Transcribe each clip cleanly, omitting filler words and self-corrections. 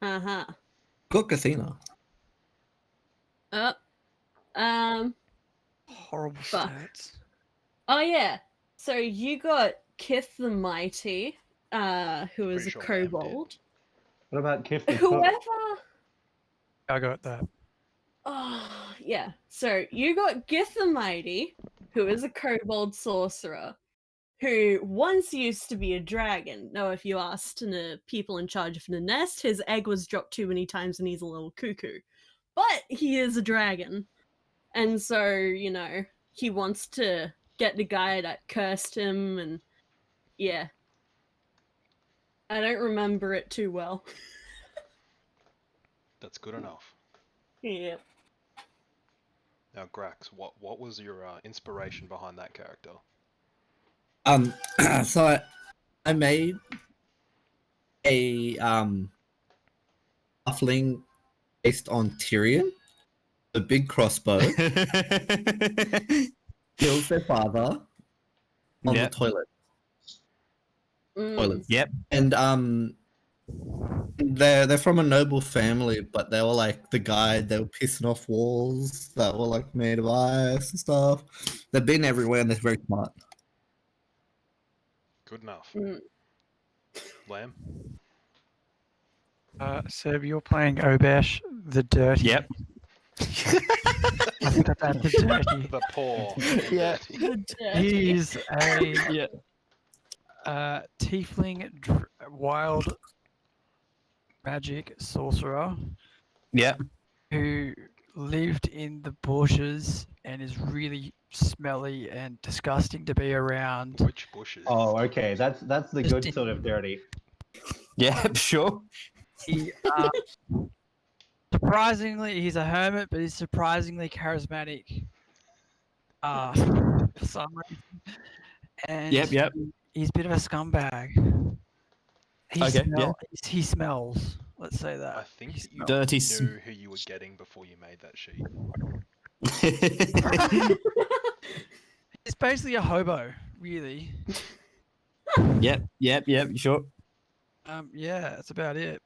Uh-huh. Good casino. Horrible Fuck. stats. Oh yeah. So you got Kith the Mighty, who is Pretty a sure Lamb did. kobold. What about Kif the Whoever. Cook? I got that. Oh yeah. So you got Gith the Mighty, who is a kobold sorcerer, who once used to be a dragon. Now, if you asked the people in charge of the nest, his egg was dropped too many times and he's a little cuckoo. But he is a dragon. And so, he wants to get the guy that cursed him, and yeah. I don't remember it too well. That's good enough. Yeah. Now, Grax, what was your inspiration behind that character? So I made a halfling based on Tyrion, the big crossbow, kills their father on the toilet. Mm. Yep. And they're from a noble family, but they were like the guide. They were pissing off walls that were like made of ice and stuff. They've been everywhere and they're very smart. Good enough. Mm. Lamb? Seb, you're playing Obesh the Dirty. Yep. I think about the Dirty. The poor. Yeah. He's a tiefling wild magic sorcerer. Yep. Who lived in the bushes and is really smelly and disgusting to be around. Which bushes? Oh, okay. That's the Just good sort of dirty. Yeah, sure. He, surprisingly, he's a hermit, but he's surprisingly charismatic. For some reason. And Yep. he's a bit of a scumbag. He smells. Let's say that. I think that you Dirty knew who you were getting before you made that sheet. It's basically a hobo, really. Yep, sure. Yeah, that's about it.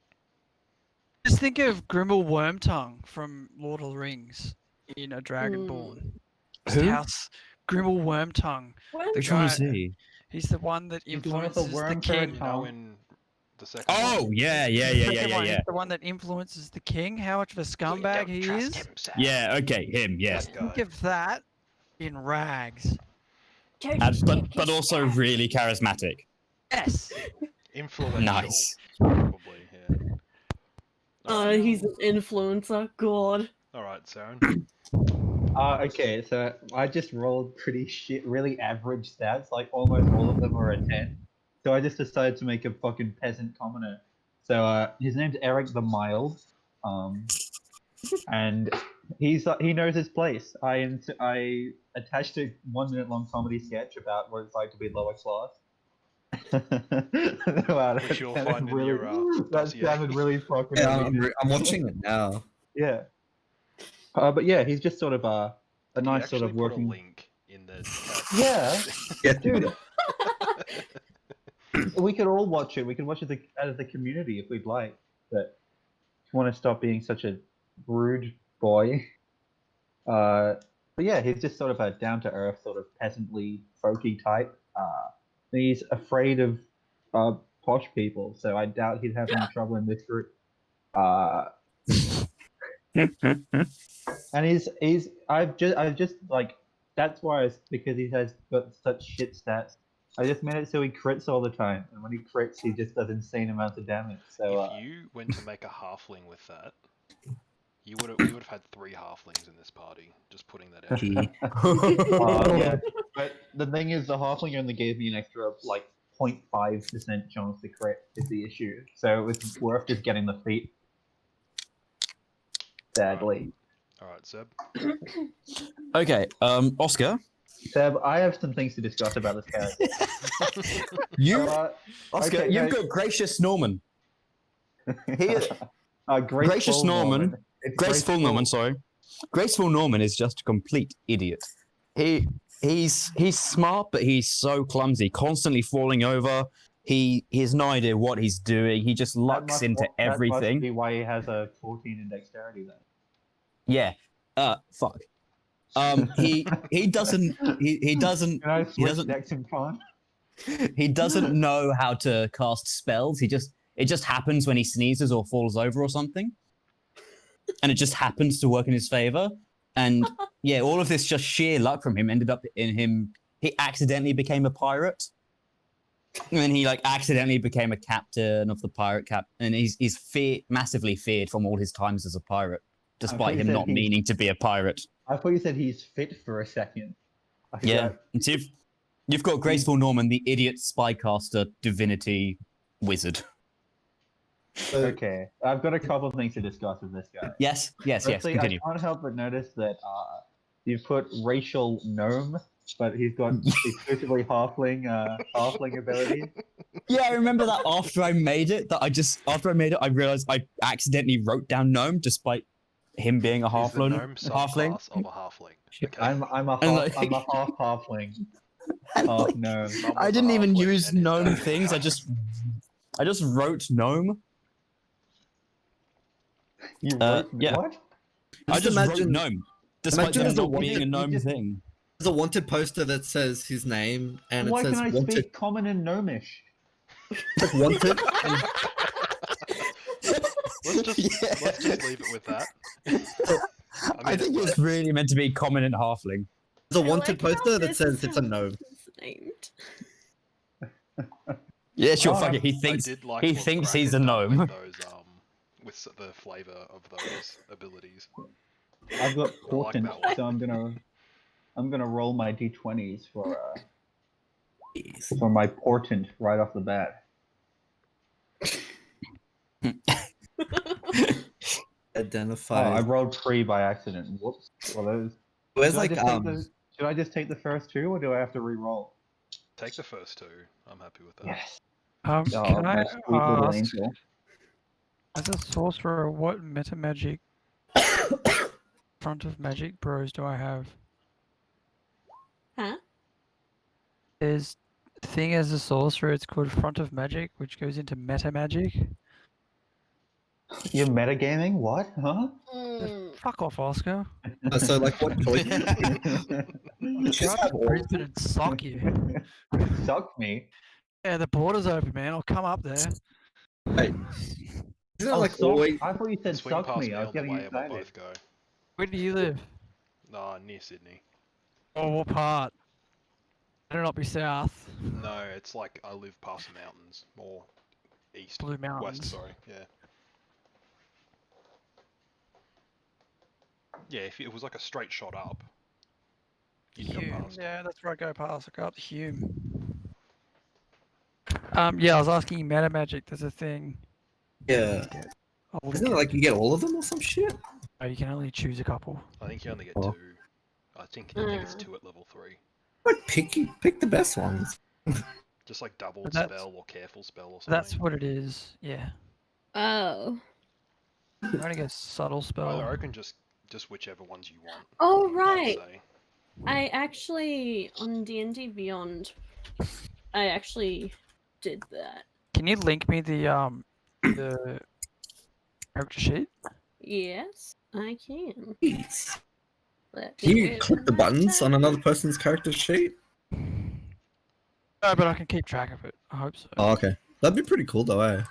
Just think of Grimble Wormtongue from Lord of the Rings in A Dragonborn. Who? House Grimble Wormtongue. Which one is he? He's the one that He's the one with the influences the worm king. bird Now in the second Oh, one. yeah. He's the one that influences the king. How much of a scumbag he is. Him, Sam. Yeah, okay, him, yes. That Think guy. of that in rags. But also really charismatic. Yes. Influential. Nice. Probably, yeah. He's an influencer. God. Alright, Saren. Okay, so I just rolled really average stats. Like almost all of them were a 10. So I just decided to make a fucking peasant commoner. So his name's Eric the Mild, and he knows his place. I attached a 1 minute long comedy sketch about what it's like to be lower class. Wow, Which you'll that find in really, your that dossier. sounded really fucking. Yeah, elitist. I'm watching it now. Yeah. But yeah, he's just sort of a We nice sort of actually put a working. link in the Yeah, Yeah, dude. We could all watch it. We can watch it as a community if we'd like. But if you want to stop being such a rude boy. But yeah, he's just sort of a down to earth, sort of peasantly, folky type. He's afraid of posh people, so I doubt he'd have any trouble in this group. And I've just like that's why it's because he has got such shit stats. I just made it so he crits all the time, and when he crits, he just does insane amounts of damage. So If you went to make a halfling with that, we would have had 3 halflings in this party. Just putting that out. yeah. But the thing is, the halfling only gave me an extra like 0.5% chance to crit is the issue. So it was worth just getting the feat. Sadly. Alright, Seb. Okay, Oscar. Seb, I have some things to discuss about this character. Oscar, okay, you've no. got Gracious Norman. He is, Gracious Norman. It's Graceful Norman, sorry. Graceful Norman is just a complete idiot. He's smart, but he's so clumsy, constantly falling over, He has no idea what he's doing. He just lucks into That must everything. be why he has a 14 in dexterity then. Yeah. Fuck. He doesn't he doesn't Can I he switch doesn't dex and con? he doesn't know how to cast spells. It just happens when he sneezes or falls over or something. And it just happens to work in his favor. And yeah, all of this just sheer luck from him ended up in him. He accidentally became a pirate. And then he like accidentally became a captain of the pirate cap. And he's massively feared from all his times as a pirate, despite him not meaning to be a pirate. I thought you said he's fit for a second. Yeah. And so you've got Graceful Norman, the idiot spycaster divinity wizard. Okay, I've got a couple of things to discuss with this guy. Yes, Firstly, continue. I can't help but notice that you've put racial gnome, but he's got exclusively halfling abilities. Yeah, I remember that after I made it, I realized I accidentally wrote down gnome despite him being a He's the halfling. gnome subclass of a halfling. Okay. I'm a half halfling, half gnome. Some I was a didn't even halfling use and his gnome dad- things. I just wrote gnome. You Uh, wrote yeah. what? I just wrote imagine- gnome, despite imagine them there's a not being a gnome you just- thing. There's a wanted poster that says his name, and Why it says can I wanted. speak common and gnomish? Like wanted. And Let's just leave it with that. I think it's really meant to be common and halfling. there's a I wanted like how poster that this says is it's a how gnome. it's named. Yeah, sure. Oh, Fuck it. He I thinks did like he what thinks Craig he's has a done gnome. with those with the flavor of those abilities. I've got I like portent, that one. so I'm gonna roll my d20s for my portent right off the bat. Oh, Identify. I rolled 3 by accident. Whoops. Well, those. Where's Should I like just take should I just take the first 2, or do I have to re-roll? Take the first 2. I'm happy with that. Yes. Can I my sweet little ask, angel. as a sorcerer, what meta magic front of magic bros do I have? Huh? There's a thing as a sorcerer, it's called front of magic, which goes into meta magic. You're metagaming? What? Huh? Fuck off, Oscar. So like what choice? Go up to Brisbane and sock you. Suck me. Yeah, the border's open, man. I'll come up there. Isn't it Oh, like suck- always? I thought you said Swing suck past me. me I was all the getting way and we'll excited. both go. Where do you live? Near Sydney. Oh, what part? Better not be south. No, it's like I live past the mountains, more east, Blue Mountains. west. Sorry, yeah. Yeah, if it was like a straight shot up, you'd come Hume. past. Yeah, that's where I go past. I go up to Hume. Yeah, I was asking you meta magic. There's a thing. Yeah. I'll link Isn't it it. like you get all of them or some shit? Oh, you can only choose a couple. I think you only get Oh. 2. I think it's 2 at level 3. Like pick the best ones. Just like doubled But that's- spell or careful spell or something. That's what it is. Yeah. Oh. I'm gonna go subtle I spell. reckon just whichever ones you want. Oh, I'd right. say. I actually, on D&D Beyond, I actually did that. Can you link me the character sheet? Yes, I can. Jeez. Let Can me you click the open buttons that on tab. another person's character sheet? No, but I can keep track of it. I hope so. Oh, okay. That'd be pretty cool though, eh?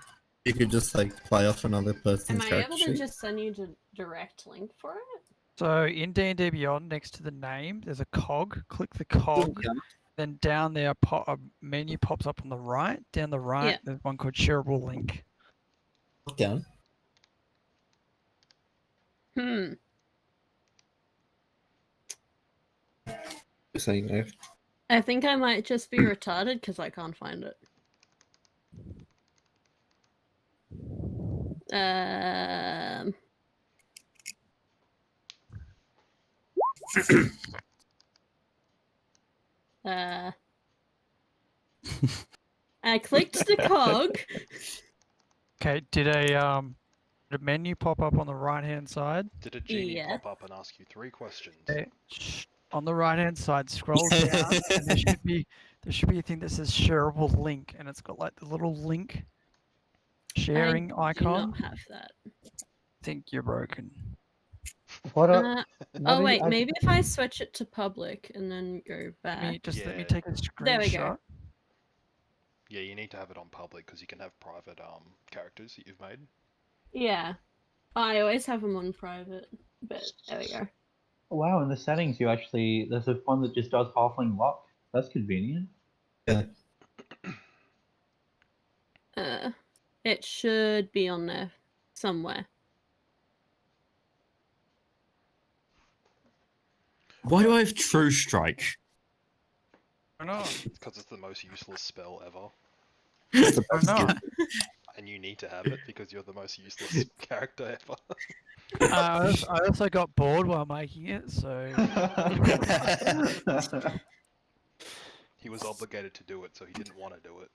You could just like play off another Am person's I character able to sheet. just send you the direct link for it? So in D&D Beyond, next to the name, there's a cog. Click the cog. Yeah. Then down there, a menu pops up on the right. Down the right, Yeah. there's one called Shareable Link. Look down. Hmm. Just so you know. I think I might just be retarded because I can't find it. I clicked the cog. Okay, did a menu pop up on the right-hand side? Did a genie Yeah. pop up and ask you 3 questions? Okay. On the right-hand side, scroll down, and there should be there should be a thing that says shareable link, and it's got like the little link sharing I do icon. not have that. Think you're broken. What? Uh, what oh are you- wait, maybe if I switch it to public and then go Let me back. let me Yeah. take a There we go. screenshot. Yeah, you need to have it on public because you can have private characters that you've made. Yeah, I always have them on private, but there we go. Wow, in the settings, you actually there's a one that just does halfling lock. That's convenient. It should be on there somewhere. Why do I have True Strike? I know. Because it's the most useless spell ever. I know. And you need to have it because you're the most useless character ever. I also got bored while making it, so He was obligated to do it, so he didn't want to do it.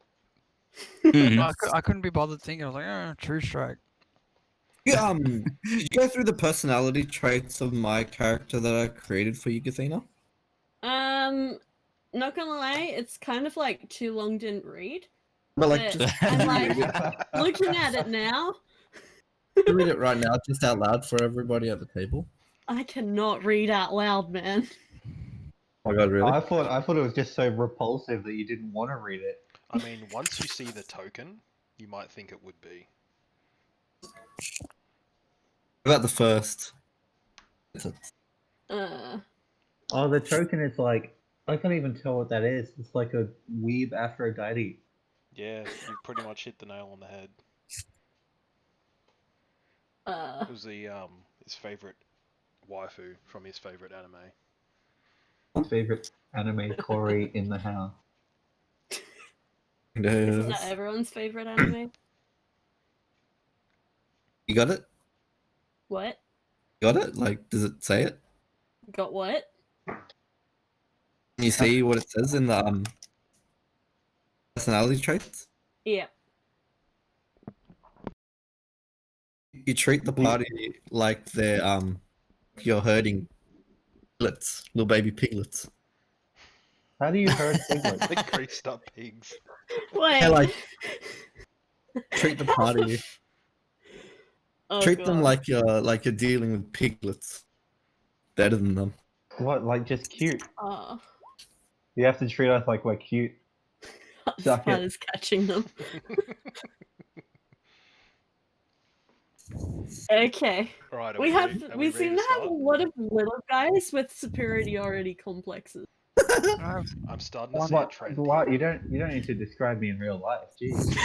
Mhm. I couldn't be bothered thinking. I was like, oh, True Strike. Did you go through the personality traits of my character that I created for you, Gathina? Not gonna lie, it's kind of like too long didn't read. But like, But just I'm read like looking at it now. read it right now, just out loud for everybody at the table. I cannot read out loud, man. Oh my god, really? I thought it was just so repulsive that you didn't want to read it. I mean, once you see the token, you might think it would be. About the first. Oh, the token is like I can't even tell what that is. It's like a weeb Aphrodite. Yeah, you pretty much hit the nail on the head. It was the his favorite waifu from his favorite anime. My favorite anime Corey in the house. Isn't that everyone's favorite anime? You got it? What? Got it? Like, does it say it? Got what? Can you see what it says in the personality traits? Yeah. You treat the party like they're you're herding piglets, little baby piglets. How do you herd piglets? The greased up pigs. Wait. Yeah, like treat the party. Oh, Treat them God. like you're dealing with piglets. Better than them. What, like just cute? Oh, You have to treat us like we're cute. Suck it. Spider's catching them. Okay. Alright, We seem to have a lot of little guys with superiority complexes. I'm starting to see a What? trend. What? You don't need to describe me in real life. Jeez.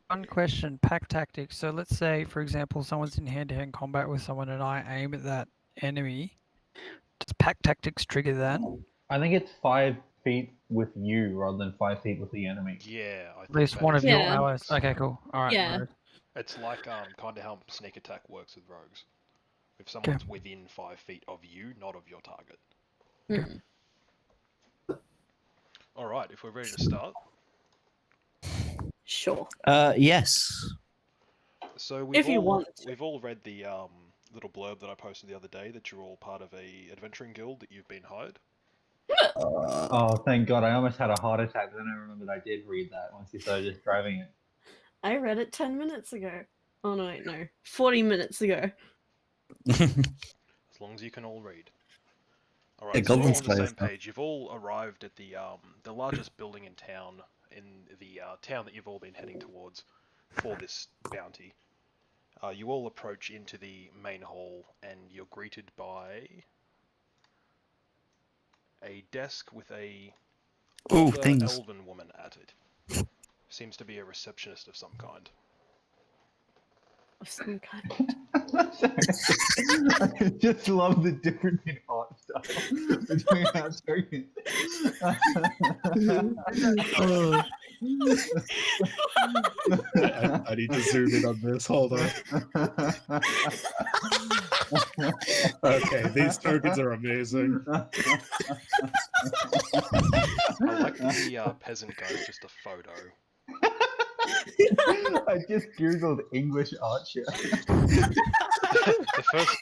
One question, pack tactics. So let's say, for example, someone's in hand-to-hand combat with someone and I aim at that enemy. Does pack tactics trigger that? I think it's 5 feet with you rather than 5 feet with the enemy. Yeah, I think At least that one is of your Yeah. allies. Okay, cool. All right. Yeah. noted. It's like kind of how sneak attack works with rogues. If someone's within 5 feet of you, not of your target. Hmm. Alright, if we're ready to start. Sure. Yes. So If you want to. we've all read the little blurb that I posted the other day that you're all part of a adventuring guild that you've been hired. Oh, thank God. I almost had a heart attack, but then I remembered I did read that once you started just driving it. I read it 10 minutes ago. Oh, no, wait, no. 40 minutes ago. As long as you can all read. Alright, Yeah, so we're all on Goblin the same Slayer stuff. page. You've all arrived at the largest building in town, in the town that you've all been heading towards for this bounty. You all approach into the main hall, and you're greeted by a desk with a Ooh, older things. elven woman at it. Seems to be a receptionist of some kind. Of some kind. I just love the difference in art style between our tokens. I need to zoom in on this. Hold on. Okay, these tokens are amazing. I like the peasant guy is just a photo. I just googled English archer.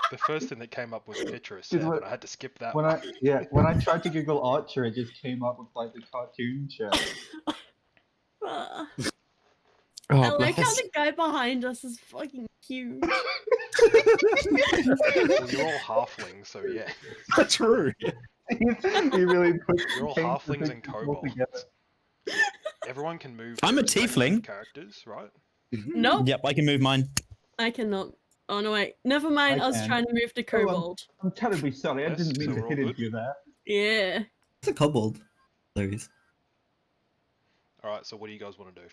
The first thing that came up was a picture of Sam, what- but I had to skip that When one. when I tried to Google archer, it just came up with like the cartoon show. I Oh, like how bless. the guy behind us is fucking huge. Well, you're all halflings, so yeah. True. He really put You're all came to halflings think and it all kobolds. together. Everyone can move. I'm their a respective tiefling. Characters, right? Nope, Yep, I can move mine. I cannot. Oh no, wait. Never mind. I I was can. trying to move to kobold. I'm terribly sorry. I Yes, didn't mean so to we're hit all into you there. Yeah. It's a kobold. Hilarious. All right. So what do you guys want to do?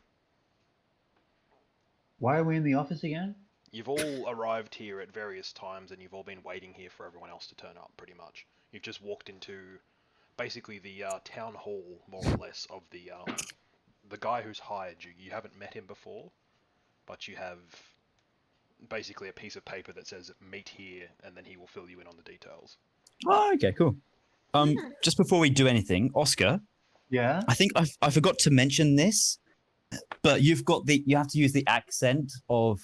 Why are we in the office again? You've all arrived here at various times, and you've all been waiting here for everyone else to turn up. Pretty much, you've just walked into basically the town hall, more or less, of the guy who's hired you. You haven't met him before, but you have basically a piece of paper that says meet here, and then he will fill you in on the details. Oh, okay, cool. Just before we do anything, Oscar, Yeah. I think I forgot to mention this, but you have to use the accent of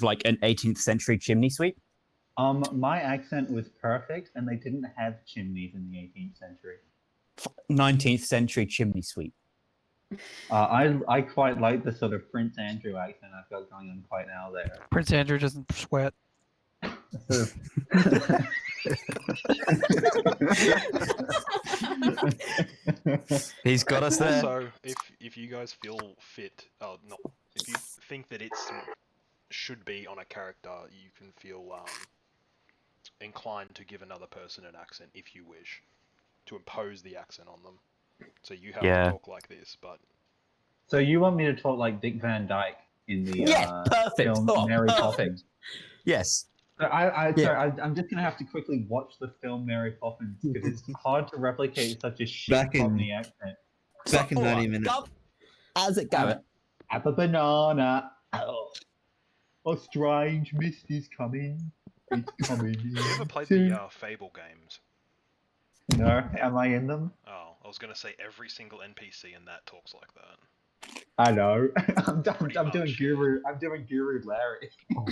like an 18th century chimney sweep. My accent was perfect, and they didn't have chimneys in the 18th century. 19th century chimney sweep. I quite like the sort of Prince Andrew accent I've got going on quite now there. Prince Andrew doesn't sweat. Sort He's got us there. Also, if you guys feel fit, not if you think that it's should be on a character, you can feel inclined to give another person an accent if you wish, to impose the accent on them. So you have Yeah. to talk like this, but So you want me to talk like Dick Van Dyke in the perfect. film Oh, Mary perfect. Poppins? Yes. So I'm just gonna have to quickly watch the film Mary Poppins because it's hard to replicate such a shit Back in- Cockney accent. Back in 90 minutes. How's it going? Have a banana. A strange mist is coming. It's coming. you ever played soon. the Fable games? No, am I in them? Oh, I was gonna say every single NPC in that talks like that. I know. I'm Pretty doing much. Guru. I'm doing Guru Larry. Oh,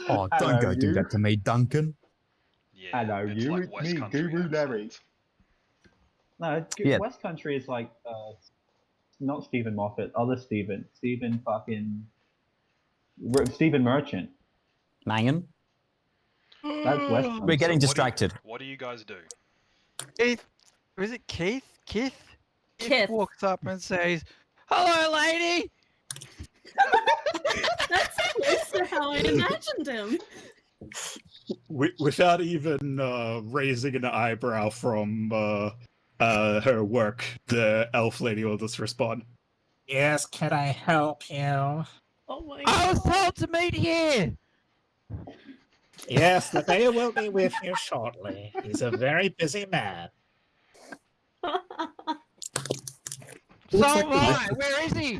Hello, don't go do you. that to me, Duncan. Yeah, Hello, it's you, like it's West me, Country Guru Larry. accents. No, Yeah. West Country is like not Stephen Moffat, other Stephen fucking Stephen Merchant. Mangan. That's West Country. We're getting So distracted. What do you guys do? Keith, was it Keith? Keith Kith. walks up and says, "Hello, lady." That's close to how I imagined him. Without even raising an eyebrow from her work, the elf lady will just respond, "Yes, can I help you?" Oh my I was god. told to meet here. Yes, the mayor will be with you shortly. He's a very busy man. So Looks like am the I. Where is he?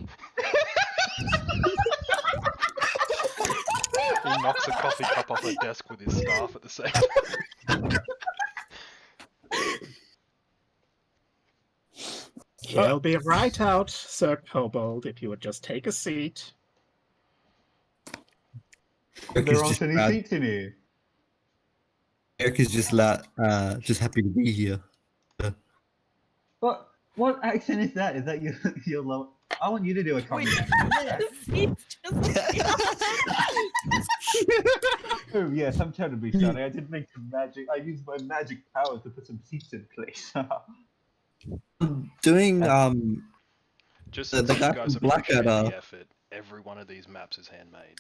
He knocks a coffee cup off her desk with his staff at the same time. He'll be right out, Sir Kobold, if you would just take a seat. There aren't just any glad- seats in here. Eric is just just happy to be here. What accent is that? Is that your low? I want you to do a comedy. He's just Oh yes, I'm terribly sorry. I did make some magic. I used my magic powers to put some seats in place. Doing Just The since you guy guys from appreciate Blackadder. the effort, every one of these maps is handmade.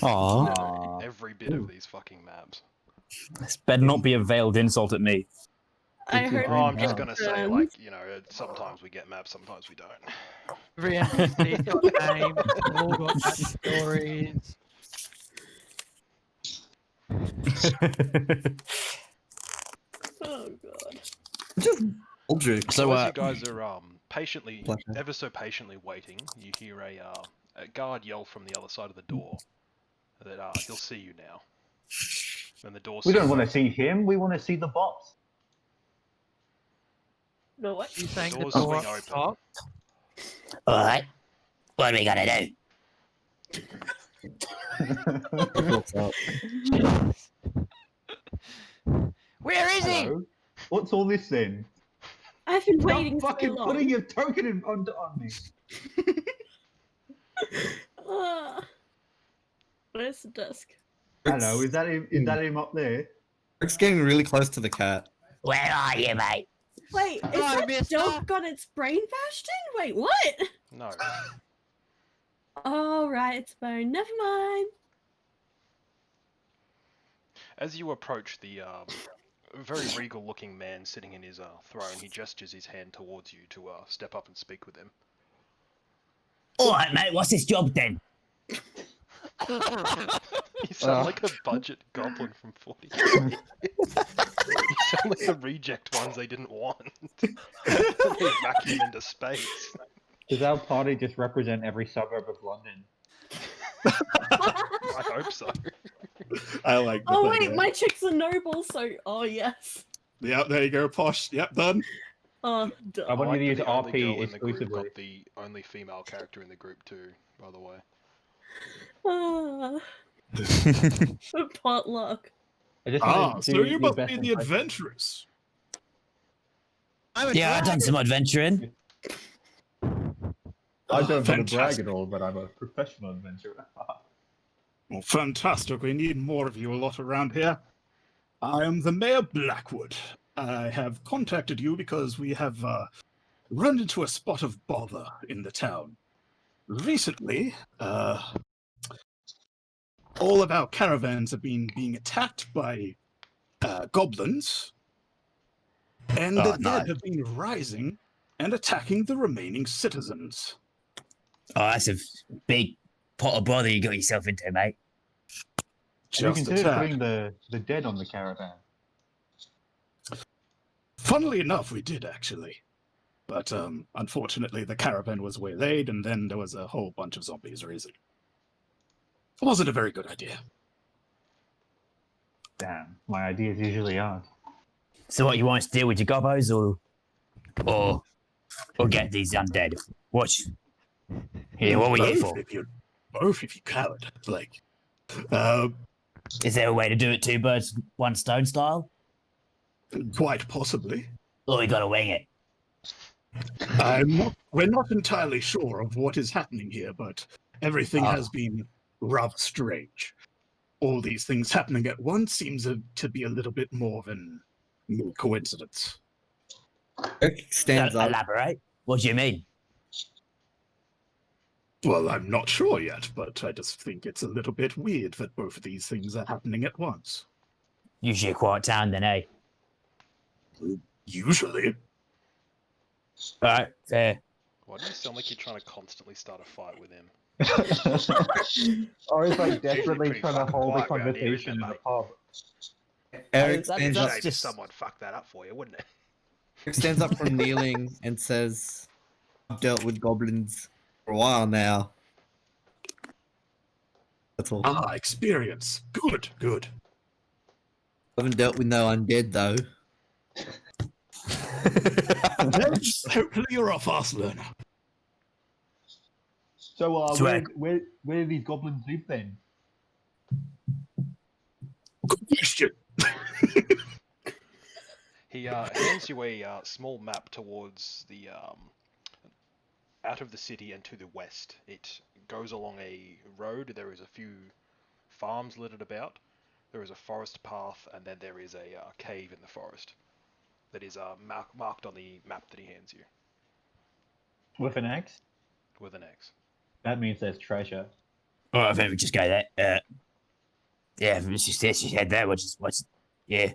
Aw. Every bit of these fucking maps. This better not be a veiled insult at me. I heard. Oh, I'm just Green gonna say, like, you know, sometimes we get maps, sometimes we don't. Every NPC's got names. They've all got stories. Oh god. just Aldrich. So, as you guys are patiently, Blackadder. ever so patiently waiting, you hear a guard yell from the other side of the door that he'll see you now. And the door. We don't swings want to see him. We want to see the boss. No what? You saying the Doors door swing up open. top? Alright. What are we gonna do? Walks up. Where is he? Hello? What's all this then? I've been Stop waiting so fucking long. putting your token on me. Where's the desk? Hello, is that him up there? Rick's getting really close to the cat. Where are you, mate? Wait, is Hi, that mister. dog got its brain bashed in? Wait, what? No. Oh, right, it's bone. Never mind. As you approach the very regal-looking man sitting in his throne, he gestures his hand towards you to step up and speak with him. All right, mate. What's this job then? You sound like a budget goblin from 40. You sound like the reject ones they didn't want. They vacuum into space. Does our party just represent every suburb of London? I hope so. I like that. Oh, wait, my chick's a noble, so. Oh, yes. Yep, there you go, Posh. Yep, done. Oh, duh. I want you to use that the only girl RP in the group exclusively. got the only female character in the group too, by the way. Ah, potluck. I just wanna Ah, so do you your must best be the impression. adventurers. Yeah, I've done some adventuring. I don't want to Fantastic. brag at all, but I'm a professional adventurer. Well, fantastic. We need more of you a lot around here. I am the Mayor Blackwood. I have contacted you because we have run into a spot of bother in the town. Recently, all of our caravans have been being attacked by goblins, and Oh, the no. dead have been rising and attacking the remaining citizens. Oh, that's a big pot of bother you got yourself into, mate. Have you Just a considered tad. putting the dead on the caravan? Funnily enough, we did actually. But unfortunately, the caravan was waylaid, and then there was a whole bunch of zombies raising. It wasn't a very good idea. Damn, my ideas usually aren't. So, what you want us to deal with your gobos, or get these undead? Watch. Yeah, what are we here for? Both if you could. Like, Is there a way to do it 2 birds, 1 stone style? quite possibly. Or we gotta wing it? We're not entirely sure of what is happening here, but everything has been rather strange. All these things happening at once seems to be a little bit more of an coincidence. Rick stands up. Elaborate. What do you mean? Well, I'm not sure yet, but I just think it's a little bit weird that both of these things are happening at once. Usually a quiet town then, eh? Usually. Alright, fair. Why do you sound like you're trying to constantly start a fight with him? Or is like Usually desperately pretty trying to fucking hold a quiet around here, conversation isn't in it, a pub. Eric That's stands up. just- Just someone fucked that up for you, wouldn't it? Rick stands up from kneeling and says, "I've dealt with goblins for a while now." That's all. Ah, experience. Good, good. Haven't dealt with no undead though. Hopefully you're a fast learner. So, Swag. where do these goblins live then? Good question. He hands you a small map towards the out of the city and to the west. It goes along a road. There is a few farms littered about. There is a forest path, and then there is a cave in the forest that is marked on the map that he hands you With an axe? with an X. That means there's treasure. Alright, I think we just go there. Yeah, let's just head there. What's yeah.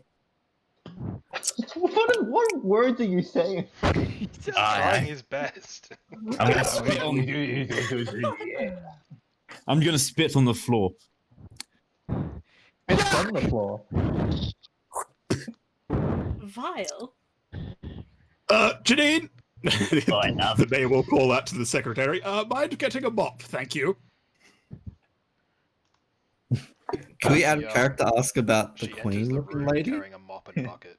What words are you saying? He's just trying his best. I'm gonna spit on. I'm gonna spit on the floor. It's on the floor. Vile. Janine! Oh, enough. The mayor will call out to the secretary. Mind getting a mop, thank you. Can we add a character ask about the She enters queen the looking room lady? carrying a mop and bucket.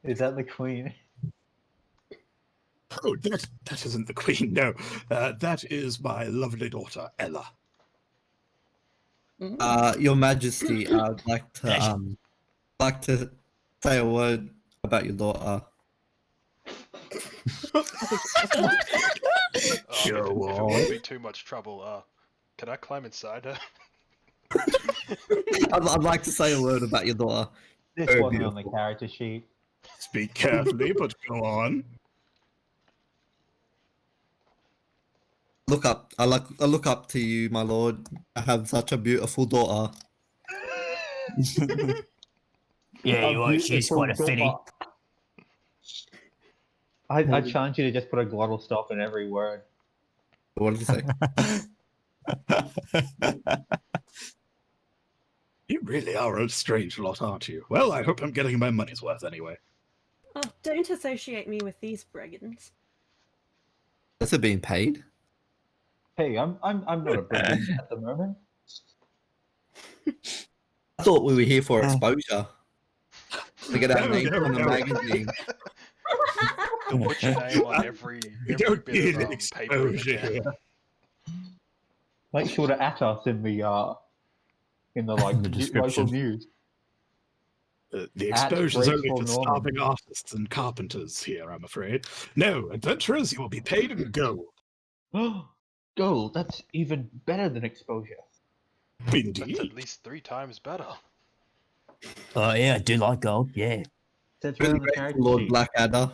Is that the queen? Oh, that isn't the queen. No, that is my lovely daughter Ella. Your Majesty, I'd Pleasure. like to say a word about your daughter. If it wouldn't be too much trouble, can I climb inside her? I'd like to say a word about your daughter. This Very wasn't on the beautiful. character sheet. Speak carefully, but go on. Look up. I look up to you, my lord. I have such a beautiful daughter. Yeah, you are. She's quite a filly. I challenge you to just put a glottal stop in every word. What did you say? You really are a strange lot, aren't you? Well, I hope I'm getting my money's worth anyway. Oh, don't associate me with these brigands. Has it been paid? Hey, I'm not a brigand at the moment. I thought we were here for exposure. To get our No, name no, on the no. magazine. To put your name on every We don't bit need of paper in the exposure town. here. Make sure to at us in the like The local description. news. The At exposure's only Graceful for Norman. starving artists and carpenters here, I'm afraid. No, adventurers, you will be paid in gold. Gold, that's even better than exposure. That's Indeed. at least 3 times better. Oh yeah, I do like gold. Yeah. That's right Really on the grateful, character Lord sheet. Blackadder.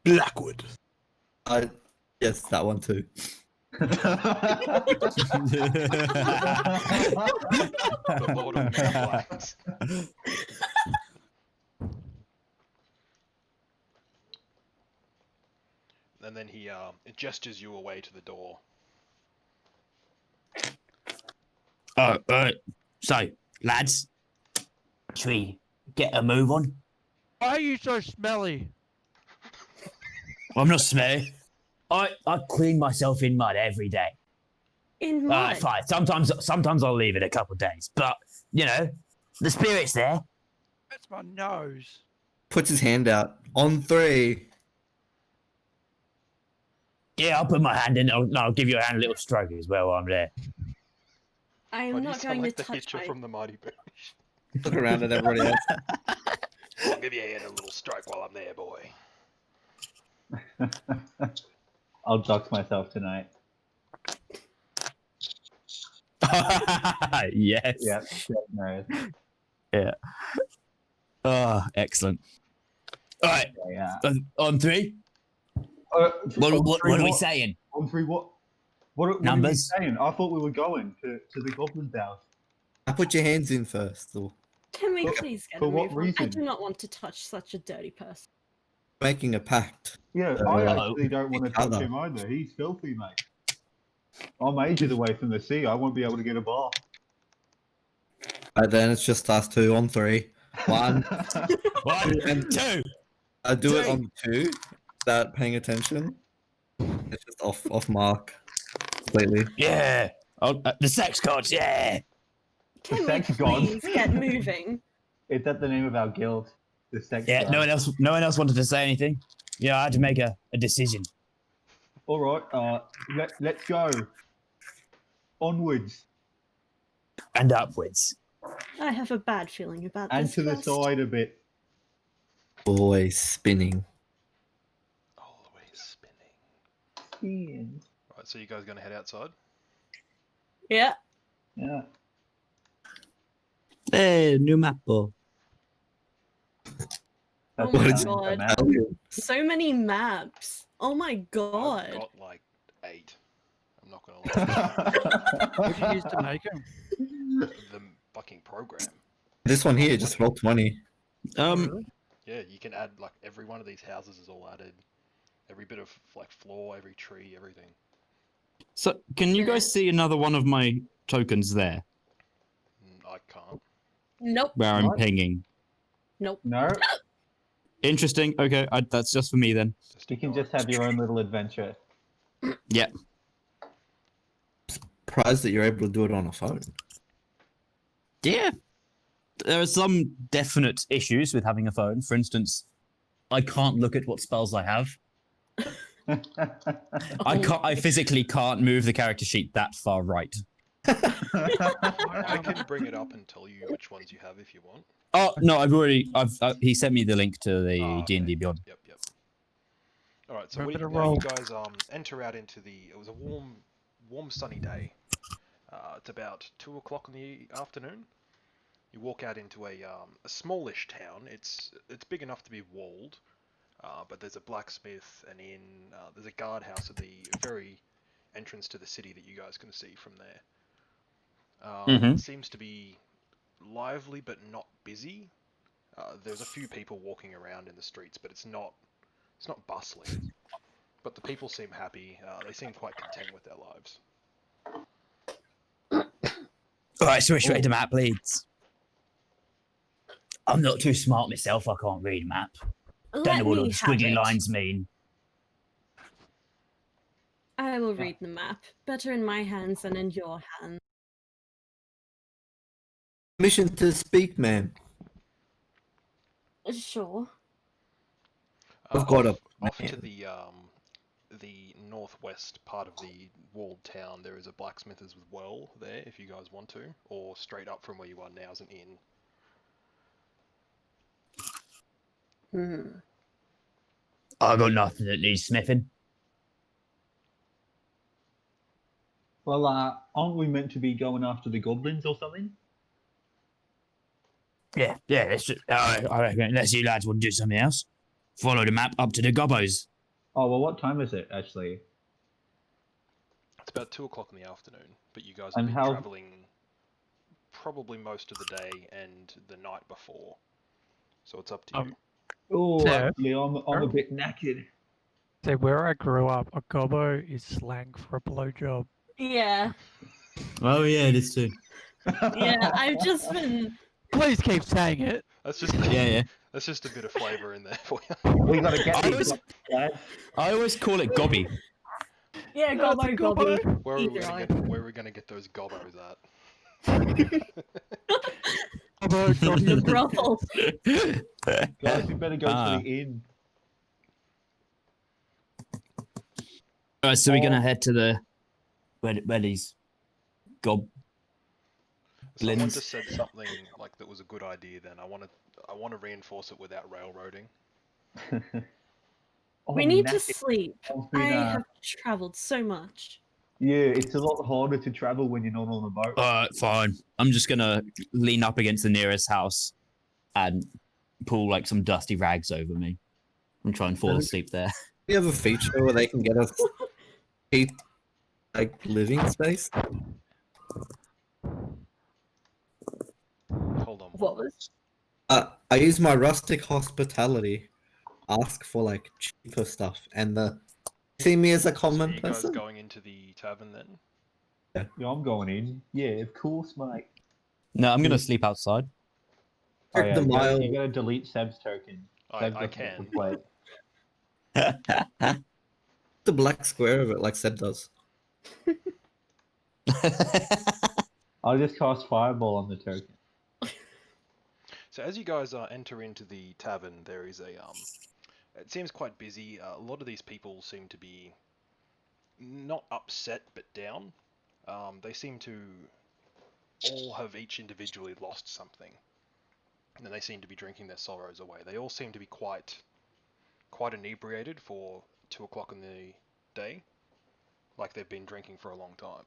Blackwood. Yes, that one too. The Lord of Many Blacks. And then he gestures you away to the door. So, lads, should we get a move on? Why are you so smelly? I'm not smelly. I clean myself in mud every day. In mud. Fine. Sometimes I'll leave it a couple of days, but you know, the spirit's there. That's my nose. Puts his hand out. On 3. Yeah, I'll put my hand in. I'll give you a little stroke as well while I'm there. I am Why do you not sound going like to the touch Hitcher my... from the Mighty Boosh? Look around at everybody else. I'll give your hand a little stroke while I'm there, boy. I'll dox myself tonight. Yes. Yeah, no. Yeah. Oh, excellent. All right. Yeah. On 3. What are we saying? On 3 what? What Numbers? are you saying? I thought we were going to the Goblin's house. I put your hands in first. Or Can we For- please get for a what move on? I reason? do not want to touch such a dirty person. making a pact. Yeah, I Uh-oh. actually don't want to touch Other. him either. He's filthy, mate. I'm ages away from the sea. I won't be able to get a bath. Right, then it's just us 2 on 3. 1. 1, And 2. I do it 3. on 2 without paying attention. It's just off mark completely. Yeah. Oh, the sex gods. Yeah. Can we sex gods. please get moving? Is that the name of our guild? The sex Yeah. guard? No one else wanted to say anything. Yeah, I had to make a decision. All right, let's go. Onwards And upwards. I have a bad feeling about and this. to the first. side a bit. Always spinning. Always spinning. Yeah. Right, so you guys gonna head outside? Yeah. Yeah. Hey, new map. Oh. Oh That's my the is- god. map. So many maps. Oh my I've god. got like 8. I'm not gonna lie. What did you use to make them? The fucking program. This one here, just roll 20. Yeah, you can add like every one of these houses is all added. Every bit of like floor, every tree, everything. So, can you guys see another one of my tokens there, I can't. Nope. where I'm What? pinging? Nope. No, Interesting. Okay, that's just for me then. Just you can ignore just it. have your own little adventure. Yep. Surprised that you're able to do it on a phone. Yeah. There are some definite issues with having a phone. For instance, I can't look at what spells I have. I physically can't move the character sheet that far right. I can bring it up and tell you which ones you have if you want. Oh no, he sent me the link to the D&D Beyond. Yep. All right, so We're what do gonna roll. you guys enter out into the? It was a warm sunny day. It's about 2 o'clock in the afternoon. You walk out into a smallish town. It's big enough to be walled, but there's a blacksmith, an inn. There's a guardhouse at the very entrance to the city that you guys can see from there. It seems to be lively but not busy. There's a few people walking around in the streets, but it's not bustling. But the people seem happy. They seem quite content with their lives. Alright, switch straight to map, please. I'm not too smart myself, I can't read map. Don't know what all the squiggly lines mean. I will read the map. Better in my hands than in your hands. Mission to speak, man. Sure. I've got a off to man. the northwest part of the walled town. There is a blacksmith's well there, if you guys want to, or straight up from where you are now is an inn. I got nothing that needs smithing. Well, aren't we meant to be going after the goblins or something? Yeah, I reckon unless you lads want to do something else. Follow the map up to the gobbos. Oh, well, what time is it, actually? It's about 2 o'clock in the afternoon, but you guys And have been how- traveling probably most of the day and the night before. So it's up to you. Oh, So- actually, I'm a bit knackered. So where I grew up, a gobbo is slang for a blowjob. Yeah. Oh yeah, it is too. Yeah, I've just been. Please keep saying it. That's just Yeah. that's just a bit of flavour in there for you. We gotta get I these always- guys. I always call it gobby. Yeah, No, it's a gobbo. Where are we Either gonna eye. where are we gonna get those gobbos at? Gobbo, The brothel. Guys, we better go to Ah. the inn. Alright, so we're gonna head to the where these Someone Blins. just said something like that was a good idea. Then I want to reinforce it without railroading. We I'm need to knackered. sleep. I've been, I have travelled so much. Yeah, it's a lot harder to travel when you're not on a boat. Fine. I'm just gonna lean up against the nearest house and pull like some dusty rags over me and try and fall asleep there. We have a feature where they can get us cheap, like living space. Hold on. What was? I use my rustic hospitality, ask for like cheaper stuff, and see me as a So common you guys person. going into the tavern then? Yeah, I'm going in. Yeah, of course, mate. No, I'm gonna sleep outside. Oh, yeah, The mile. you gotta delete Seb's token. Seb's I doesn't get to can. play it. The black square of it, like Seb does. I'll just cast Fireball on the token. So as you guys enter into the tavern, there is a it seems quite busy. A lot of these people seem to be not upset but down. They seem to all have each individually lost something, and they seem to be drinking their sorrows away. They all seem to be quite inebriated for 2 o'clock in the day, like they've been drinking for a long time.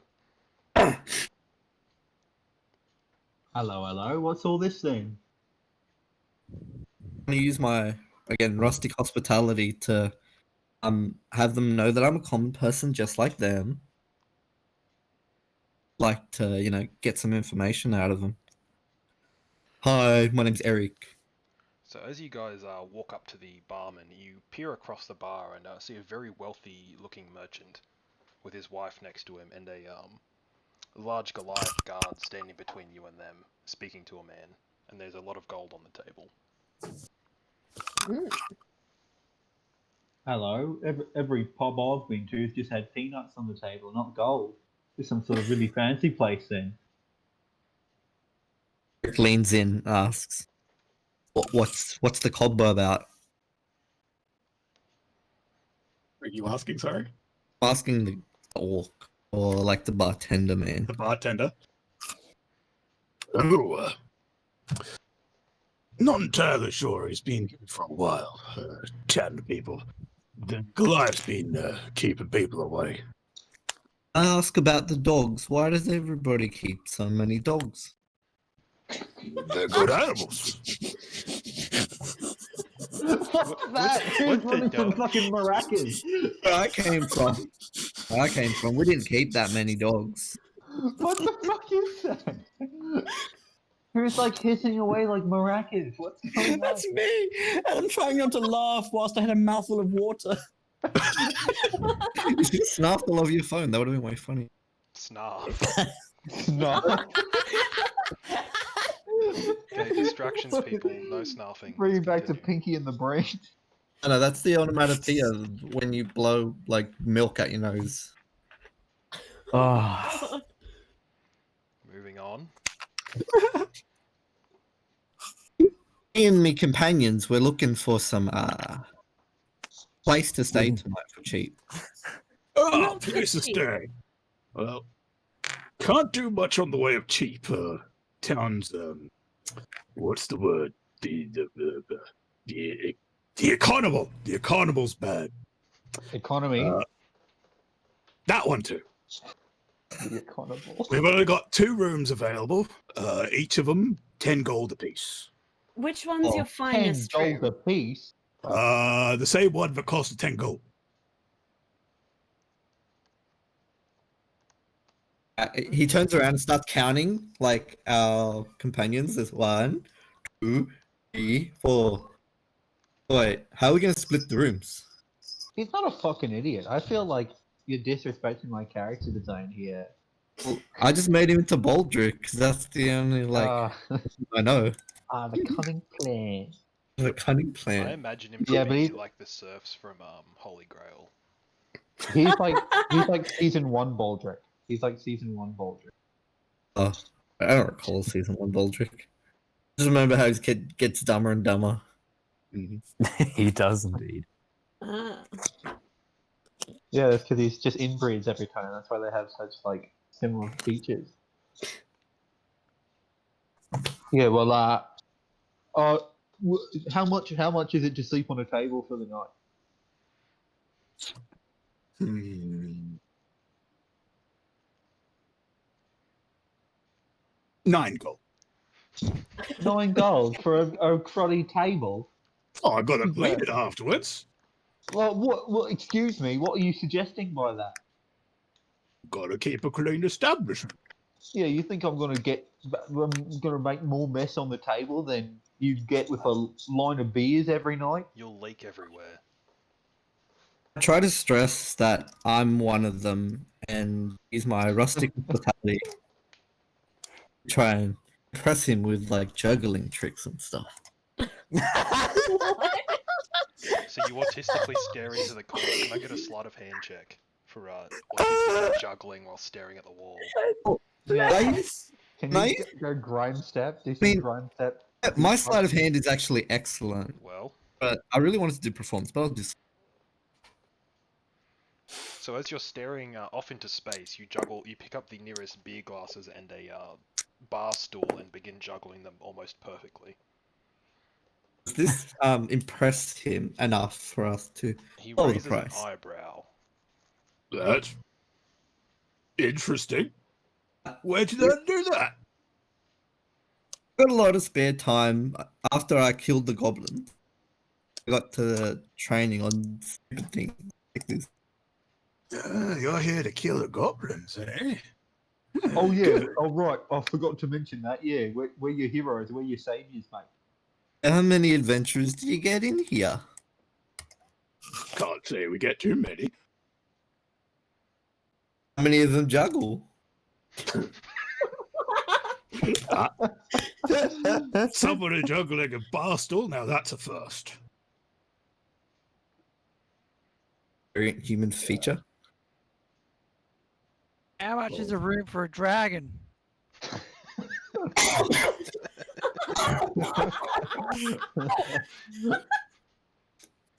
Hello. What's all this then? I'm gonna use my again rustic hospitality to have them know that I'm a common person just like them. Like to get some information out of them. Hi, my name's Eric. So as you guys walk up to the barman, you peer across the bar and see a very wealthy-looking merchant with his wife next to him and a large Goliath guard standing between you and them, speaking to a man. And there's a lot of gold on the table. Hello. Every pub I've been to has just had peanuts on the table, not gold. It's some sort of really fancy place then. Eric leans in, asks, "What's the cobber about?" Are you asking, sorry? Asking the orc or like the bartender man. The bartender. Oh, not entirely sure. He's been here for a while, chatting to people. The Goliath's been keeping people away. I ask about the dogs. Why does everybody keep so many dogs? They're good animals. What's that? Who's what's the running some dog? fucking maracas? Where I came from, we didn't keep that many dogs. What the fuck is that? Who's like hissing away like maracas? What's going on? That's me, and I'm trying not to laugh whilst I had a mouthful of water. You should have snarfed all over your phone. That would have been way funny. Snarf. No. Okay, distractions, people. No snarfing. Bring Let's you back to continue. Pinky and the Brain. No, that's the onomatopoeia when you blow like milk at your nose. Oh. Moving on. Me and me companions, we're looking for some place to stay tonight for cheap. Oh, Not place to cheap. stay. Well, can't do much on the way of cheap. Town's what's the word? The economy. The economy's bad. Economy. That one too. The economy. We've only got 2 rooms available. Each of them 10 gold apiece. Which one's your 10 finest gold room? a piece. The same one that cost 10 gold. He turns around and starts counting like our companions. There's 1, 2, 3, 4. Wait, how are we gonna split the rooms? He's not a fucking idiot. I feel like you're disrespecting my character design here. I just made him into Baldric because that's the only I know. The cunning plan. The cunning I plan. imagine him Yeah, to but be he's- like the serfs from Holy Grail. He's like season 1 Baldric. He's like season 1 Baldric. Oh, I don't recall season 1 Baldric. Just remember how his kid gets dumber and dumber. He does indeed. Ah. Yeah, that's because he's just inbreeds every time. That's why they have such like similar features. Yeah, well, how much is it to sleep on a table for the night? 9 gold. 9 gold for a cruddy table. Oh, I got to Yeah. clean it afterwards. Well, what? Excuse me. What are you suggesting by that? Got to keep a clean establishment. Yeah, you think I'm gonna make more mess on the table than you get with a line of beers every night? You'll leak everywhere. I try to stress that I'm one of them and use my rustic hospitality to try and impress him with like juggling tricks and stuff. So you autistically stare into the corner. Can I get a sleight of hand check for autistically juggling while staring at the wall? Nice. Can Nice. you go grind step? Do some mean- grind step. My sleight of hand is actually excellent, Well, but I really wanted to do performance, but I'll just so as you're staring off into space, you pick up the nearest beer glasses and a bar stool and begin juggling them almost perfectly. this impressed him enough for us to He Oh, the raises an price. eyebrow. That's interesting. Where did I do that? got a lot of spare time after I killed the goblin. I got to training on stupid things like this. You're here to kill the goblins, eh? Oh yeah. Oh right. I forgot to mention that. Yeah, we're your heroes. We're your saviors, mate. How many adventures do you get in here? Can't say we get too many. How many of them juggle? Somebody juggling a bar stool, now that's a first. Very human feature. How much is a room for a dragon?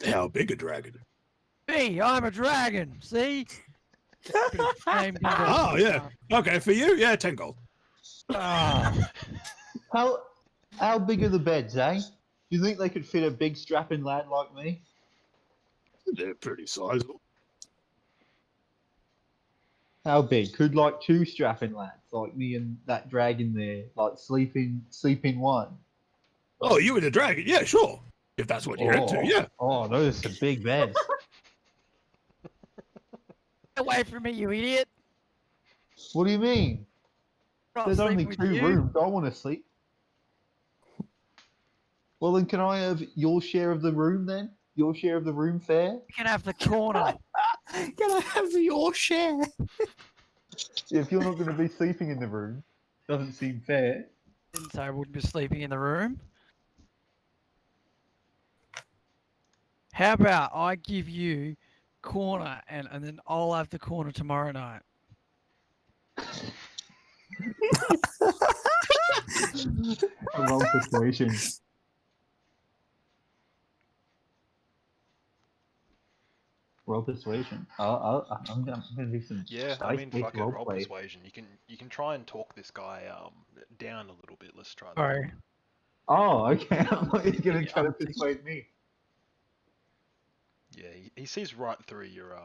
How big a dragon? Me, I'm a dragon. See? Bit of shame comes out Oh of my yeah. heart. Okay, for you, yeah, 10 gold. Ah, How big are the beds, eh? Do you think they could fit a big strapping lad like me? They're pretty sizable. How big? Could like two strapping lads like me and that dragon there like sleep in one? Oh, you and the dragon? Yeah, sure. If that's what you're into, yeah. Oh, those are some big beds. get away from me, you idiot! What do you mean? I'm not There's only sleeping with two you. rooms. I want to sleep. Well, then can I have your share of the room then? Your share of the room fare? You can have the corner. Can I have your share? If you're not going to be sleeping in the room, doesn't seem fair. Didn't say I wouldn't be sleeping in the room. How about I give you corner and then I'll have the corner tomorrow night. A wrong persuasion. Roll persuasion. I'm gonna do some Yeah, I mean, dice-based fuck it, roll roleplay. persuasion. You can try and talk this guy down a little bit. Let's try that. Sorry. Oh, okay. I'm not gonna try to I'm- persuade me. Yeah, he sees right through your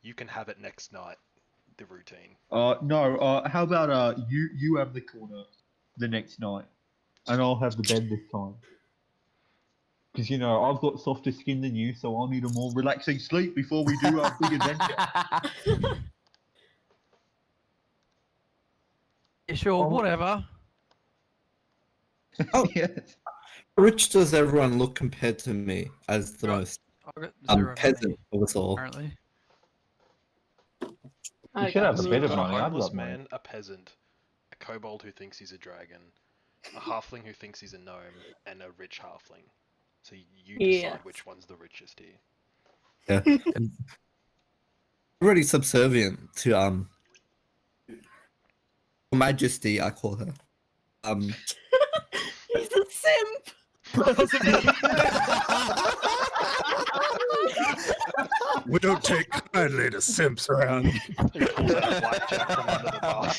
you can have it next night, the routine. No. How about you have the corner the next night, and I'll have the bed this time. Because I've got softer skin than you, so I'll need a more relaxing sleep before we do our big adventure. Yeah, sure, Oh. whatever. Oh. Yes. How rich does everyone look compared to me as the Right. most I've got 0 peasant money, of us all? apparently. You should have a So bit you've of got money. a I've homeless got money. man, a peasant, a kobold who thinks he's a dragon, a halfling who thinks he's a gnome, and a rich halfling. So you decide Yes. which one's the richest here. Yeah. Already subservient to Her Majesty, I call her. He's a simp. We don't take kindly to simps around. He pulls out a blackjack from under the bar.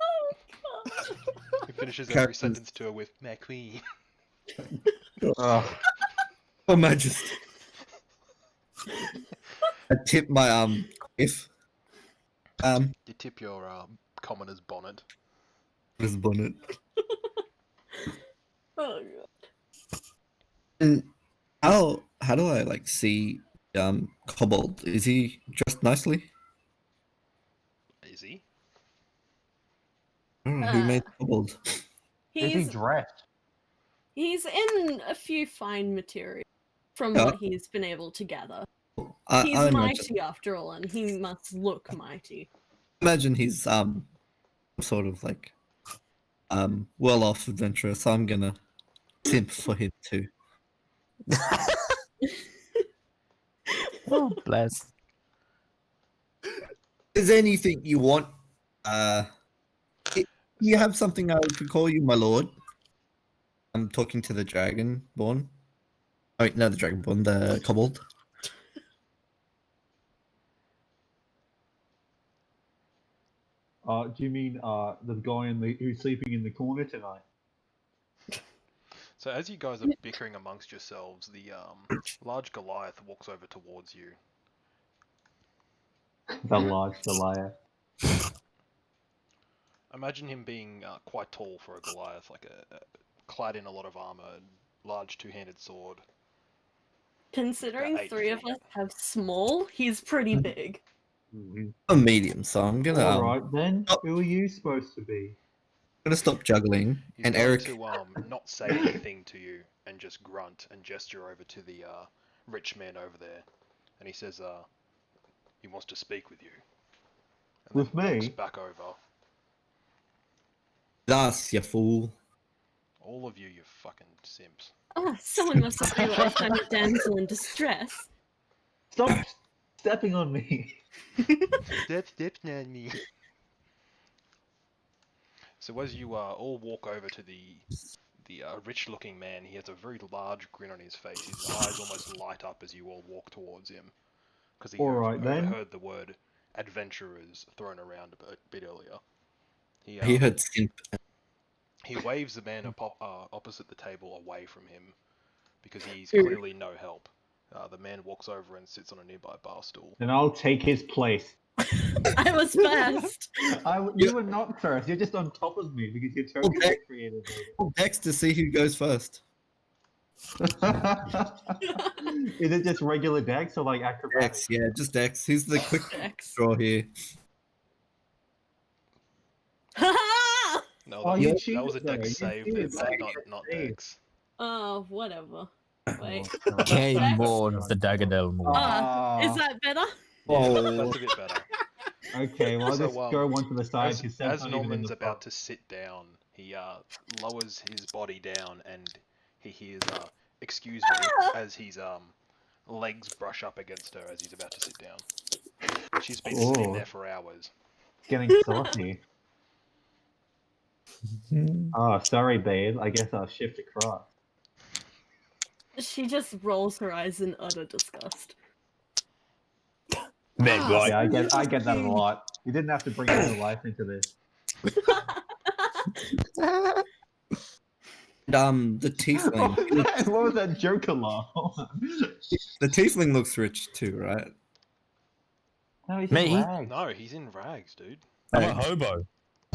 Oh god. He finishes every Captain's- sentence to her with "Ma queen." Her Majesty. I tip my if You tip your commoner's bonnet. his bonnet. Oh god. And how do I like see Kobold? Is he dressed nicely? Is he? I don't know who made Kobold. Is he He's dressed? he's in a few fine materials from Yeah. what he's been able to gather. I He's imagine, mighty after all, and he must look mighty. imagine he's sort of like well off adventurer, so I'm gonna simp for him too. Oh, bless. Is there anything you want? You have something I could call you, my lord. I'm talking to the dragonborn. Oh, wait, no, the dragonborn, the kobold. Do you mean the guy who's sleeping in the corner tonight? So as you guys are bickering amongst yourselves, the large Goliath walks over towards you. The large Lair. Imagine him being quite tall for a Goliath, like clad in a lot of armor, large two-handed sword. Considering 8 three of feet. us have small, he's pretty big. A medium, so I'm gonna All right then. oh. Who are you supposed to be? stop juggling. He's And going Eric, to not say anything to you and just grunt and gesture over to the rich man over there, and he says, he wants to speak with you. And With then walks me? back over. thus, you fool. All of you fucking simps. Ah, someone must have realized I'm a damsel in distress. Stop stepping on me. Step on me. So as you all walk over to rich-looking man. He has a very large grin on his face. His eyes almost light up as you all walk towards him, because he Alright, then. overheard the word adventurers thrown around a bit earlier. He heard Simp. He waves the man opposite the table away from him because he's clearly no help. The man walks over and sits on a nearby bar stool. Then I'll take his place. I was first. You were not first. You're just on top of me because you're totally Okay. creative. Dex to see who goes first. Is it just regular Dex or like acrobatics? Dex, yeah, just Dex. Who's the quick Dex. draw here? No, Oh, that, you was, cheated, that was a though. Dex You save, cheated, not save. Dex. Oh, whatever. Wait. Came born of the Dagadel Moon. Is that better? Yeah, that's a bit better. Okay, well, I'll So, just go one to the side. As, 'cause Sam's as not even in Norman's the about box. to sit down, he lowers his body down and he hears "excuse me" as his legs brush up against her as he's about to sit down. She's been sitting there for hours. Getting saucy. Oh, sorry, babe. I guess I'll shift across. She just rolls her eyes in utter disgust. Yeah, I get that a lot. You didn't have to bring real life into this. The tiefling. What was that Joker laugh? The tiefling looks rich too, right? No, he's Me? in rags. No, he's in rags, dude. I'm a hobo.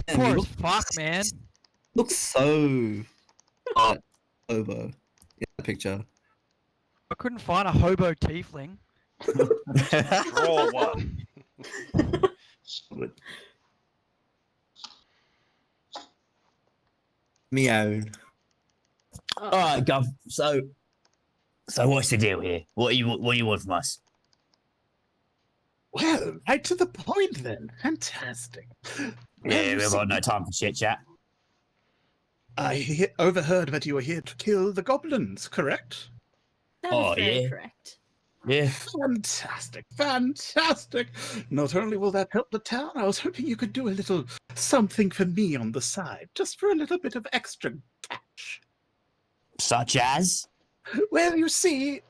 Poor as fuck, man. Looks so hobo in the picture. I couldn't find a hobo tiefling. Draw one. Meow. Alright, Gov. So what's the deal here? What do you want from us? Well, right to the point then. Fantastic. Yeah, we've got no time for chit chat. I overheard that you were here to kill the goblins, correct? That Oh, is very yeah. correct. Yeah. Fantastic, fantastic. Not only will that help the town, I was hoping you could do a little something for me on the side, just for a little bit of extra cash. Such as? Well, you see,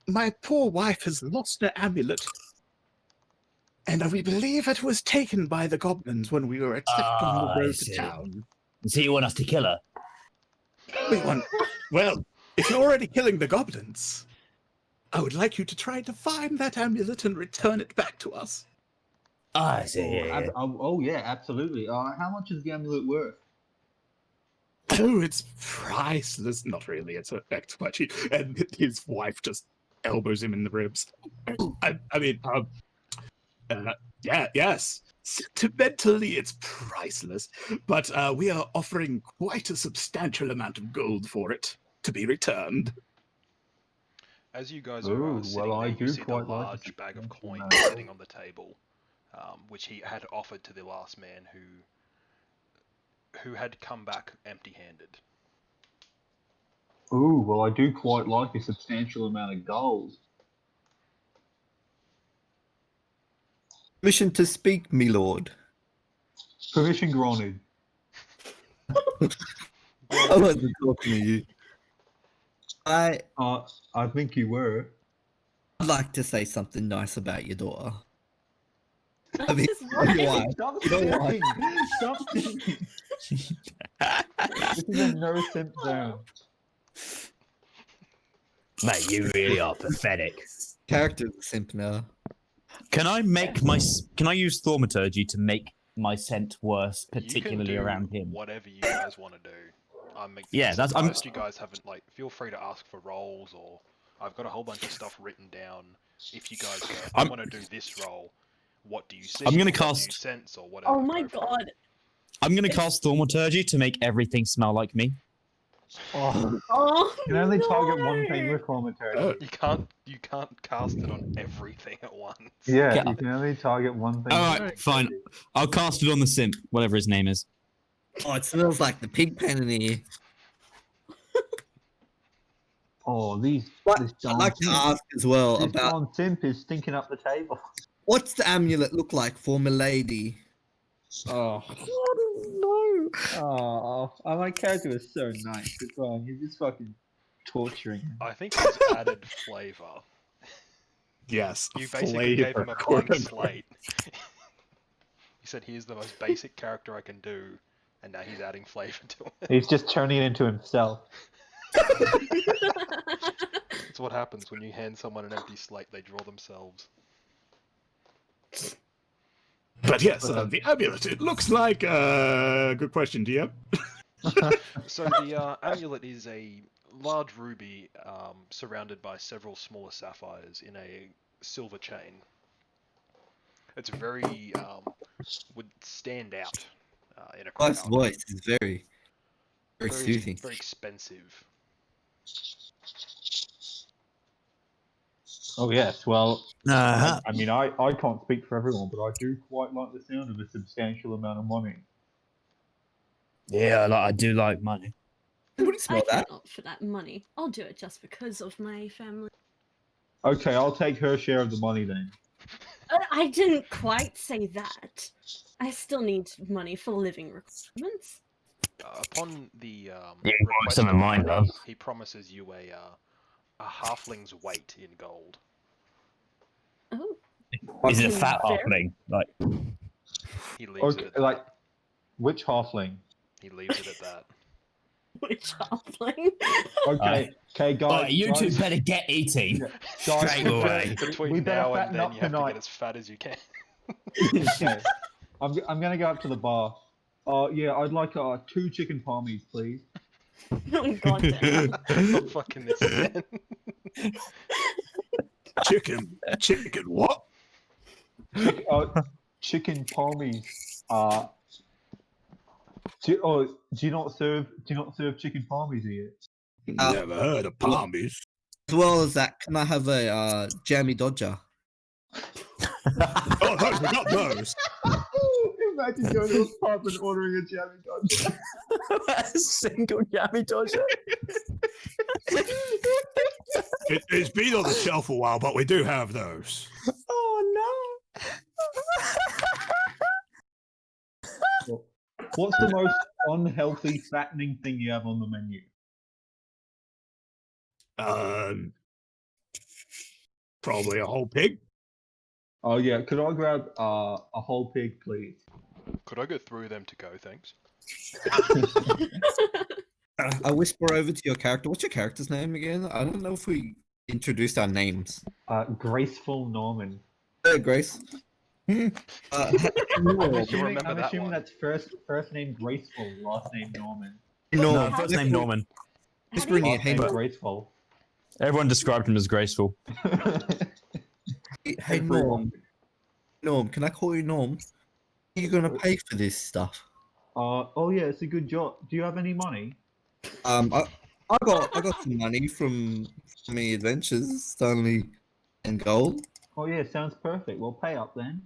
my poor wife has lost her amulet, and we believe it was taken by the goblins when we were attacked on I the road see. to town. So you want us to kill her? Well, if you're already killing the goblins, I would like you to try to find that amulet and return it back to us. I see. Yeah. Oh, yeah, absolutely. How much is the amulet worth? Oh, it's priceless. Not really. It's quite cheap. And his wife just elbows him in the ribs. Yes. Sentimentally, it's priceless. But we are offering quite a substantial amount of gold for it to be returned. As you guys are Ooh, sitting well, I there, you do see the quite like large the bag of substantial coins amount of sitting on the table, which he had offered to the last man who had come back empty-handed. Ooh, well, I do quite like a substantial amount of gold. Permission to speak, me lord. Permission granted. I wasn't talking to you. I'd I think you were. like to say something nice about your daughter. I mean, This is your wife. Stop You know what? singing! Stop singing! This is a no simp zone. Mate, you really are pathetic. Character's a simp now. Can I use thaumaturgy to make my scent worse, particularly you can do around him? Whatever you guys want to do. Yeah, that's- I'm- Most you guys haven't feel free to ask for rolls, or I've got a whole bunch of stuff written down. If you guys go, I want to do this roll. What do you see? I'm gonna What do you cast- sense or whatever. Oh my go for it. god. I'm gonna cast thaumaturgy to make everything smell like me. Oh, Oh, you can only target one no. thing with commentary. You can't cast it on everything at once. Yeah, Yeah. you can only target one thing. Alright, fine. I'll cast it on the simp, whatever his name is. Oh, it smells like the pig pen in here. Oh, this I'd like to ask as well this about John Simp is stinking up the table. what's the amulet look like for milady? Oh. No. Oh, my character was so nice as well, and you're just fucking torturing him. I think he's added flavor. Yes, You basically gave him a blank flavor. slate. He said, here's the most basic character I can do, and now he's adding flavor to it. He's just turning it into himself. That's what happens when you hand someone an empty slate, they draw themselves. But yes, the amulet. It looks like good question, DM. So the amulet is a large ruby surrounded by several smaller sapphires in a silver chain. It's very would stand out in a crowd. Clive's voice is very soothing. Very expensive. Oh yes, well, Uh-huh. I mean, I can't speak for everyone, but I do quite like the sound of a substantial amount of money. Yeah, I do like money. What do you I smell that? cannot for that money. I'll do it just because of my family. Okay, I'll take her share of the money then. I didn't quite say that. I still need money for living requirements. Upon the Yeah, request some of of mine, money, love. he promises you a halfling's weight in gold. Oh, Is it a Hmm, fat fair. halfling? Like, He leaves it Okay, at that. like, which halfling? He leaves it at that. which halfling? Okay, okay, guys. alright, you two guys, better get eating. guys, straight away. Between we better now and fatten then, up you have to tonight. get as fat as you can. Okay. I'm gonna go up to the bar. Yeah, I'd like 2 chicken palmies, please. Oh, God damn. Not fucking this again. Chicken, what? Chicken palmies. Do you not serve chicken palmies here? Never heard of palmies. As well as that, can I have a jammy dodger? Oh, no, we got those. Imagine going to a pub and ordering a jammy dodger. A single jammy dodger. It's been on the shelf a while, but we do have those. Oh What's the most unhealthy, fattening thing you have on the menu? Probably a whole pig. Oh yeah, could I grab a whole pig, please? Could I go through them to go, thanks? I whisper over to your character. What's your character's name again? I don't know if we introduced our names. Graceful Norman. Grace. I'm You'll assuming, remember that one. that's first name Graceful, last name Norman. no! No, First name Norman. Just How do you- bring it. Last Hey, name Graceful. Everyone described him as graceful. hey, Norm. Norm, can I call you Norm? Are you gonna pay for this stuff? Oh yeah, it's a good job. Do you have any money? I got some money from my adventures, Stanley and gold. Oh yeah, sounds perfect. Well, pay up then.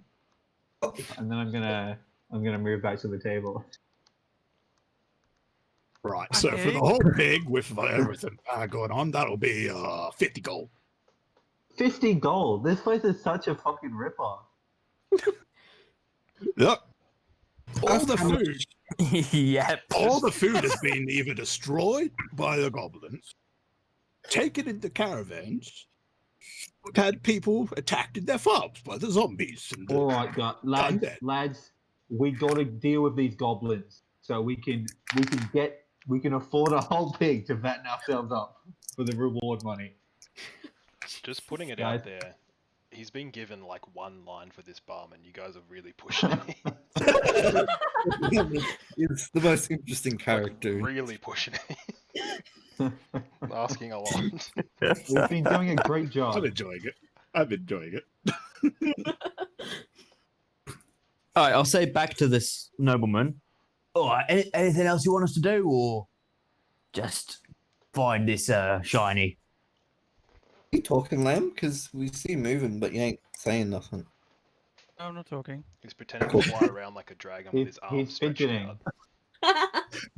And then I'm gonna move back to the table. Right, so for the Okay. whole pig with everything going on, that'll be 50 gold. 50 gold. This place is such a fucking ripoff. Yep. All That's the how much- food, Yep. all the food has been either destroyed by the goblins, taken into caravans. We've had people attacked in their farms by the zombies. And All right, lads, Undead. lads, we got to deal with these goblins so we can afford a whole pig to fatten ourselves up for the reward money. Just putting it Guys. out there, he's been given like one line for this barman. You guys are really pushing it. It's the most interesting Like, character. really pushing it. Asking a lot. We've been doing a great job. I'm enjoying it. I'm enjoying it. All right, I'll say back to this nobleman. All right, anything else you want us to do, or just find this shiny? You talking, Lamb? Because we see you moving, but you ain't saying nothing. No, I'm not talking. He's pretending to fly around like a dragon with his arms He's stretched fidgeting. out.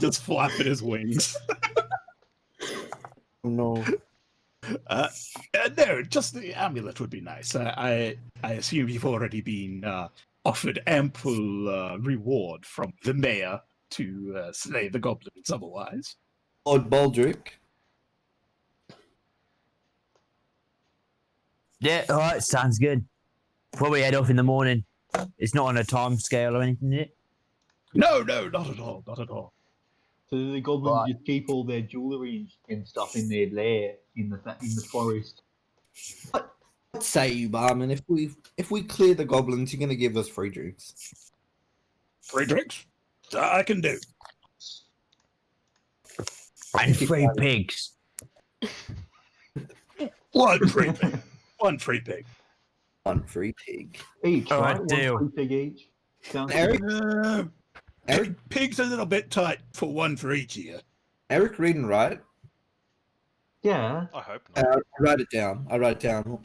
Just flapping his wings. Oh, no. No, just the amulet would be nice. I assume you've already been offered ample reward from the mayor to slay the goblins otherwise. Lord Baldric. Yeah, all right, sounds good. Probably head off in the morning. It's not on a time scale or anything, is it? No, not at all, not at all. So the goblins Right. just keep all their jewelry and stuff in their lair in the forest. What say you, barman? If we clear the goblins, you're gonna give us free drinks. Free drinks? I can do. And 3 pigs. One free pig. One free pig. One free pig. Each, All right? right, deal. One free pig each. Sounds Eric, Eric, pig's a little bit tight for one for each here. Eric, read and write. Yeah. I hope not. I write it down. I write down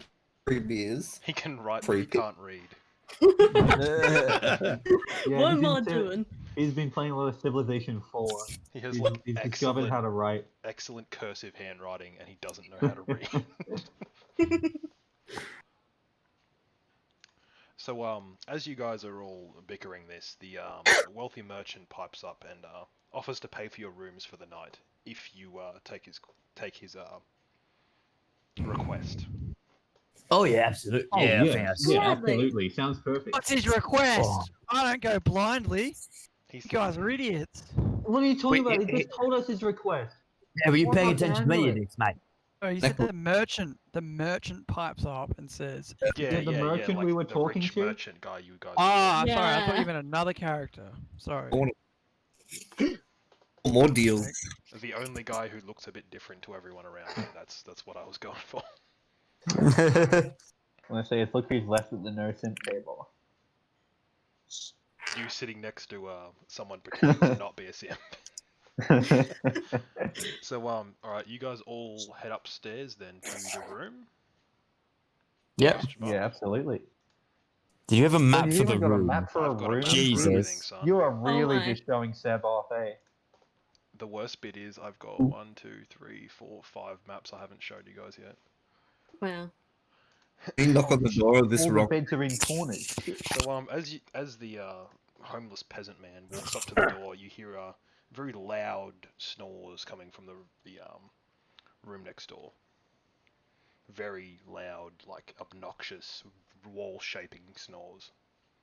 3 beers. He can write, but Free he pig. can't read. Yeah, What am I he's doing? He's been playing a lot of Civilization 4. He has He's, like he's discovered how to write. excellent cursive handwriting, and he doesn't know how to read. So, as you guys are all bickering this, the wealthy merchant pipes up and offers to pay for your rooms for the night if you take his request. Oh, yeah, absolutely. Oh, yeah, I yeah, think that's... yeah, Gladly. absolutely. Sounds perfect. What's his request? Oh. I don't go blindly. He's You guys are idiots. What are you talking Wait, about? He just told us his request. Yeah, were you What paying about attention to me in January? this, mate? Oh, you said the merchant pipes up and says, yeah, the merchant like we were the talking rich to? merchant guy you guys. "Ah, sorry, I thought Yeah. you meant another character. Sorry." More deals. The only guy who looks a bit different to everyone around him. That's what I was going for. When I say it's look who's left at the no simp table. You sitting next to someone pretending to not be a simp. So alright, you guys all head upstairs then to the room. Yep. Question mark. Yeah, absolutely. Did you have a map you for the even got a room? map for a I've got a room? map for Jesus. everything, son. You are really my. just showing Seb off, eh? The worst bit is I've got 1, 2, 3, 4, 5 maps I haven't showed you guys yet. Wow. You knock on the door of this All the rock. beds are in corners. So as the homeless peasant man walks up to the door, you hear very loud snores coming from the room next door. Very loud, like obnoxious, wall-shaping snores.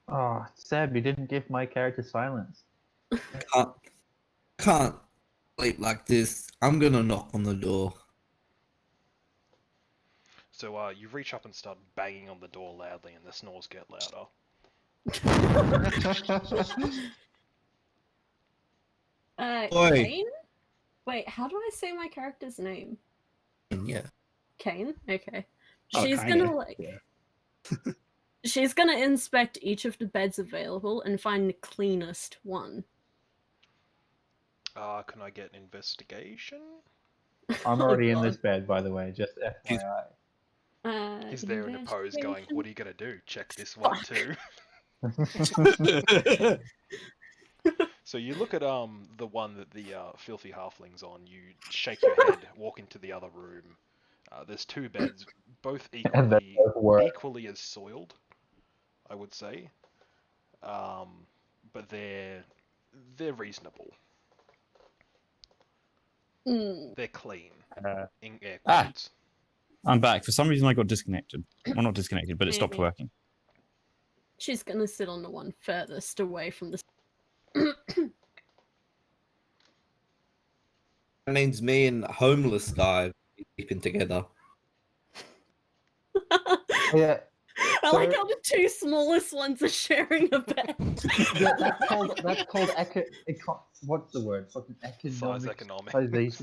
Oh, Seb, you didn't give my character silence. Can't sleep like this. I'm gonna knock on the door. So you reach up and start banging on the door loudly, and the snores get louder. Oi. Kane? Wait, how do I say my character's name? Yeah. Kane? Okay. Oh, She's kinda, gonna like yeah. she's gonna inspect each of the beds available and find the cleanest one. Can I get investigation? I'm Oh, already in God. this bed, by the way, just FYI. He's there in a pose going, investigation? what are you gonna do? Check this one too. So you look at the one that the filthy halfling's on, you shake your head, walk into the other room. There's 2 beds, both And they both work. equally as soiled, I would say. But they're reasonable. Mm. They're clean. In air Ah. quotes. I'm back. For some reason, I got disconnected. Well, not disconnected, but it stopped Maybe. working. She's gonna sit on the one furthest away from the That means me and homeless guy sleeping together. Yeah, I like how the 2 smallest ones are sharing a bed. yeah, that's called what's the word? Fucking Size economic. economics.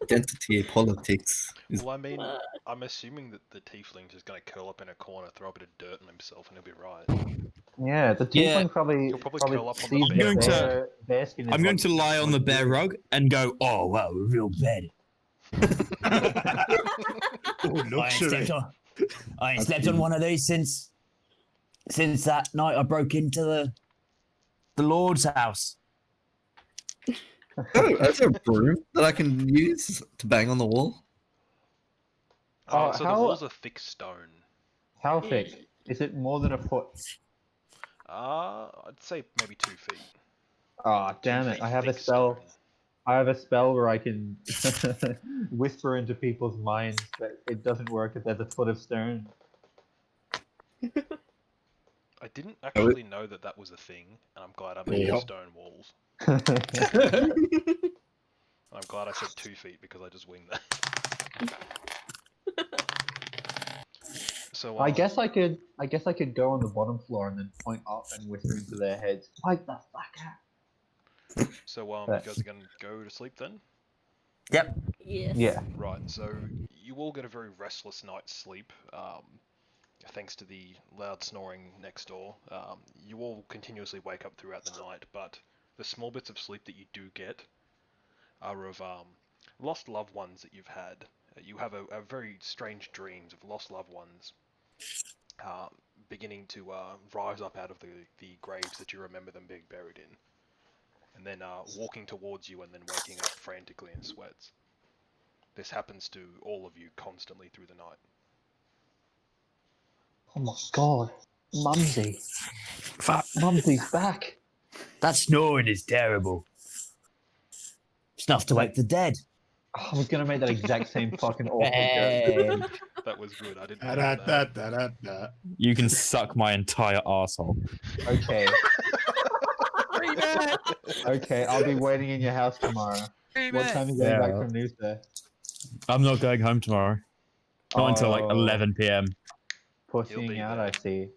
Identity politics. Is Well, I mean, I'm assuming that the tiefling's just gonna curl up in a corner, throw a bit of dirt on himself, and he'll be right. Yeah, the Yeah. tiefling probably He'll probably curl up on the sees bed. I'm going their bear skin is I'm going like- to lie on the bare rug and go, oh, wow, real bed. Oh, luxury. I ain't slept on one of these since that night I broke into the Lord's house. Oh, that's a broom that I can use to bang on the wall. Oh, So how- the walls are thick stone. How thick? Is it more than a foot? I'd say maybe 2 feet. Ah, 2 damn it! feet I have a thick spell. stone. I have a spell where I can whisper into people's minds, but it doesn't work if there's a foot of stone. I didn't actually know that that was a thing, and I'm glad I'm making Yep. stone walls. I'm glad I said 2 feet because I just winged that. So I guess I could go on the bottom floor and then point up and whisper into their heads, "Wake the fuck up!" So you But- guys are gonna go to sleep then? Yep. Yes. Yeah. Right. So you all get a very restless night's sleep. Thanks to the loud snoring next door. You all continuously wake up throughout the night, but the small bits of sleep that you do get are of lost loved ones that you've had. You have a very strange dreams of lost loved ones beginning to rise up out of the graves that you remember them being buried in. And then walking towards you and then waking up frantically in sweats. This happens to all of you constantly through the night. Oh my god, Mumsy! Fuck. Mumsy's back. That snoring is terrible. It's enough to wake the dead. Oh, I was gonna make that exact same fucking awful joke. Hey, That was good. I didn't Da, know da, that. da, da, da. You can suck my entire arsehole. Okay, Free man! okay, I'll be waiting in your house tomorrow. Free What man! time are you getting back Yeah. from Noosa? I'm not going home tomorrow. Not until like Oh, 11 p.m. He'll Pussying be out, there. I see.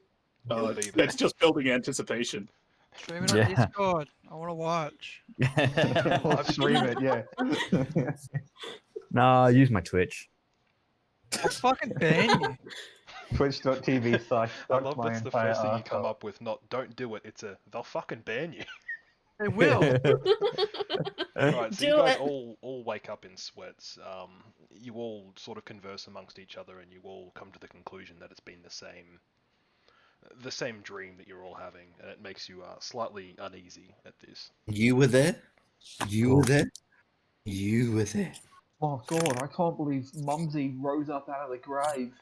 He'll Oh, be there. that's just building anticipation. Stream it on Yeah. Discord. I want to watch. I'll stream it, yeah. Nah, use my Twitch. I'll fucking ban you. Twitch.tv / I love that's the first thing you come up with. Not don't do it. It's they'll fucking ban you. They will. Right, so you Do guys it. all wake up in sweats. You all sort of converse amongst each other, and you all come to the conclusion that it's been the same dream that you're all having, and it makes you slightly uneasy at this. You were there. You were there. You were there. Oh god, I can't believe Mumsy rose up out of the grave.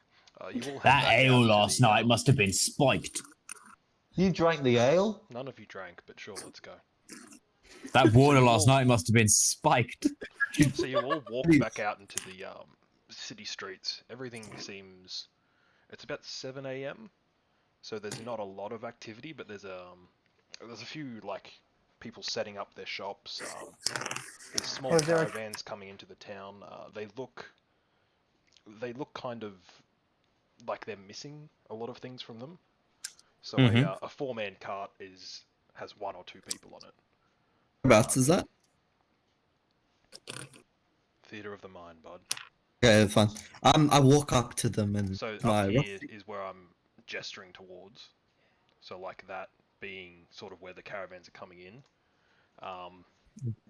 You all head that back ale out to last the, night must have been spiked. You drank the ale? None of you drank, but sure, let's go. That water you last all- night must have been spiked. So you all walk back out into the city streets. Everything seems... It's about 7 a.m. So there's not a lot of activity, but there's a few like people setting up their shops. There's small is there a- caravans coming into the town. They look kind of like they're missing a lot of things from them. So Mhm. a 4-man cart has 1 or 2 people on it. Whereabouts is that? Theater of the mind, bud. Okay, fine. I walk up to them and So can I up here is where I'm gesturing towards. So like that being sort of where the caravans are coming in.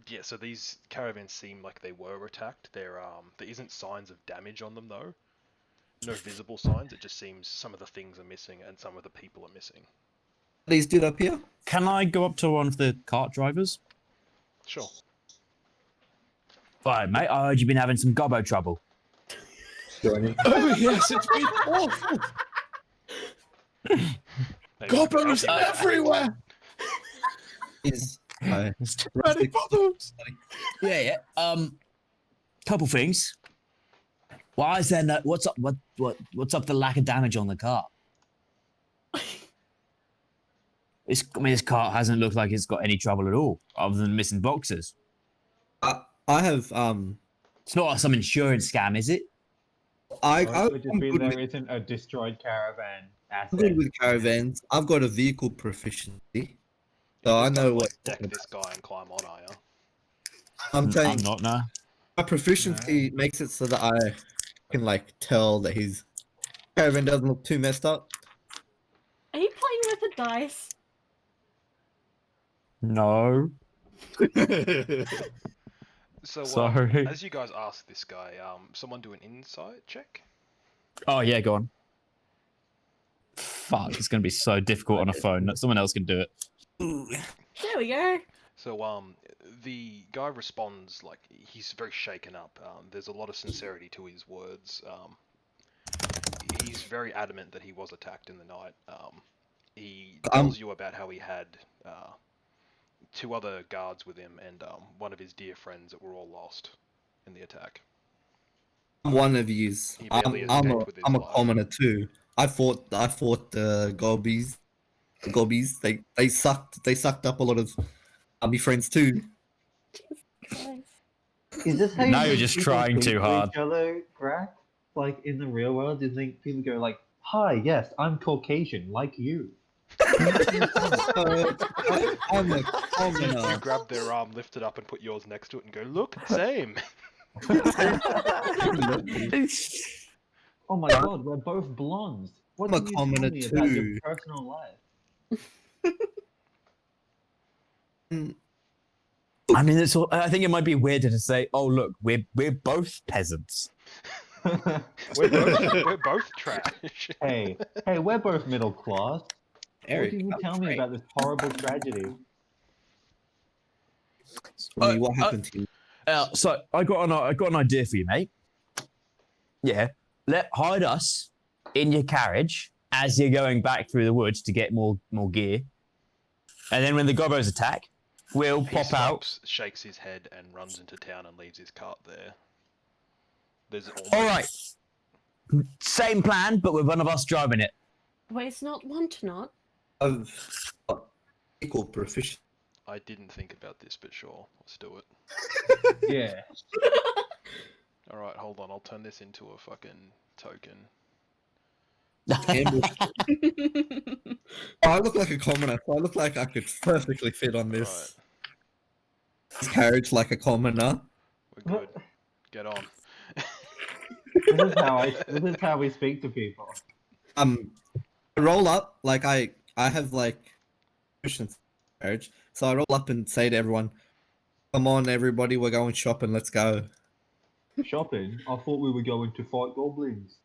Yeah, so these caravans seem like they were attacked. There isn't signs of damage on them though. No visible signs. It just seems some of the things are missing and some of the people are missing. these dude up here? Can I go up to one of the cart drivers? Sure. Right, mate, I heard you've been having some gobbo trouble. Joining. Oh yes, it's been awful. Maybe I can Gobbos help you with that. everywhere. Is hi. Ready for those? Yeah. Couple things. Why is there no? What's up? What's up? The lack of damage on the car. This car hasn't looked like it's got any trouble at all, other than missing boxes. I have It's not some insurance scam, is it? I Or I'm it would just be good there with, isn't a destroyed caravan I'm asset. good with caravans. I've got a vehicle proficiency, so I You're just know gonna, what. like, deck this guy and climb on, are you? I'm saying I'm not now. my proficiency makes it so that I can like tell that his caravan doesn't look too messed up. Are you playing with the dice? No. So Sorry. as you guys ask this guy, someone do an insight check. Oh yeah, go on. Fuck, it's gonna be so difficult on a phone. Someone else can do it. There we go. So the guy responds like he's very shaken up. There's a lot of sincerity to his words. he's very adamant that he was attacked in the night. He tells you about how he had 2 other guards with him and one of his dear friends that were all lost in the attack. I'm one of yous. He barely escaped with his I'm a life. commoner too. I fought the gobbies. They sucked up a lot of army friends too. Is this how Now you you're think just people trying speak too to hard. Each other, Grack? Like in the real world, do you think people go like, "Hi, yes, I'm Caucasian, like you." I'm a You commoner. grab their arm, lift it up, and put yours next to it, and go, "Look, same." Oh my god, we're both blondes. What I'm a can you tell commoner me about your too. personal life? I mean, it's all, I think it might be weird to say, "Oh, look, we're both peasants." We're both trash. hey, we're both middle class. Eric, what can you tell me about this horrible tragedy? what happened to you? So I got an idea for you, mate. Yeah, hide us in your carriage as you're going back through the woods to get more gear, and then when the gobos attack, we'll He pop out. stops, shakes his head, and runs into town and leaves his cart there. There's almost... All right, same plan, but with one of us driving it. Waste not, want not. I've got equal proficiency. I didn't think about this, but sure, let's do it. Yeah. Alright, hold on, I'll turn this into a fucking token. Ambush. I look like a commoner, so I look like I could perfectly fit on this carriage like a commoner. We're good. Get on. This is how we speak to people. I roll up like I have like proficiency in carriage, so I roll up and say to everyone, "Come on, everybody, we're going shopping. Let's go." Shopping? I thought we were going to fight goblins.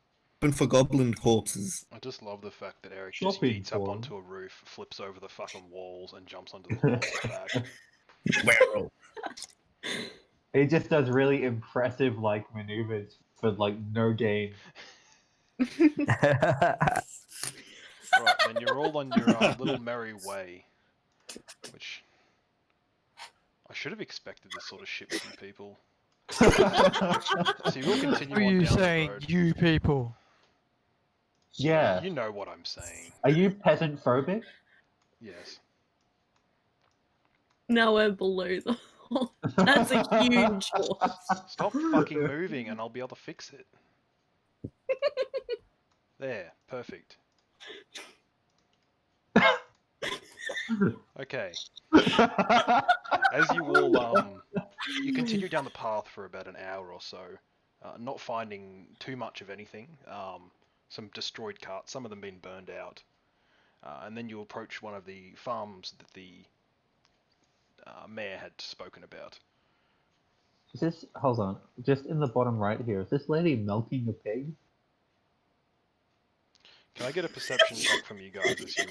Shopping for goblin corpses. I just love the fact that Eric just Shopping yeets up for onto a roof, flips over the fucking walls, and jumps onto the walls back. He just does really impressive like maneuvers for like no gain. Right, then you're all on your little merry way. Which... I should have expected this sort of shit from people. So you will continue What are on you down the saying, road. you people? Yeah. You know what I'm saying. Are you peasant phobic? Yes. Now we're below the hole. That's a huge horse. Stop fucking moving and I'll be able to fix it. There, perfect. Okay. As you all you continue down the path for about an hour or so, not finding too much of anything. Some destroyed carts, some of them been burned out, and then you approach one of the farms that the mayor had spoken about. Is this, hold on, just in the bottom right here, is this lady milking a pig? Can I get a perception check from you guys as you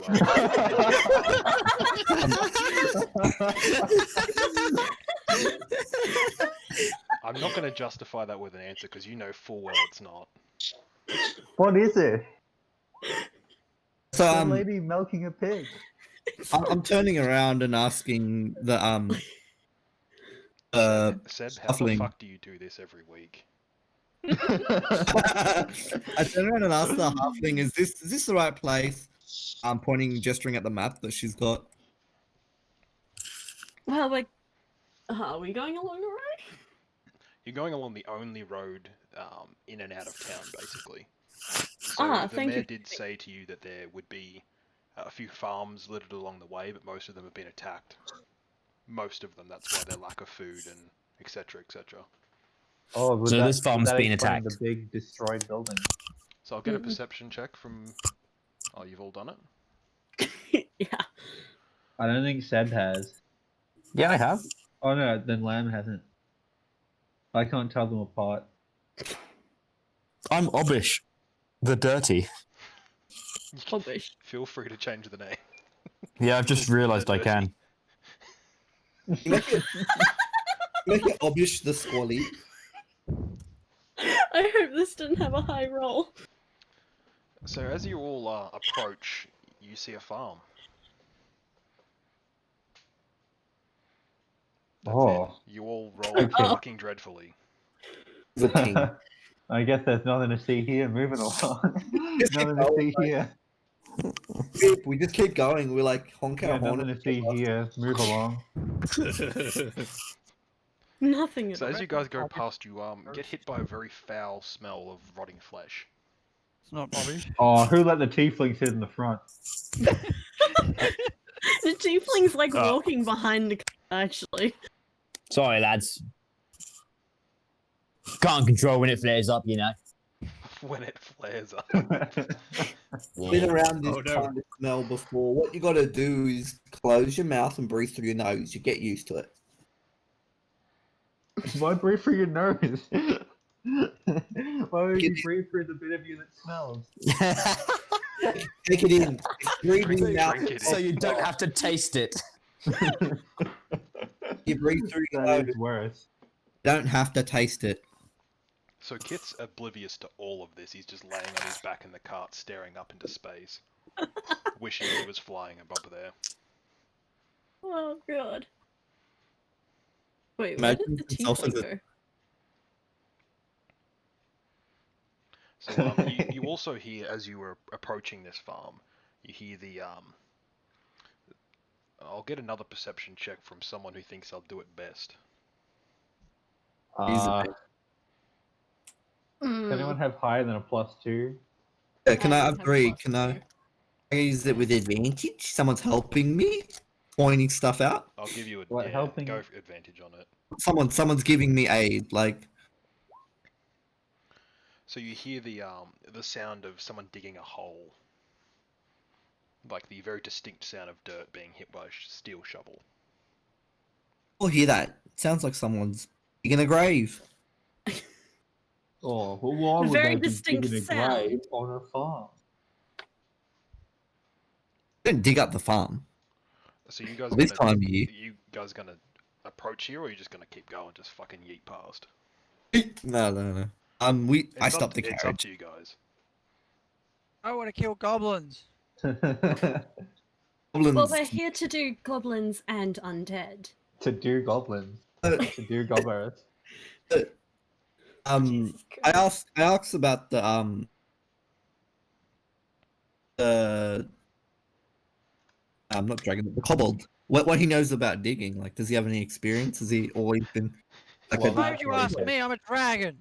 I'm not going to justify that with an answer because you know full well it's not. What is it? So The lady milking a pig. I'm turning around and asking the Seb, how the halfling. fuck do you do this every week? I turn around and ask the halfling, "Is this the right place?" I'm pointing, gesturing at the map that she's got. Well, like, are we going along the road? You're going along the only road in and out of town, basically. So the thank mayor you. did say to you that there would be a few farms littered along the way, but most of them have been attacked. Most of them, that's why their lack of food and etc. etc. Oh, would So that- this farm's would that been explain attacked. The big destroyed building. So I'll get a perception check from... Oh, you've all done it? Yeah. I don't think Seb has. Yeah, I have. Oh no, then Lamb hasn't. I can't tell them apart. I'm Obbish, the dirty. Rubbish. Feel free to change the name. Yeah, I've just realised I can. Make it obvious the squally. I hope this didn't have a high roll. So as you all approach, you see a farm. That's Oh. it. You all roll Okay. fucking dreadfully. The king. I guess there's nothing to see here. Moving along. Nothing to see here. We just keep going. We like honk Yeah, our horn. nothing to see here. Move along. Nothing at So all. as you guys go past, you get hit by a very foul smell of rotting flesh. It's not rubbish. Oh, who let the tiefling sit in the front? The tiefling's like Oh. walking behind the car, actually. Sorry, lads. Can't control when it flares up, you know. When it flares up. Been around this Oh, no. kind of smell before. What you got to do is close your mouth and breathe through your nose. You get used to it. Why breathe through your nose? Why would you breathe through the bit of you that smells? Take it in. Breathe in your Drink- mouth. drink it So in. you don't have to taste it. You breathe through your That nose. is worse. Don't have to taste it. So Kit's oblivious to all of this. He's just laying on his back in the cart, staring up into space, wishing he was flying above there. Oh god. Wait, Imagine where did the himself as tiefling a- go? So you also hear, as you were approaching this farm, you hear the I'll get another perception check from someone who thinks I'll do it best. Does Hmm. anyone have higher than a +2? Can I don't have upgrade? plus Can I two. use it with advantage? Someone's helping me, pointing stuff out. I'll give you a What, helping go you? for advantage on it. Someone's giving me aid. Like So you hear the sound of someone digging a hole, like the very distinct sound of dirt being hit by a steel shovel. I'll hear that. It sounds like someone's digging a grave. Oh, well, why would Very they be distinct digging a sound. grave on a farm? Don't dig up the farm. So you guys This gonna time of year. you guys gonna approach here, or are you just gonna keep going, just fucking yeet past? No. I It's stopped the It's up carriage. to you guys. I want to kill goblins. Goblins. Well, we're here to do goblins and undead. To do goblins. Uh, To do goblins. Jesus I Christ. asked about the not dragon, the kobold. What he knows about digging? Like, does he have any experience? Has he always been like Well, a Why would you ask yeah. me? I'm a dragon.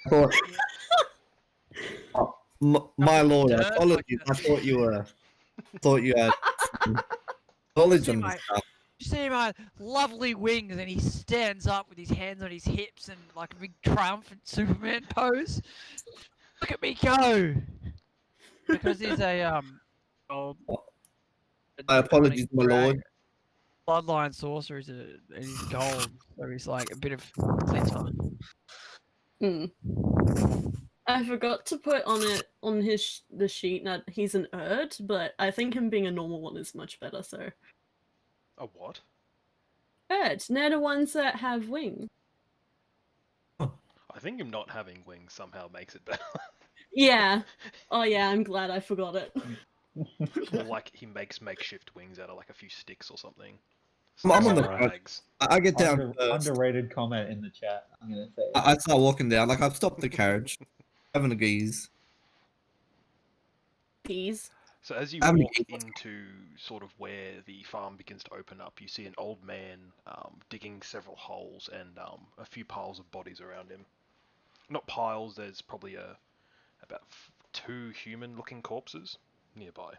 thought, my lord, dirt, apologies. like I thought you were thought you had knowledge See on my- this stuff. You see my lovely wings, and he stands up with his hands on his hips and like a big triumphant Superman pose. Look at me go! Because he's a oh, My apologies, my lord. Bloodline sorcerer is and he's gold, so he's like a bit of glitter. Hmm. I forgot to put on the sheet that he's an Erd, but I think him being a normal one is much better. So A what? Erd, they're the ones that have wings. I think him not having wings somehow makes it better. Yeah. Oh yeah, I'm glad I forgot it. Or like he makes makeshift wings out of like a few sticks or something. I'm on Some the rags. I get down first. Underrated comment in the chat, I'm gonna say. I start walking down. Like, I've stopped the carriage, having a gaze. Peas. So as you I'm walk equal. into sort of where the farm begins to open up, you see an old man digging several holes and a few piles of bodies around him. Not piles. There's probably about 2 human-looking corpses nearby.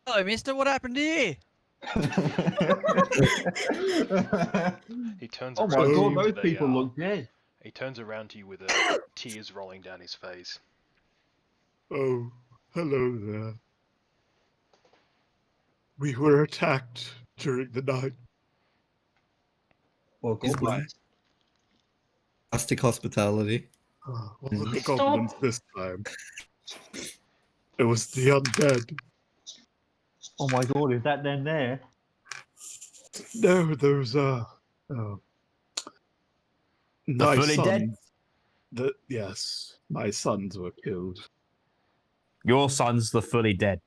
Hello, mister, what happened here? He turns Oh around my to you god, those with people a, look dead. He turns around to you with tears rolling down his face. Oh, hello there. We were attacked during the night. Well, He's goblins. Plastic hospitality. Oh, well, the Stop. goblins this time. It was the undead. Oh my god, is that them there? No, those my fully dead? sons. Yes, my sons were killed Your son's the fully dead.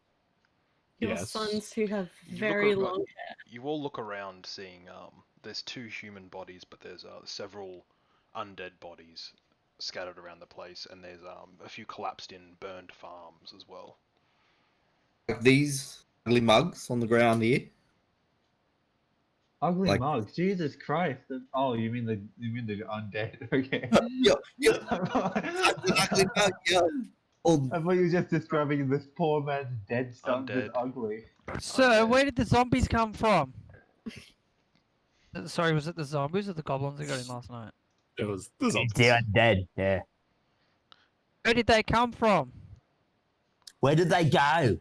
Your Yes. sons who have You look very over- long. You all look around, seeing there's 2 human bodies, but there's several undead bodies scattered around the place, and there's a few collapsed in burned farms as well. Like these ugly mugs on the ground here. Ugly Like- mugs. Jesus Christ. Oh, you mean the undead? Okay. Yeah, ugly mug, yeah. All I thought you were just describing this poor man's dead sons as Undead. ugly. Sir, Undead. where did the zombies come from? Sorry, was it the zombies or the goblins that got in last night? It was the zombies. They're dead. Yeah. Where did they come from? Where did they go?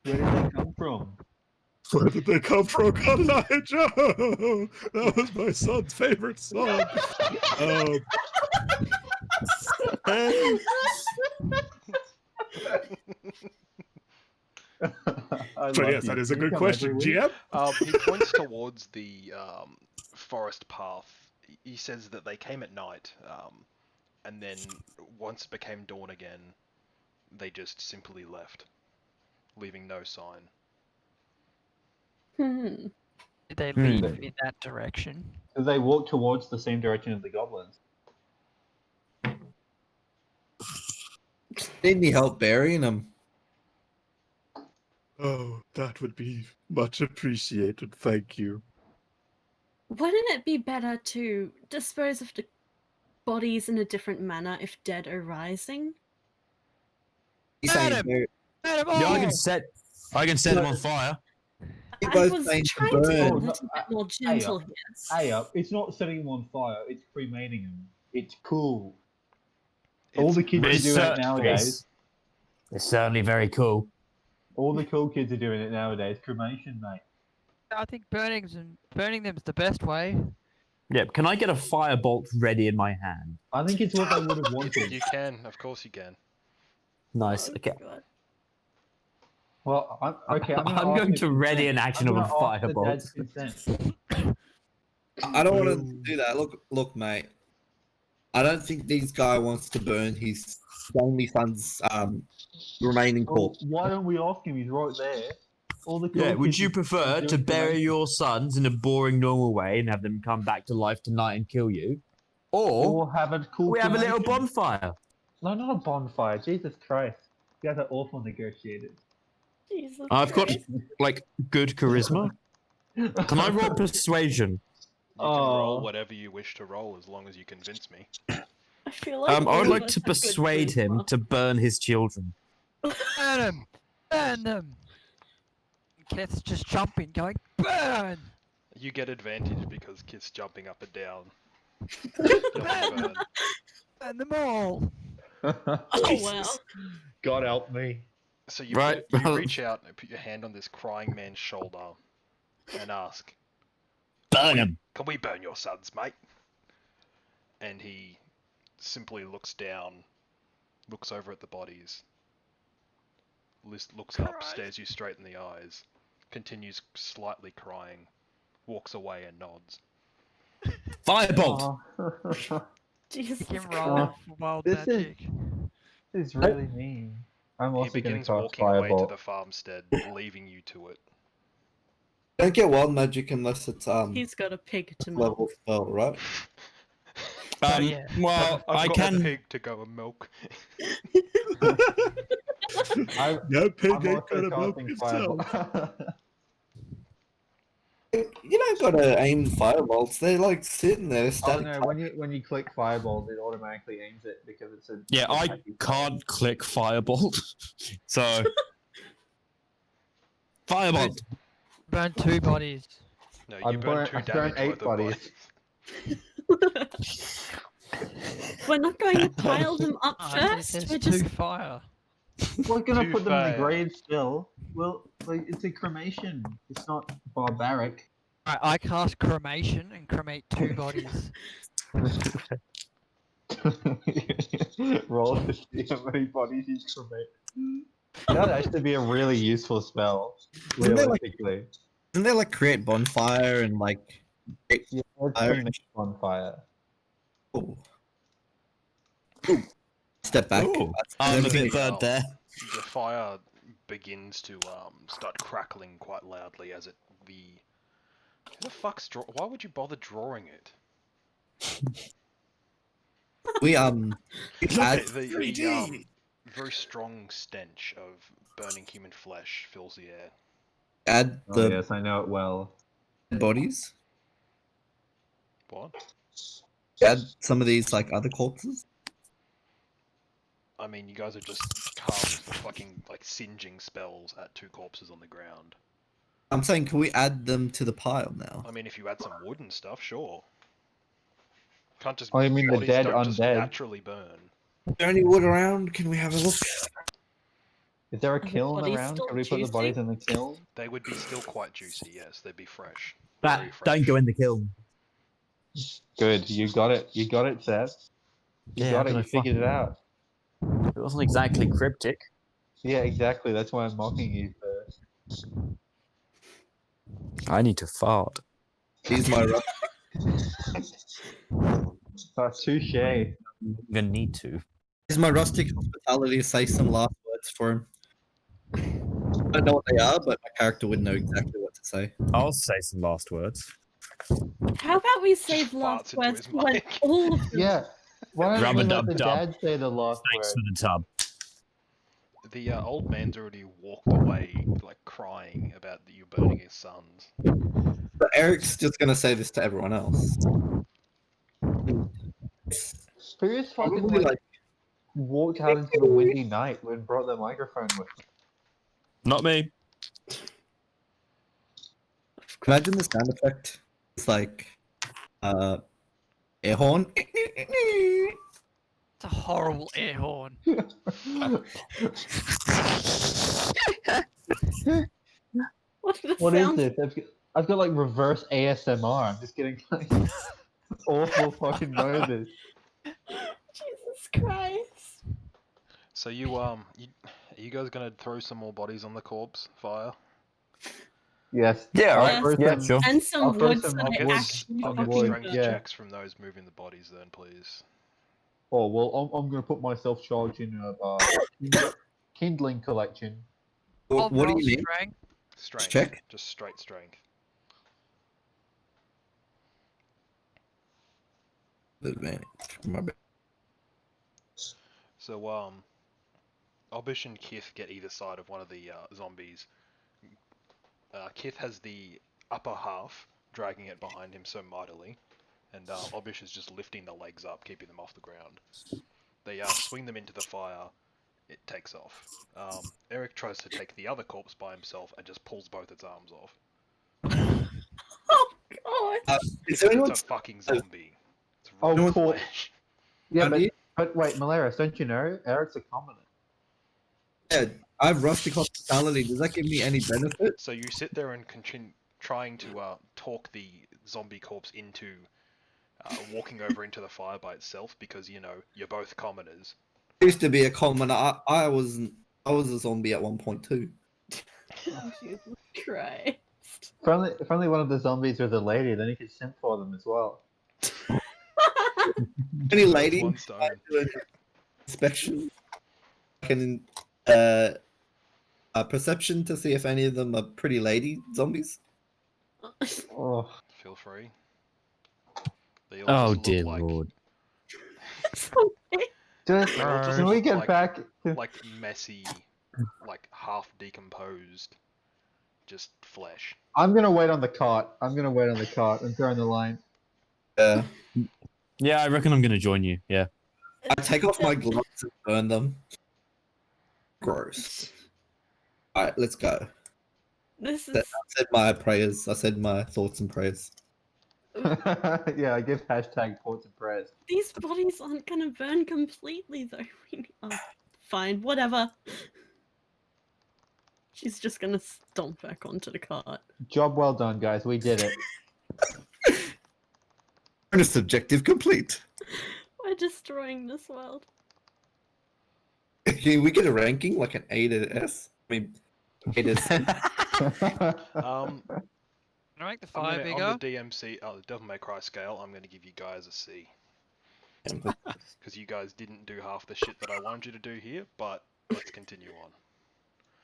Where did they come from? Where did they come from, Elijah? That was my son's favorite song. But yes, that is a good question, GM. He points towards the forest path. He says that they came at night, and then once it became dawn again, they just simply left, leaving no sign. Hmm. Did they leave in that direction? Did they walk towards the same direction as the goblins? need any help burying them. Oh, that would be much appreciated. Thank you. Wouldn't it be better to dispose of the bodies in a different manner if dead are rising? You saying Adam! bury- Let 'em Yeah, all! I can set them on fire. You I both was saying to trying to be a burn. little bit more gentle here. Hey up, it's not setting them on fire, it's cremating them. It's cool. All It's the kids are It's doing cer- it nowadays. It's certainly very cool. All the cool kids are doing it nowadays. Cremation, mate. I think burning them's the best way. Yeah, can I get a firebolt ready in my hand? I think it's what they would have wanted. You can, of course you can. Nice. Oh, Okay. God. Well, I'm I'm going to ready an action of a firebolt. Consent. I don't want to do that. Look, mate. I don't think this guy wants to burn his only son's remaining Well, corpse. why don't we ask him? He's right there. All the cool Yeah, would kids you are prefer doing to bury cremation. your sons in a boring, normal way and have them come back to life tonight and kill you? Or Or have a cool we have a little cremation. bonfire? No, not a bonfire. Jesus Christ. You guys are awful negotiators. Jesus I've got, Christ. like, good charisma. Can I roll persuasion? You can roll Oh. whatever you wish to roll as long as you convince me. I feel like I all would of like us to have good persuade him charisma. to burn his children. Burn them! Burn them! Keth's just jumping, going, burn! You get advantage because Kith's jumping up and down. Killing burn. Burn them all! Oh wow. God help me. So you, Right. you reach out and put your hand on this crying man's shoulder and ask, Burn him. "Can we burn your sons, mate?" And he simply looks down, looks over at the bodies, looks up, Christ. stares you straight in the eyes, continues slightly crying, walks away and nods. Firebolt. Jesus You can Christ. roll for wild This is- magic. This is really mean. I'm He also going to begins cast walking away to Fireball. the farmstead, leaving you to it. Don't get wild magic unless it's He's got a pig to milk. level spell, right? Yeah. Well, I've I got a can. pig to go and milk. That pig I'm ain't gonna also milk casting himself. Fireball. You don't gotta aim firebolts. They're like sitting there, Oh static. no! When you click Fireball, it automatically aims it because it's a. Yeah, I can't click firebolt. So. Firebolt. Burn 2 bodies. No, you I've burn burnt- 2 I've burnt damage 8 worth of bodies. We're not going to pile them up Oh, it first. says We're 2 just fire. We're gonna Too put them in the fire. grave still. Well, like it's a cremation. It's not barbaric. Right, I cast cremation and cremate 2 bodies. Roll to see how many bodies you cremate. That'd actually be a really useful spell. Wouldn't that, like- Realistically, Isn't there like create bonfire and like? yeah, let's Fire. cremate on fire. Ooh. Ooh. Step back. Ooh. That's I'm a everything. bit burnt there. The fire begins to start crackling quite loudly as who the fuck's why would you bother drawing it? We It's add okay, The 3D. very strong stench of burning human flesh fills the air. add Oh the yes, I know it well. bodies. What? Add some of these like other corpses. I mean, you guys are just cast fucking like singeing spells at 2 corpses on the ground. I'm saying, can we add them to the pile now? I mean, if you add some wood and stuff, sure. Can't just Oh, you mean the bodies dead don't just undead? naturally burn. Is there any wood around? Can we have a look? Is there a the kiln bodies around? still Can we put the bodies juicy? in the kiln? They would be still quite juicy, yes. They'd be fresh. That Very fresh. don't go in the kiln. Good, you got it. You got it, Seth. You got it. I'm You gonna figured it out. It wasn't exactly cryptic. Yeah, exactly. That's why I'm mocking you first. I need to fart. Here's my rough. Touche. I'm gonna need to. Here's my rustic hospitality to say some last words for him. I don't know what they are, but my character would know exactly what to say. I'll say some last words. How about we save Farts last into words his for when mic. all of them? Yeah. Why don't we let the Rub-a-dub-dub. dad say the last Thanks word? for the tub. The old man's already walked away, like crying about you burning his sons. But Eric's just gonna say this to everyone else. Who's fucking Probably like like walked out into the windy night and brought their microphone with them? Not me. imagine the sound effect. It's like air horn. It's a horrible air horn. What are the What is sounds? this? I've got like reverse ASMR. I'm just getting like awful fucking noises. Jesus Christ. So are you guys gonna throw some more bodies on the corpse fire? Yes. Yeah, I'll alright. throw Yeah, some- sure. And some I'll throw wood some so they wood actually on I'll wood, get fucking strength yeah. checks from those moving the bodies then, please. Oh well, I'm gonna put myself charged in a kindling collection. What do you Overall need? strength. Strength. Check. Just straight strength. Advantage. My bad. So Obish and Kith get either side of one of the zombies. Kith has the upper half, dragging it behind him so mightily, and Obish is just lifting the legs up, keeping them off the ground. They swing them into the fire. It takes off. Eric tries to take the other corpse by himself and just pulls both its arms off. Oh god. Is there anyone? It's a fucking zombie. It's Oh, raw cool. flesh. Yeah, Andy? but wait, Malaris, don't you know Eric's a commoner? Yeah, I have rustic hospitality. Does that give me any benefit? So you sit there and continue trying to talk the zombie corpse into walking over into the fire by itself because you're both commoners. I used to be a commoner. I was a zombie at 1 point too. Jesus Christ. If only one of the zombies was a lady, then you could simp for them as well. Any lady One stone. do an inspection? Can a perception to see if any of them are pretty lady zombies? Oh, Feel free. They all Oh just dear look like, lord. just They all just can we look get like- back? To... like messy, like half decomposed, just flesh. I'm gonna wait on the cart. I'm throwing the line. Yeah. Yeah, I reckon I'm gonna join you. Yeah. I take off my gloves and burn them. Gross. Alright, let's go. This is I said my prayers. I said my thoughts and prayers. Yeah, I give hashtag thoughts and prayers. these bodies aren't gonna burn completely though. Oh, fine, whatever. She's just gonna stomp back onto the cart. Job well done, guys. We did it. Bonus objective complete. We're destroying this world. Can we get a ranking like an A to S? I mean, A to C. Um, Can I make the fire on bigger? the DMC, the Devil May Cry scale, I'm going to give you guys a C. Because you guys didn't do half the shit that I wanted you to do here, but let's continue on.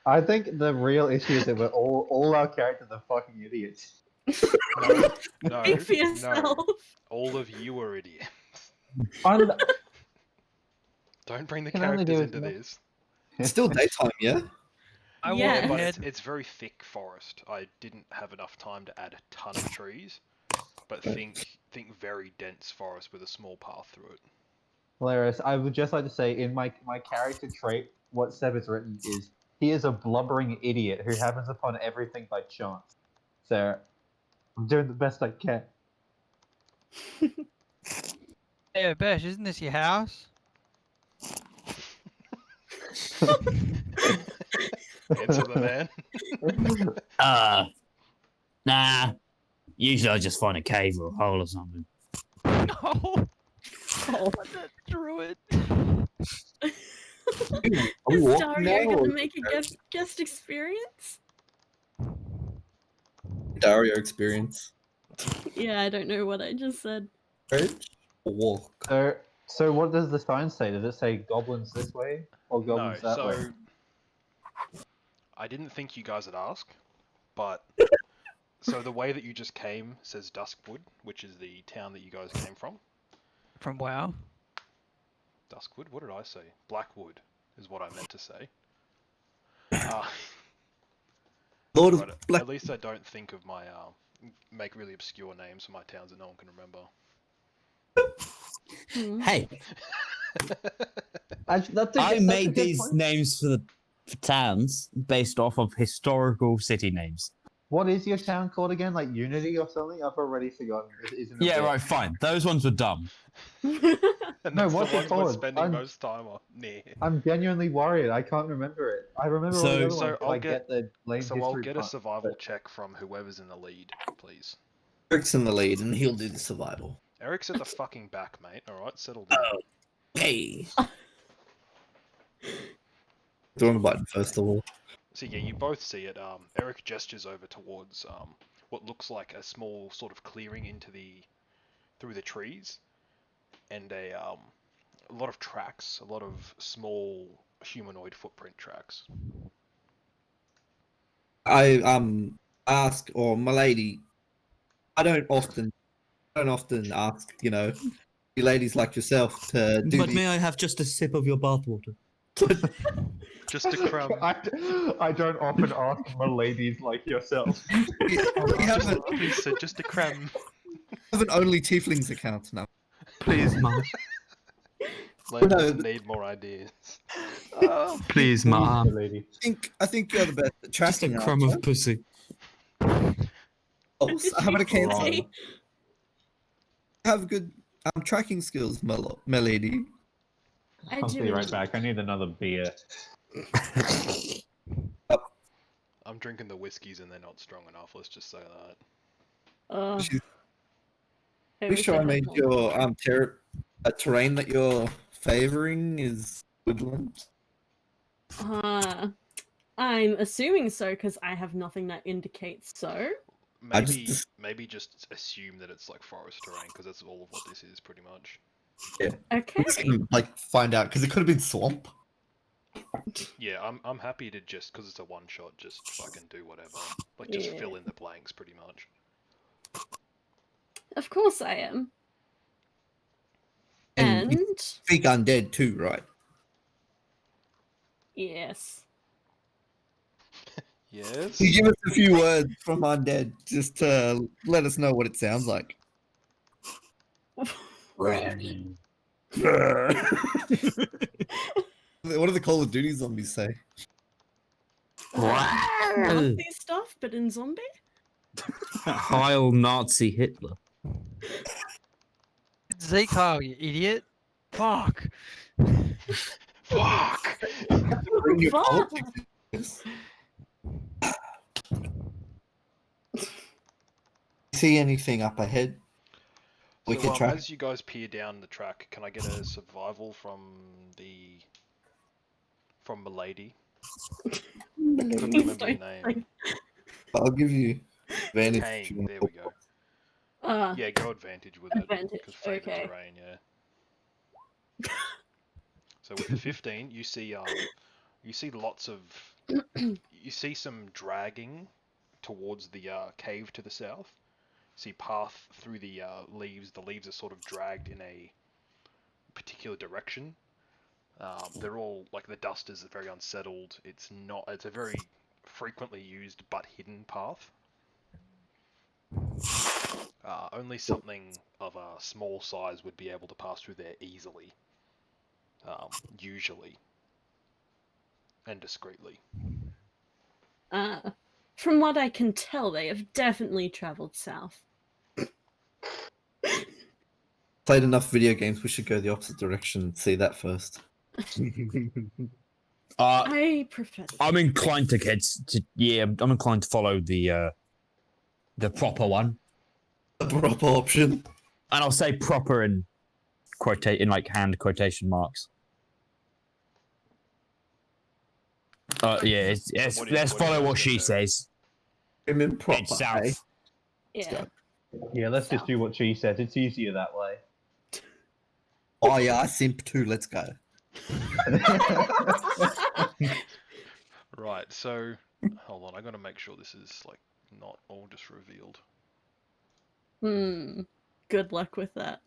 I think the real issue is that we're all our characters are fucking idiots. No, Speak for no. yourself. All of you are idiots. I'm, Don't bring the Can only do characters as into much. this. It's still daytime, yeah? I Yeah. walk But ahead. it's very thick forest. I didn't have enough time to add a ton of trees, but think very dense forest with a small path through it. Hilarious. I would just like to say, in my character trait, what Seb has written is he is a blubbering idiot who happens upon everything by chance. So I'm doing the best I can. Hey, Besh, isn't this your house? Answer the man. Nah. Usually I just find a cave or a hole or something. No. Oh. What the druid? Are we Is walking Dario now, going or to make a guest experience? Dario experience? Yeah, I don't know what I just said. Courage or walk? So what does the sign say? Does it say goblins this way or No, goblins that way? so I didn't think you guys would ask, but so the way that you just came says Duskwood, which is the town that you guys came from. From WoW. Duskwood? What did I say? Blackwood is what I meant to say. Lord of But Black. at least I don't think of my make really obscure names for my towns that no one can remember. Hmm. Hey, That's a I good made these point. names for towns based off of historical city names. What is your town called again? Like Unity or something? I've already forgotten. Isn't it Yeah, there? right, fine. Those ones were dumb. And No, that's what's the it ones we're called? spending most time on. Near. I'm genuinely worried. I can't remember it. I remember all the other So- ones. I'll I get the lame So history I'll get a part, survival but- check from whoever's in the lead, please. Eric's in the lead, and he'll do the survival. Eric's at the fucking back, mate. Alright, settle down. Hey. The wrong button, first of all. So yeah, you both see it. Eric gestures over towards what looks like a small sort of clearing through the trees, and a lot of tracks, a lot of small humanoid footprint tracks. I ask, or my lady, I don't often ask, you ladies like yourself to do But the. may I have just a sip of your bathwater? Just a crumb. I don't often ask my ladies like yourself. we haven't, Please, sir, just a crumb. only tieflings account now. Please, Mum. Land No, doesn't need more ideas. Please, My Mum. lady. I think you're the best at Just a tracking. crumb aren't of pussy. you? Oh, Did how about a you cancel? say- Have good tracking skills, my lady. I I'll do be right indeed. back. I need another beer. I'm drinking the whiskeys and they're not strong enough. Let's just say that. She's I pretty wish sure I had made more. your terrain that you're favoring is woodland. I'm assuming so because I have nothing that indicates so. I Maybe just assume that it's like forest terrain because that's all of what this is pretty much. Okay. Just gonna, find out because it could have been swamp. Yeah, I'm happy to just because it's a one shot, just fucking do whatever. Like just Yeah. fill in the blanks pretty much. Of course I am. And you And speak undead too, right? yes. Yes. You give us a few words from undead just to let us know what it sounds like. What do the Call of Duty zombies say? Nazi stuff, but in zombie? Heil Nazi Hitler. Zeke Heil, you idiot. Fuck. Fuck. Bring your Fuck. politics into this. See anything up ahead? We So, can track. as you guys peer down the track, can I get a survival from Milady? Couldn't Please remember your don't name. I'll give you advantage. if you Kane. want. There we go. say- Yeah, go advantage with it. Advantage, Because favorite okay. terrain, yeah. So with the 15, you see You see lots of. You see some dragging towards the cave to the south. See path through the leaves. The leaves are sort of dragged in a particular direction. They're all like the dust is very unsettled. It's not. It's a very frequently used but hidden path. Only something of a small size would be able to pass through there easily. Usually. And discreetly. From what I can tell, they have definitely traveled south. Played enough video games, we should go the opposite direction and see that first. I prefer. I'm inclined I'm inclined to follow the proper one. The proper option. And I'll say proper in like hand quotation marks. Let's follow what she says. I'm in proper. It's south. Yeah. Yeah, let's just do what she says. It's easier that way. Oh yeah, I simp too. Let's go. Right, so hold on, I gotta make sure this is like not all just revealed. Good luck with that.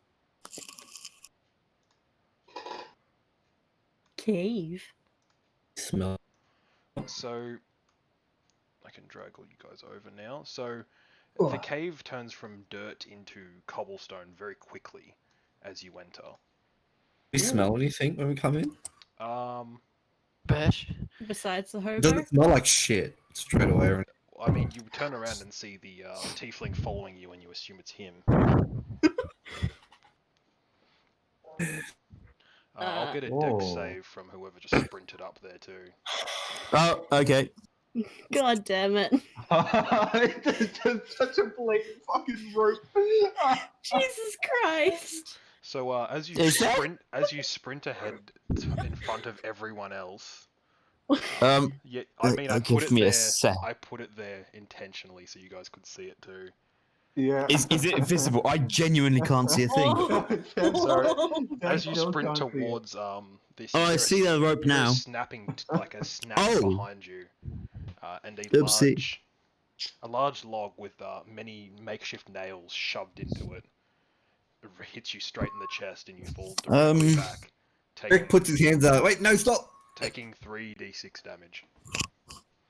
Cave. Smell. So I can drag all you guys over now. So the cave turns from dirt into cobblestone very quickly as you enter. We smell anything when we come in? Bash. Besides the It hobo. doesn't smell like shit straight away. I mean, you turn around and see the tiefling following you, and you assume it's him. I'll get a dex save from whoever just sprinted up there too. Oh, okay. God damn it. It's just such a blatant fucking rope. Jesus Christ. So as you sprint ahead in front of everyone else. Yeah, I mean, I put it there intentionally so you guys could see it too. Yeah. Is it visible? I genuinely can't see a thing. Oh. As you sprint towards this, Oh, I see the rope now. Snapping like a snap behind you, and a large log with many makeshift nails shoved into it hits you straight in the chest, and you fall directly back. Rick puts his hands out. Wait, no, stop. Taking 3d6 damage.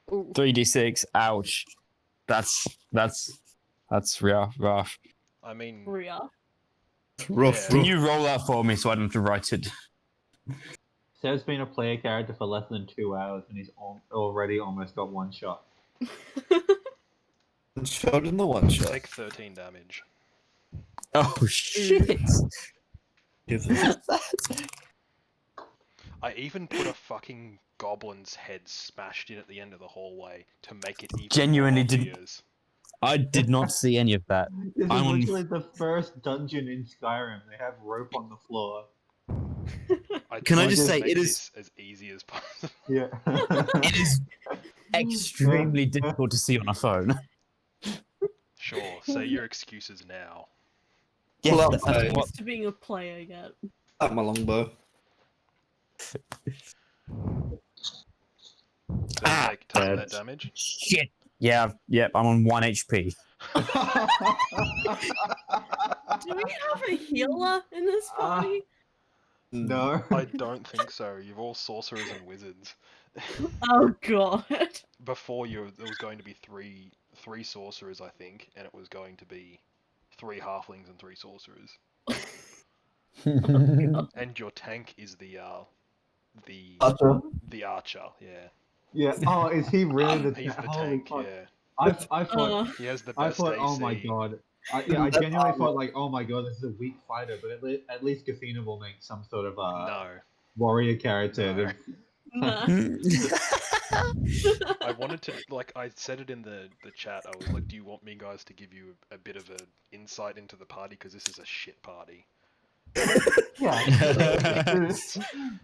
3d6. Ouch. That's rough. I mean, Ria. Rough. Can you roll that for me so I don't have to write it? Seb's been a player character for less than 2 hours and he's already almost got one shot. Shot in the one shot. take 13 damage. Oh shit! Give them. I even put a fucking goblin's head smashed in at the end of the hallway to make it even Genuinely more did- obvious. I did not see any of that. This is I'm on- literally the first dungeon in Skyrim. They have rope on the floor. Can I just tried to say, make it is- this as easy as possible. Yeah. It is extremely difficult to see on a phone. Sure, say your excuses now. Yeah, Pull up that's my- what- Used to being a player yet. Up my longbow. So take that damage. Shit. Yeah, I'm on 1 HP. Do we have a healer in this party? No. I don't think so. You're all sorcerers and wizards. Oh god. Before it was going to be three sorcerers, I think, and it was going to be 3 halflings and 3 sorcerers. And your tank is the archer, yeah. Yeah. Oh, is he really the He's the holy tank, fuck. yeah. I thought. He has the I best thought. AC. Oh my god. I genuinely thought like, oh my god, this is a weak fighter, but at least Gathina will make some sort of No. warrior character. No. Nah. I wanted to, like, I said it in the chat, I was like, do you want me guys to give you a bit of an insight into the party, because this is a shit party. Yeah.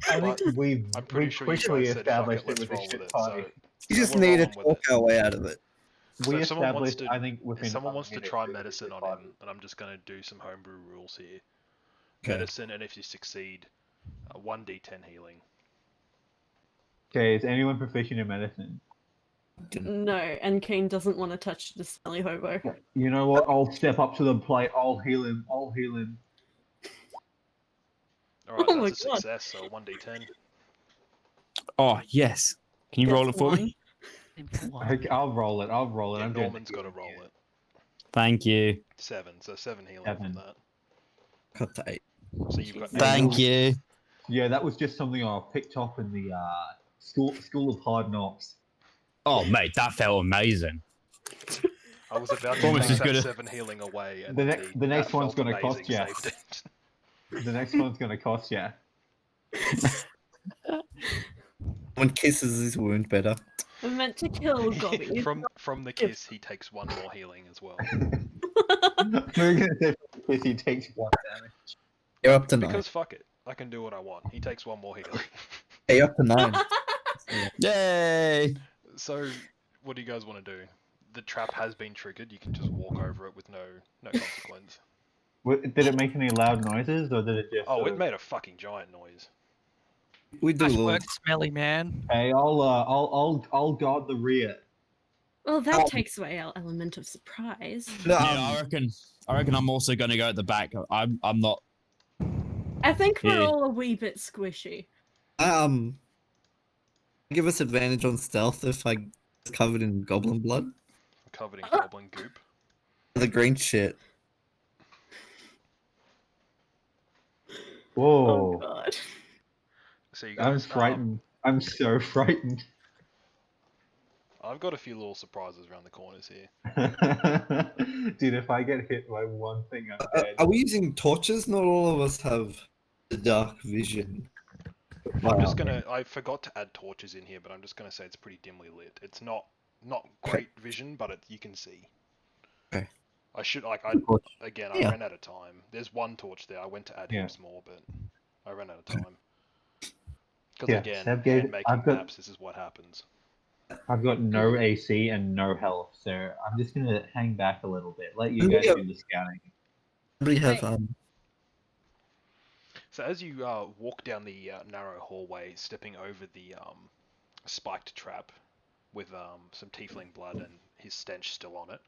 I think we I'm pretty sure you quickly guys said, fuck established it, it let's was a roll with shit it, party. You just we're need to rolling with talk it. our way out of it. So We if someone wants established, I think, within If someone a wants to minute try it was a medicine shit on party. him, and I'm just going to do some homebrew rules here. Okay. Medicine, and if you succeed, 1d10 healing. Okay, is anyone proficient in medicine? No, and Kane doesn't want to touch the smelly hobo. You know what? I'll step up to the plate. I'll heal him. I'll heal him. All right, Oh my that's a God. success. So 1d10. Oh yes. Can you roll Gets it for me? one. Simple one. Okay, I'll roll it. I'll roll it. Yeah, I'm doing Norman's got to roll it. Thank you. 7, so 7 healing 7. from that. Cut to 8. So you've got Jesus. 8 Thank health. you. Yeah, that was just something I picked up in the school of hard knocks. Oh mate, that felt amazing. I was about to Almost take as that good. 7 healing away, and The then next that one's felt gonna cost amazing ya. saved it. The next one's gonna cost you. One kisses his wound better. I meant to kill Gobby. from the kiss, he takes 1 more healing as well. We're gonna say if he takes 1 damage. You're up to 9. Because fuck it, I can do what I want. He takes 1 more healing. Hey, you're up to 9. Yay! So, what do you guys want to do? The trap has been triggered. You can just walk over it with no consequence. Did it make any loud noises, or did it just? Oh, it made a fucking giant noise. We do Nice love. work, smelly man. Hey, I'll guard the rear. Well, that takes away our element of surprise. No, Yeah, I reckon I'm also gonna go at the back. I'm not. I think we're Yeah. all a wee bit squishy. give us advantage on stealth if I get covered in goblin blood. Covered in goblin goop. The green shit. Oh Whoa! God. So you I'm guys, frightened. I'm so frightened. I've got a few little surprises around the corners here. Dude, if I get hit by one thing, I'm dead. Are we using torches? Not all of us have the dark vision. I'm just gonna. I forgot to add torches in here, but I'm just gonna say it's pretty dimly lit. It's not great vision, but you can see. Okay. I should I again. I Yeah. ran out of time. There's 1 torch there. I went to add Yeah. heaps more, but I ran out of time. Because Yeah, again, Seb gave- hand making I've got- maps. This is what happens. I've got no AC and no health, so I'm just gonna hang back a little bit. Let you guys Yeah. do the scouting. We have So as you walk down the narrow hallway, stepping over the spiked trap with some tiefling blood and his stench still on it.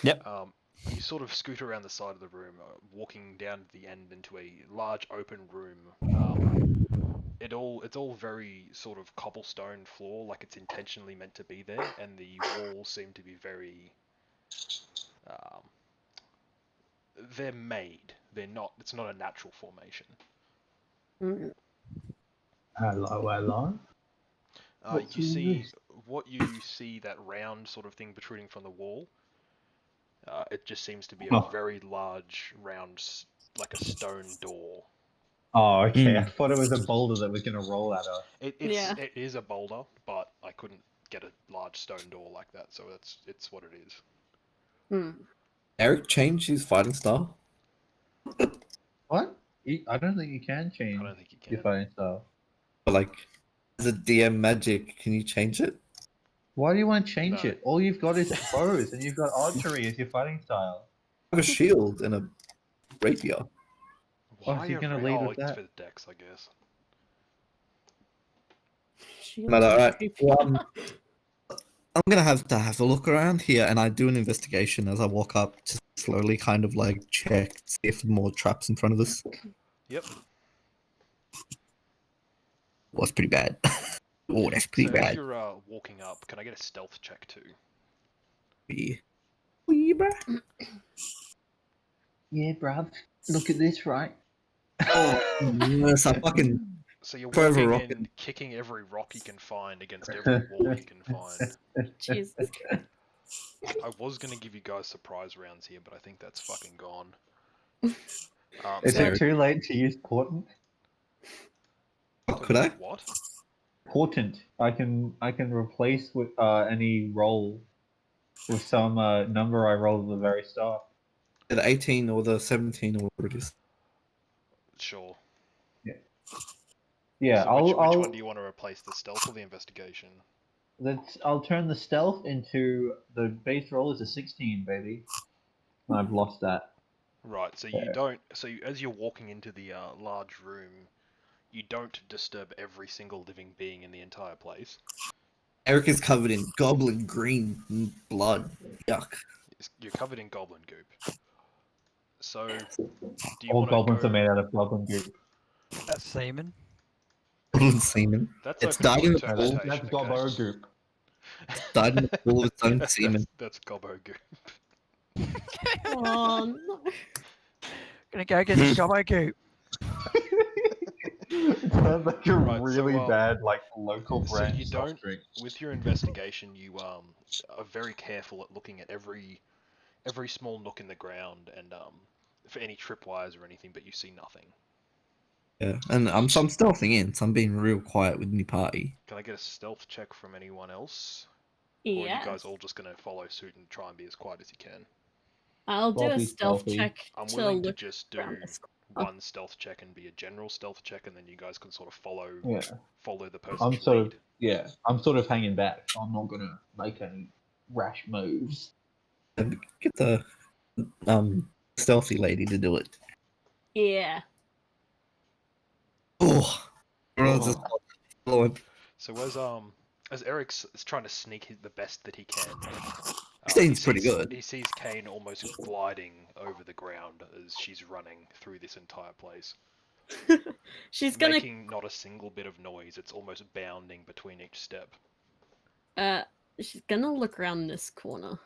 Yep. You sort of scoot around the side of the room, walking down the end into a large open room. It's all very sort of cobblestone floor, like it's intentionally meant to be there, and the walls seem to be very. They're made. They're not. It's not a natural formation. Mm. Hello. What's You see this? what you see, that round sort of thing protruding from the wall. It just seems to be a Oh. very large round, like a stone door. Oh, okay. I thought it was a boulder that was gonna roll at us. It is a boulder, but I couldn't get a large stone door like that, so it's what it is. Hmm. Eric changed his fighting style. What? I don't think you can change I don't think you your can. fighting style. But like, as a DM magic, can you change it? Why do you want to change No. it? All you've got is bows, and you've got archery as your fighting style. I have a shield and a rapier. Oh, so you're gonna lead with it's that? for the dex, I guess. But alright, well, I'm gonna have to have a look around here, and I do an investigation as I walk up, just slowly, kind of like check, see if more traps in front of us. Yep. Was pretty bad. Oh, that's pretty So as bad. you're walking up, can I get a stealth check too? Yeah. Yeah, bruv. Look at this, right? Oh, yes, I fucking So you're Throw over a walking rock in, kicking every rock you can find against every wall you can find. Jesus. I was gonna give you guys surprise rounds here, but I think that's fucking gone. Is So it too late to use portent? could I? What? Portent. I can replace with any roll with some number I rolled at the very start. The 18 or the 17 or whatever it is. Sure. Yeah, So which I'll one do you want to replace, the stealth or the investigation? I'll turn the stealth into the base roll is a 16, baby. I've lost that. Right. So Yeah. you don't. So as you're walking into the large room, You don't disturb every single living being in the entire place. Eric is covered in goblin green blood. Yuck. You're covered in goblin goop. So, do you All want to goblins go? are made out of goblin goop. That's semen. Goblin semen. That's It's open died to in the No, pool. that's interpretation. gobbo Okay? goop. Died in the pool of its own semen. That's gobbo goop. Oh no. Gonna go get some gobbo goop. It sounds like a Right, so, really bad, like, local So brand you soft don't, drink. with your investigation, you are very careful at looking at every small nook in the ground and for any tripwires or anything, but you see nothing. Yeah, and I'm stealthing in, so I'm being real quiet with my party. Can I get a stealth check from anyone else? Or are you Yes. guys all just gonna follow suit and try and be as quiet as you can? I'll do I'll a be stealth stealthy. check I'm to willing to look just do around this corner. one stealth check and be a general stealth check, and then you guys can sort of follow Yeah. the person's I'm sort lead. of, yeah, I'm sort of hanging back. I'm not gonna make any rash moves. And get the stealthy lady to do it. Yeah. Oh, just following. So as Eric's is trying to sneak the best that he can, Seems pretty good. He sees Kane almost gliding over the ground as she's running through this entire place, She's gonna making not a single bit of noise. It's almost bounding between each step. she's gonna look around this corner.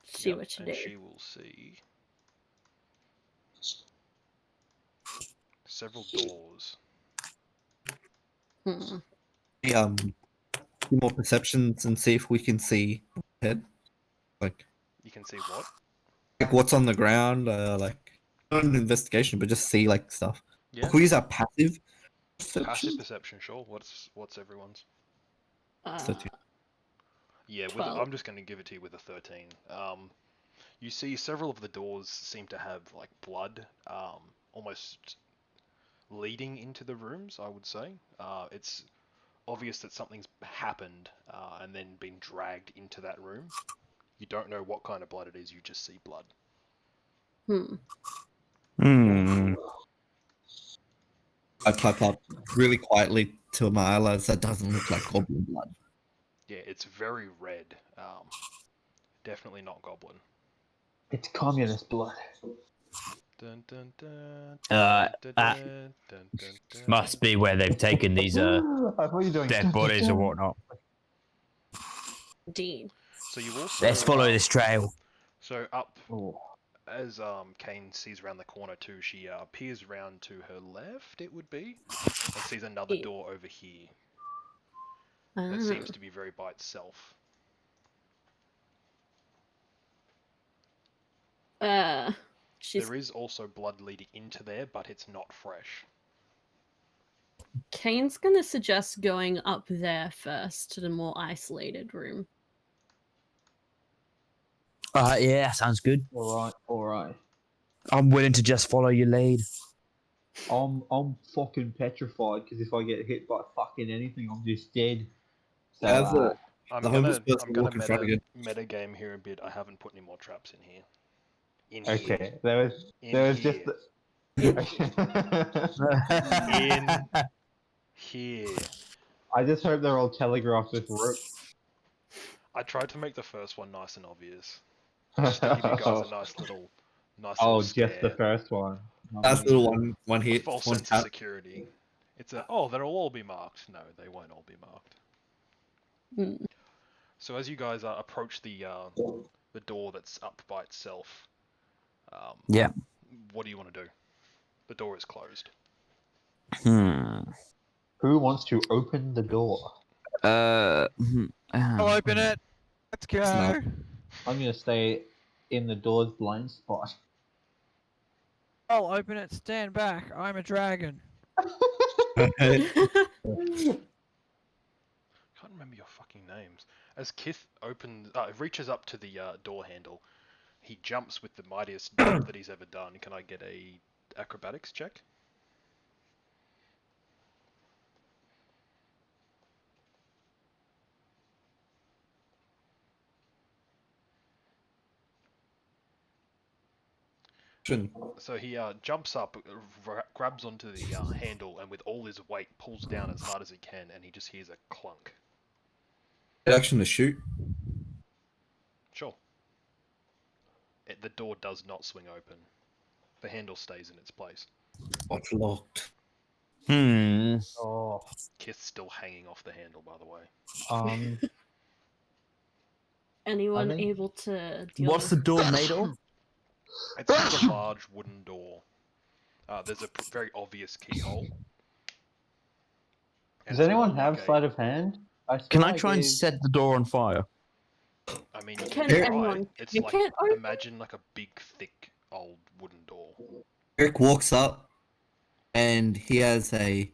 See Yep, what she and do. she will see several doors. Hmm. Do more perceptions and see if we can see ahead. Like You can see what? what's on the ground. Like not an investigation, but just see like stuff. Yeah, Can we use our passive perception? passive perception. Sure. What's everyone's? So two. Yeah, 12. I'm just going to give it to you with a 13. You see several of the doors seem to have like blood, almost leading into the rooms. I would say it's obvious that something's happened and then been dragged into that room. You don't know what kind of blood it is. You just see blood. Hmm. I pipe up really quietly to my allies. That doesn't look like goblin blood. Yeah, it's very red. Definitely not goblin. It's communist blood. Dun, dun, dun, Uh, dun, ah. dun, dun, dun, dun. Must be where they've taken these I thought you were doing dead bodies or whatnot. Dean. So you also Let's follow this trail. So up Oh. as Kane sees around the corner too, she peers round to her left, it would be, and sees another Yeah. door over here Ah. that seems to be very by itself. She's There is also blood leading into there, but it's not fresh. Kane's gonna suggest going up there first to the more isolated room. Yeah, sounds good. All right. I'm willing to just follow your lead. I'm fucking petrified because if I get hit by fucking anything, I'm just dead. So, As a- I'm The homeless gonna person walk in front again. meta game here a bit. I haven't put any more traps in here. In okay, here. there was just here. the... In here. I just hope they're all telegraphed with rope. I tried to make the first one nice and obvious. Just to give you guys a nice little Oh, scare. just the first one. That's little one A hit, false one sense of tap. security. It's they'll all be marked. No, they won't all be marked. Hmm. So as you guys approach the door that's up by itself, Yeah. what do you want to do? The door is closed. Who wants to open the door? I'll open it. Let's go. not- I'm gonna stay in the door's blind spot. I'll open it. Stand back. I'm a dragon. Can't remember your fucking names. As Kith reaches up to the door handle, he jumps with the mightiest jump that he's ever done. Can I get a acrobatics check? So he jumps up, grabs onto the handle, and with all his weight pulls down as hard as he can, and he just hears a clunk. Action to shoot. Sure. The door does not swing open. The handle stays in its place. What's locked? Oh, Kith's still hanging off the handle, by the way. Anyone think- able to deal What's the with door made of? It's just a large wooden door. There's a very obvious keyhole. And Does it's anyone more have like sleight of hand? Can I try and set the door on fire? I mean, you Can can try. anyone- It's you like, can't open- imagine like a big, thick, old wooden door. Eric walks up, and he has a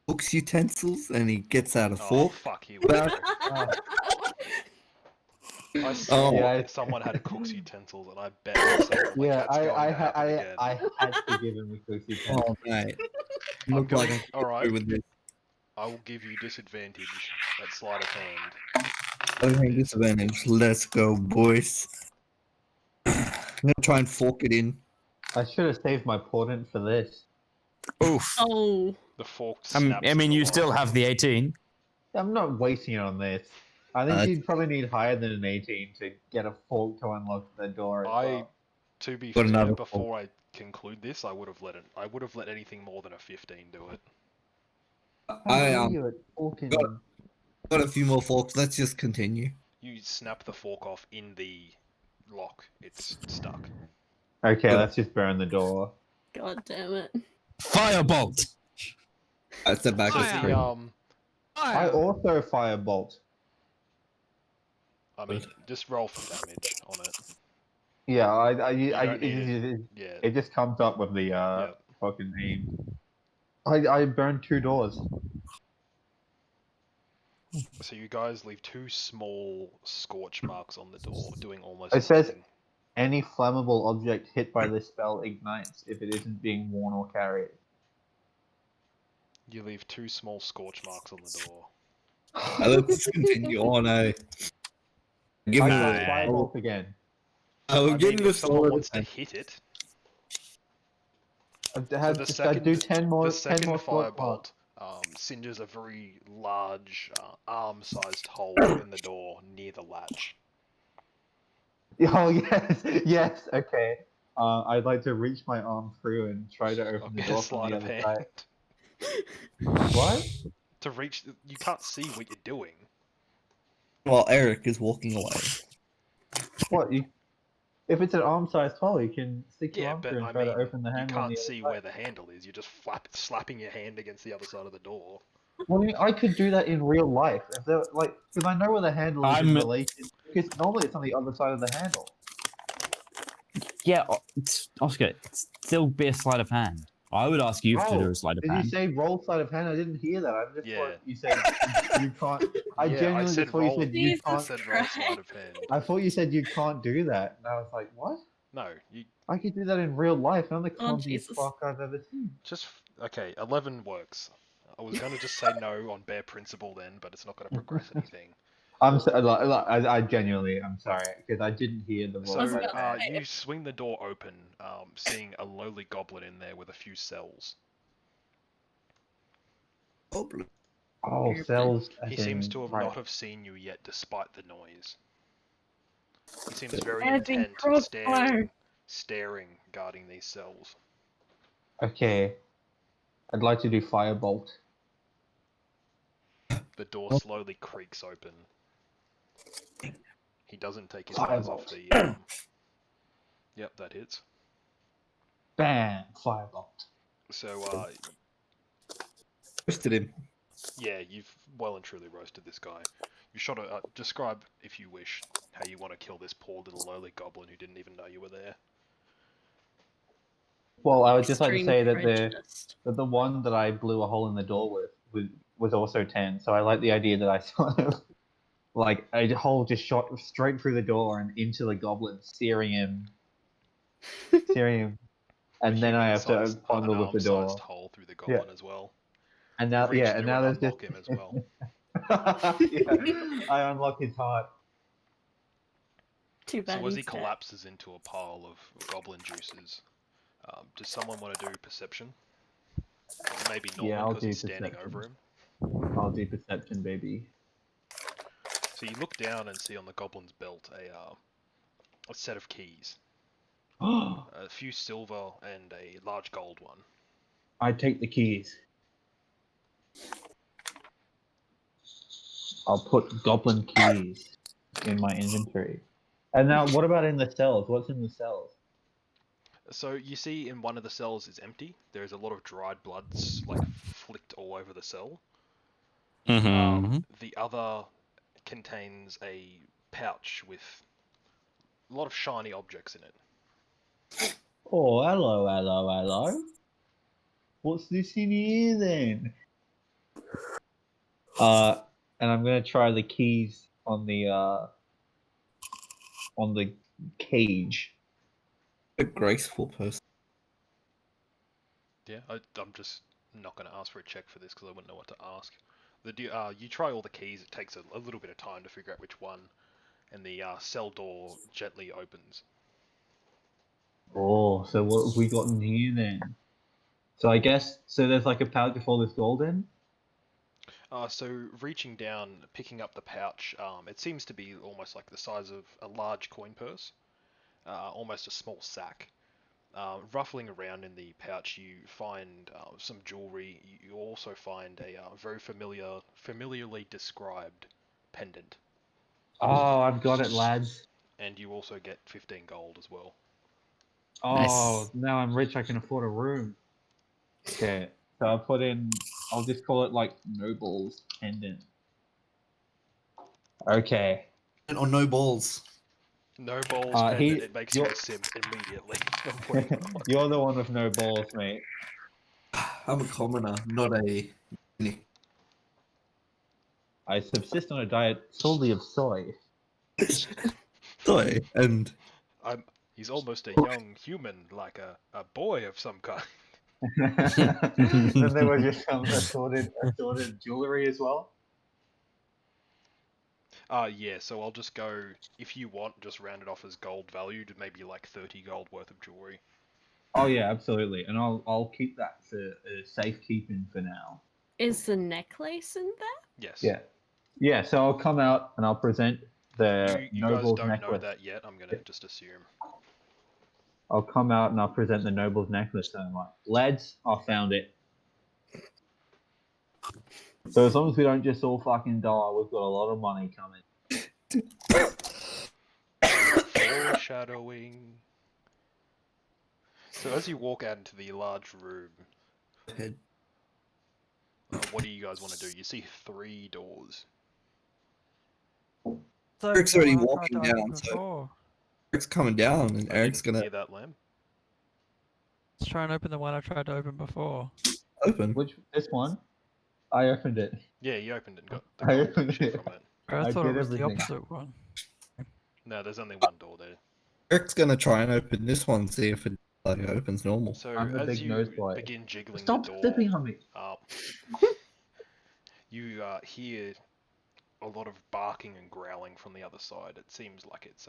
cooks utensils, and he gets out a Oh, fork. fuck, here we go. I Oh. saw Yeah, that someone had a cook's utensils, and I bet myself my Yeah, cat's going to happen again. I had to give him the cookie pen. Oh, mate. I'm Look going, like alright, with this. I will give you disadvantage at sleight of hand. Okay, disadvantage. Let's go, boys. I'm gonna try and fork it in. I should have saved my portent for this. Oof. Oh, The fork I snaps. mean, in the you lock. still have the 18. I'm not wasting it on this. I think Uh, you'd probably need higher than an 18 to get a fork to unlock the door. As well. To be Got fair, another before I conclude this, I would have let anything more than a 15 do it. I you at forking. got a few more forks. Let's just continue. You snap the fork off in the lock. It's stuck. Okay, let's just burn the door. god damn it. Firebolt! I step back. So Fire. the I also firebolt. I mean, just roll for damage on it. Yeah, don't need Yeah. it just comes up with the Yeah. fucking aim. I burned 2 doors. So you guys leave 2 small scorch marks on the door, doing almost It says- nothing. Any flammable object hit by this spell ignites if it isn't being worn or carried. You leave 2 small scorch marks on the door. Let's continue on. Give I me got a firebolt again. Oh, I give mean, me if someone solid wants to and- hit it, I the do 10 more. the 10 second more scorch marks. firebolt singes a very large, arm-sized hole in the door near the latch. Oh yes, yes. Okay. I'd like to reach my arm through and try to I'll open the get door a from sleight the of other hand. side. What? To reach, you can't see what you're doing. While Eric is walking away. What? If it's an arm-sized hole, you can stick your Yeah, arm but through and I try mean, to open the you handle. on can't the other see side. where the handle is. You're just slapping your hand against the other side of the door. Well, I mean, I could do that in real life. If they're like, because I know where the handle is in I'm- relation. Because normally it's on the other side of the handle. Yeah, Oscar, it's still be a sleight of hand. I would ask you to do a sleight of Did you hand. say roll sleight of hand? I didn't hear that. I just Yeah. thought you said you can't. I Yeah, genuinely I said thought you roll. said you Jesus I can't. said roll sleight of hand. I thought you said you can't do that, and I was like, what? No, you I could do that in real life. I'm the clumsiest Jesus. fuck I've ever seen. just okay. 11 works. I was going to just say no on bare principle then, but it's not going to progress anything. I genuinely, I'm sorry, because I didn't hear the roll. So was sleight of about hand. you swing the door open, seeing a lowly goblin in there with a few cells. Oh, cells. He as seems in- to have right. not have seen you yet, despite the noise. He seems very Heavy intent, crossbow. staring, guarding these cells. Okay. I'd like to do firebolt. The door slowly creaks open. He doesn't take his eyes off the. Yep, that hits. Bam! Firebolt. So, Twisted him. yeah, you've well and truly roasted this guy. You shot a. Describe, if you wish, how you want to kill this poor little lowly goblin who didn't even know you were there. Well, I would just like to Extreme say that prejudice. the one that I blew a hole in the door with was also 10. So I like the idea that I sort of like a hole just shot straight through the door and into the goblin, searing him, and then I have to Human-sized- bundle an with the door. arm-sized hole through the goblin as well. And now, Reach yeah, through and now there's just unlock him as well. yeah, I unlock his heart. Too bad So as he he's dead. collapses into a pile of goblin juices, does someone want to do perception? Maybe Yeah, Norman I'll because do he's standing perception. over him. I'll do perception, baby. So you look down and see on the goblin's belt a set of keys, I a few silver and a large gold one. take the keys. I'll put goblin keys in my inventory. And now, what about in the cells? What's in the cells? So you see in one of the cells is empty. There's a lot of dried bloods like flicked all over the cell. The other contains a pouch with a lot of shiny objects in it. Oh, hello. What's this in here then? And I'm gonna try the keys on the cage. A graceful person. Yeah, I'm just not going to ask for a check for this because I wouldn't know what to ask. You try all the keys. It takes a little bit of time to figure out which one, and the cell door gently opens. Oh, so what have we got in here then? So I guess there's like a pouch of all this gold in. So reaching down, picking up the pouch, it seems to be almost like the size of a large coin purse, almost a small sack. Ruffling around in the pouch, you find some jewelry. You also find a very familiarly described pendant. Oh, I've got it, lads. And you also get 15 gold as well. Oh, Nice. now I'm rich. I can afford a room. Okay, so I'll just call it like Noble's pendant. Okay. Or no balls. No balls, he- pendant. It makes you you're- a simp immediately. I'm putting it on. You're the one with no balls, mate. I'm a commoner, not a. I subsist on a diet solely of soy. Soy and He's almost a young human, like a boy of some kind. Then there was just some assorted jewelry as well. Yeah, so I'll just go, if you want, just round it off as gold value to maybe like 30 gold worth of jewelry. Oh yeah, absolutely, and I'll keep that for safekeeping for now. Is the necklace in there? Yes. Yeah. So I'll come out and I'll present the You guys noble's don't necklace. know that yet, I'm gonna just assume. I'll come out and I'll present the noble's necklace, and I'm like, lads, I found it. So as long as we don't just all fucking die, we've got a lot of money coming. Foreshadowing. So as you walk out into the large room, head. what do you guys want to do? You see 3 doors. So Eric's the already one I walking tried to down, open so- before. Eric's coming down, and I Eric's didn't gonna hear that, Lamb. Let's try and open the one I tried to open before. open. This one? I opened it. Yeah, you opened it and got the I gold opened shit it. from it. I thought did it was the everything. opposite one. No, there's only one door there. Eric's gonna try and open this one, see if it like opens normal. So I'm the as big you nose boy. begin jiggling Stop the door stepping on me. up, you hear a lot of barking and growling from the other side. It seems like it's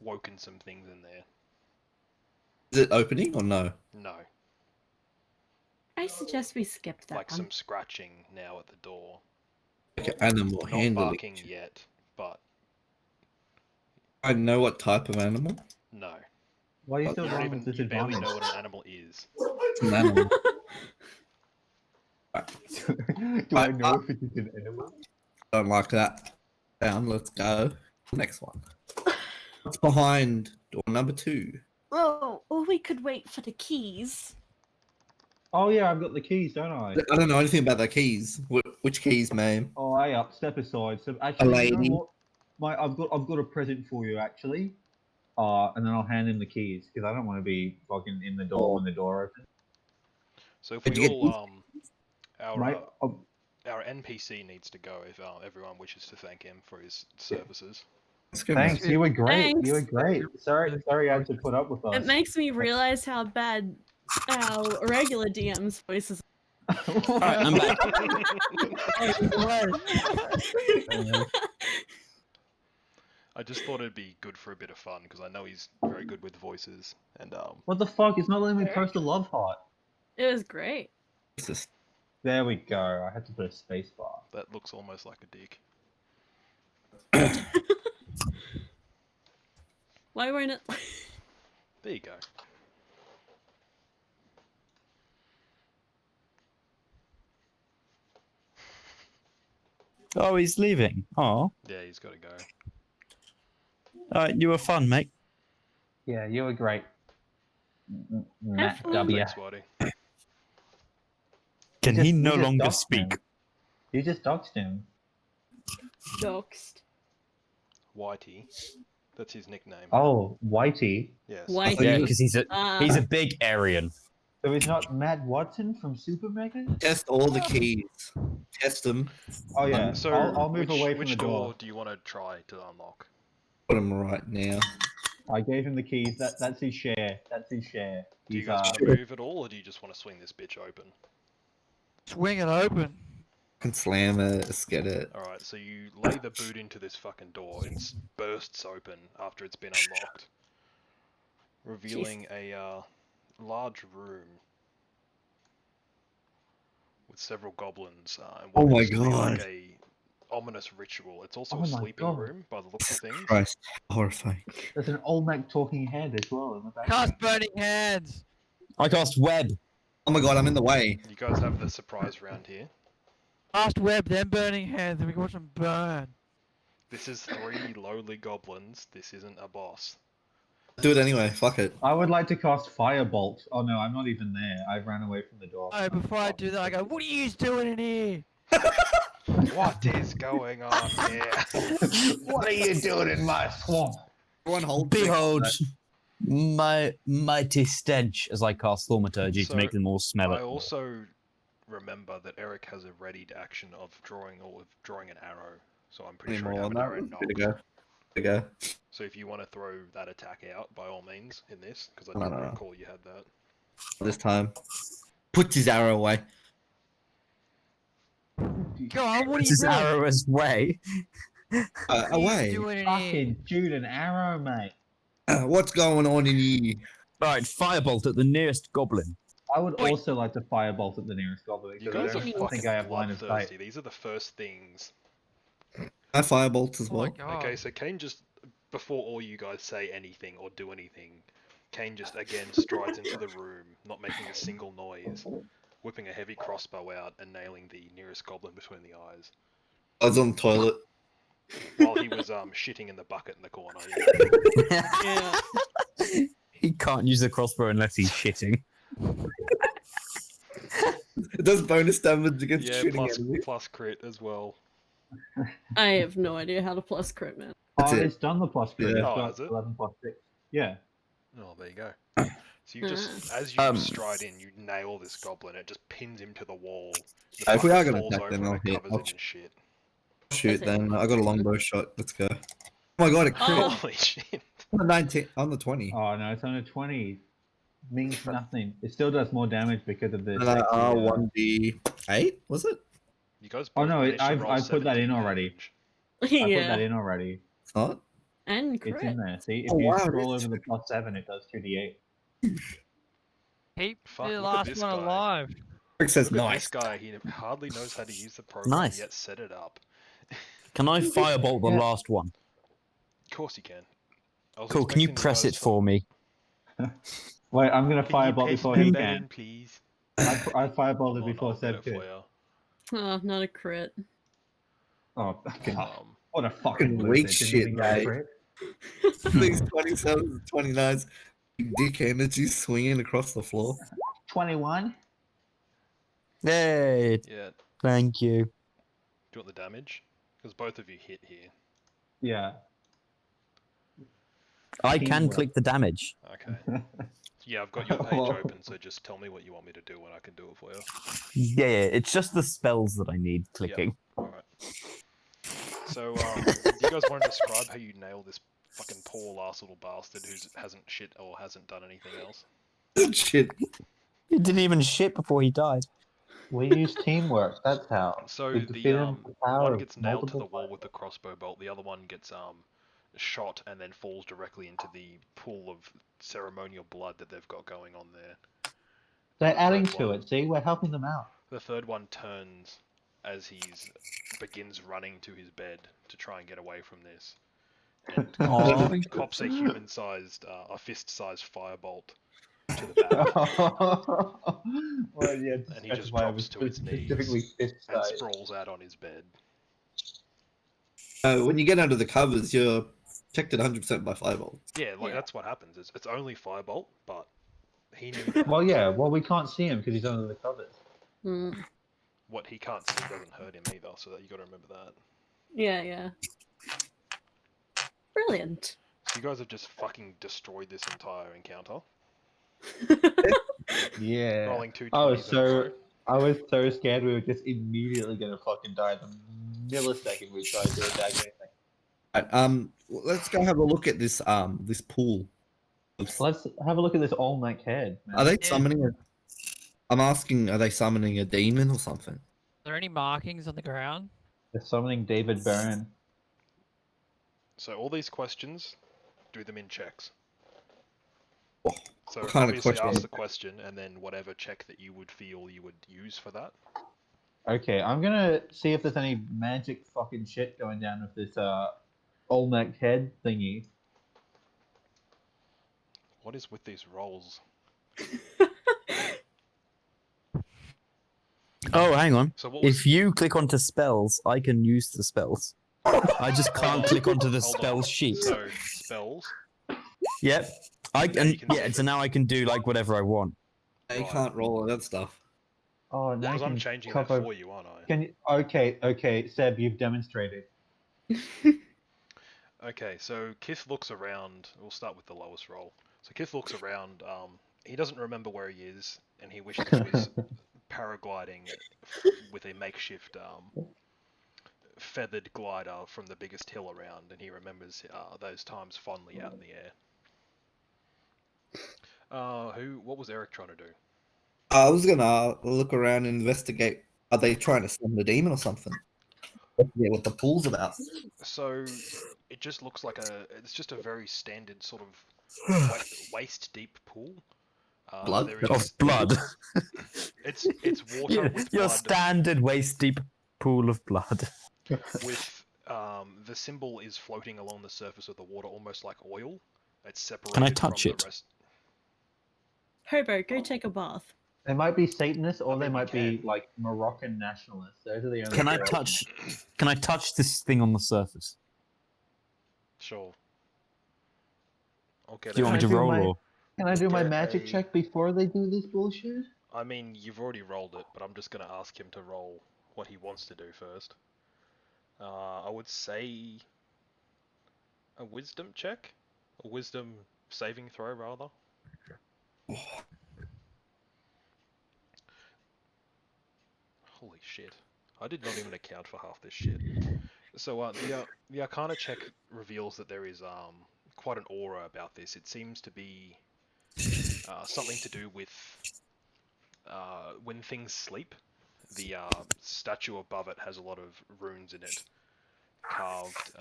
woken some things in there. Is it opening or no? No, I suggest we skip that like one. some scratching now at the door. Okay, animal Not handling. barking yet, but I know what type of animal. no. Why are you You still You don't wrong with even, you barely disadvantage? know what an animal is. It's an animal. Do I know if it is an animal? Don't like that. Down. Let's go. Next one. What's behind door number 2? Oh, or we could wait for the keys. Oh yeah, I've got the keys, don't I? I don't know anything about the keys. Which keys, ma'am? Oh, hey up, step aside. So actually, you lady. know what? I've got a present for you actually. And then I'll hand him the keys because I don't want to be fucking in the door when the door opens. So if Did we you get all our Mate, our NPC needs to go if everyone wishes to thank him for his services. Let's go. thanks, you were great. Thanks. You were great. Sorry, you had to put up with us. It makes me realize how bad our regular DM's voices Alright, I'm back. I just thought it'd be good for a bit of fun because I know he's very good with voices, and What the fuck? It's not letting me post a love heart. It was great. It's just There we go. I had to put a space bar. that looks almost like a dick. Why won't it? There you go. Oh, he's leaving. Oh, Yeah, he's got to go. you were fun, mate. Yeah, you were great. Matt fun. W. Thanks, Whitey. Can You he just- no you just longer doxed speak? him. You just doxed him. Doxed. Whitey. That's his nickname. Oh, Whitey. Yes. Why? Yeah, because he's Uh, a big Aryan. So he's not Matt Watson from Super Mega? test all the keys. Test them. Oh yeah. So, I'll move which, away from which the door. do you want to try to unlock? Put them right now. I gave him the keys. That's his share. That's his share. Do you He's, guys want to move at all, or do you just want to swing this bitch open? Swing it open. Can slam it. Let's get it. Alright, so you lay the boot into this fucking door, and it bursts open after it's been unlocked, revealing a large room with several goblins. And Oh what my looks to be God. like a ominous ritual. It's also Oh a my sleeping God. room by the looks of things. Christ, horrifying. There's an Olmec talking head as well in the back. Cast burning hands. I cast web. Oh my god, I'm in the way. You guys have the surprise round here. Cast web, then burning hands, and we can watch them burn. This is 3 lowly goblins. This isn't a boss. Do it anyway. Fuck it. I would like to cast Firebolt. Oh no, I'm not even there. I ran away from the door. Oh, before I do that, I go, what are you doing in here? What is going on here? What are you doing in my swamp? Everyone hold. Behold, my mighty stench as I cast thaumaturgy So, to make them all smell I it. also remember that Eric has a readied action of drawing an arrow. So I'm pretty Any sure I more have on an that arrow one? knocked. Good to go. Good to go. So if you want to throw that attack out, by all means, in this, because I No, didn't no, no. recall you had that. This time. Puts his arrow away. Go on, what are It's you his doing? arrow's way. What are you Away. doing in here? Fucking shoot an arrow, mate. What's going on in here? Alright, firebolt at the nearest goblin. I would Wait. also like to firebolt at the nearest goblin You because guys I are don't fucking think I have line of sight. bloodthirsty. These are the first things. I firebolt as Oh my well. god. Okay, so Kane just, before all you guys say anything or do anything, Kane just again strides into the room, not making a single noise, whipping a heavy crossbow out and nailing the nearest goblin between the eyes. I was on the toilet. While he was shitting in the bucket in the corner. Yeah. Yeah. He can't use the crossbow unless he's shitting. It does bonus damage against Yeah, shooting plus, enemies. plus crit as well. I have no idea how to plus crit, man. That's Oh, it. it's done the plus crit. Yeah. It's Oh, got has it? 11 plus 6. Yeah. Oh, there you go. So you just, as you stride in, you nail this goblin. It just pins him to the wall. The If we are bucket gonna falls attack, over then and I'll it hit. covers I'll it in shit. Shoot, That's it. then I got a longbow shot. Let's go. Oh my god, it crit. Oh. Holy shit. On the 19, on the 20. Oh no, it's on a 20. Means nothing. It still does more damage because of the. And sexy, R1D8, was it? You guys Oh, both no, managed to I've- roll I've put that in 17 already. damage. I put that Yeah. in already. It's not? And It's crit. in there. See, if Oh, you wow, it roll is. over the plus 7, it does 2d8. Keep Fuck, the look at last this one guy. alive. Rick says Look at nice. this guy, he hardly knows how to use the program, Nice. yet set it up. Can I firebolt the Yeah. last one? Of course you can. I was Cool, can you expecting press guys it for me? Wait, I'm gonna Can you firebolt press before the him button, can. please? I firebolted Hold on, before I'll get Seb it for could. you. Oh, not a crit. Oh, Um, what a fucking loser. weak Didn't shit, even get a mate. crit. These 27s, 29s. Dick energy swinging across the floor. 21? Yay, yeah. thank you. Do you want the damage? Because both of you hit here. Yeah. I can Teamwork. click the damage. Okay. Yeah, I've got your page open, so just tell me what you want me to do and I can do it for you. Yeah, it's just the spells that I need clicking. Alright. So, you guys want to describe how you nail this fucking poor last little bastard who hasn't shit or hasn't done anything else? Shit. He didn't even shit before he died. We use teamwork, that's how. So We the defeat him with the power one of gets nailed to the multiple wall with the crossbow bolt, the other one gets shot and then falls directly into the pool of ceremonial blood that they've got going on there. They're The adding third to one- it. See, we're helping them out. The third one turns as begins running to his bed to try and get away from this, and Aw. cops a human-sized, a fist-sized firebolt to the back, Well, yeah, and he just specify it was drops to his specifically knees fist and size. sprawls out on his bed. When you get under the covers, you're protected 100% by fireball. Yeah, like Yeah. that's what happens. It's only firebolt, but he knew that. Well, yeah. Well, we can't see him because he's under the covers. Mm. What he can't see doesn't hurt him either, so that you got to remember that. Yeah. Brilliant. So you guys have just fucking destroyed this entire encounter. Yeah. Rolling 2 Oh, 20s in a so row. I was so scared we were just immediately gonna fucking die the millisecond we tried to attack anything. Right, let's go have a look at this this pool. Let's have a look at this all-neck head. Man. Are they Yeah. summoning a? I'm asking, are they summoning a demon or something? Are there any markings on the ground? They're summoning David Byrne. So all these questions, do them in checks. Oh, So what kind of obviously question? ask the question, and then whatever check that you would feel you would use for that. Okay, I'm gonna see if there's any magic fucking shit going down with this all-neck head thingy. What is with these rolls? Oh, hang on. So what was... If you click onto spells, I can use the spells. I just can't click onto the Hold on. spell sheet. So spells. Yep. I Now can. you can Yeah. do So it. now I can do like whatever I want. You can't roll all that stuff. Oh, now Because you I'm can changing that cover- for you, aren't I? Can you... Okay, Seb, you've demonstrated. Okay, so Kith looks around. We'll start with the lowest roll. So Kith looks around. He doesn't remember where he is, and he wishes he was paragliding with a makeshift feathered glider from the biggest hill around, and he remembers those times fondly out in the air. What was Eric trying to do? I was gonna look around and investigate. Are they trying to summon a demon or something? Yeah, what the pool's about. So it just looks like it's just a very standard sort of waist deep pool. Blood? There Of is- blood. It's water with Your blood. standard waist deep pool of blood. With the symbol is floating along the surface of the water almost like oil. It's separated Can I touch from it? the rest. Hobo, go take a bath. They might be Satanists, or I they mean, you might be can. like Moroccan nationalists. Those are the only. Can I two touch? options. Can I touch this thing on the surface? Sure. Okay. Do you want me Can to I do roll my- or? Can I do my Get magic a- check before they do this bullshit? I mean, you've already rolled it, but I'm just gonna ask him to roll what he wants to do first. I would say a wisdom check, a wisdom saving throw rather. Holy shit! I did not even account for half this shit. So the Arcana check reveals that there is quite an aura about this. It seems to be something to do with when things sleep. The statue above it has a lot of runes in it, carved.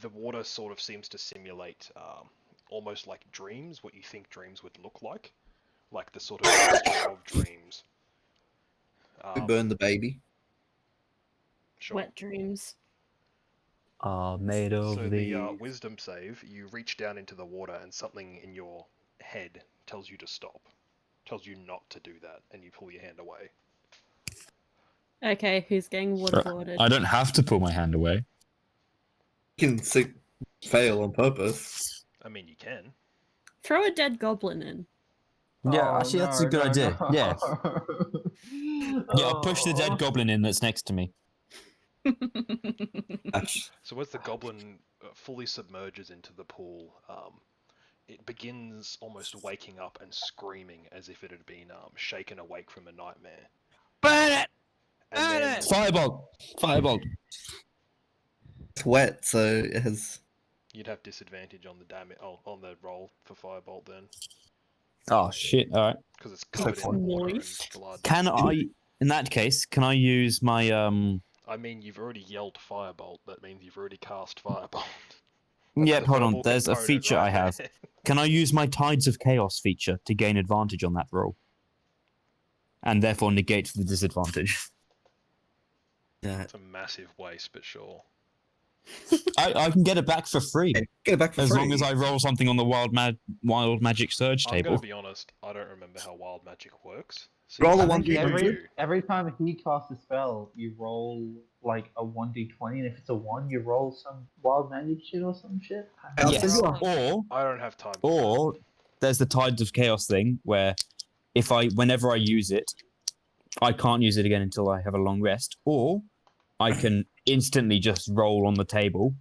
The water sort of seems to simulate almost like dreams, what you think dreams would look like the sort of texture of dreams. Burn the baby. Sure. Wet dreams. Are made of So the. the wisdom save, you reach down into the water and something in your head tells you to stop, tells you not to do that, and you pull your hand away. Okay, who's getting waterboarded? I don't have to pull my hand away. You can fail on purpose. I mean, you can. Throw a dead goblin in. Yeah, Oh, actually, that's a no, good no, idea. no. Yeah. Yeah, I'll push the Oh. dead goblin in that's next to me. Ash. So as the goblin fully submerges into the pool, it begins almost waking up and screaming as if it had been shaken awake from a nightmare. Burn it! And Burn then it! Firebolt! Firebolt! It's wet, so it has. you'd have disadvantage on the damage on the roll for firebolt then, Oh, shit. Alright. because it's covered in water and Moist. blood. Can I, in that case, can I use my, I mean, you've already yelled Firebolt. That means you've already cast Firebolt. Yep, a hold on. verbal There's a component feature right I have. there. Can I use my Tides of Chaos feature to gain advantage on that roll? And therefore negate the disadvantage. Yeah. It's a massive waste, but sure. I can get it back for free. Get it back for As free. long as I roll something on the Wild Magic Surge I'm gonna table. be honest. I don't remember how Wild Magic works. So Roll a you- one you d100. do. Every time he casts a spell, you roll like a 1d20, and if it's a 1, you roll some wild magic shit or some shit. I'll Yes. send you a- Or I don't have time. For that. there's the Tides of Chaos thing where whenever I use it, I can't use it again until I have a long rest. Or I can instantly just roll on the table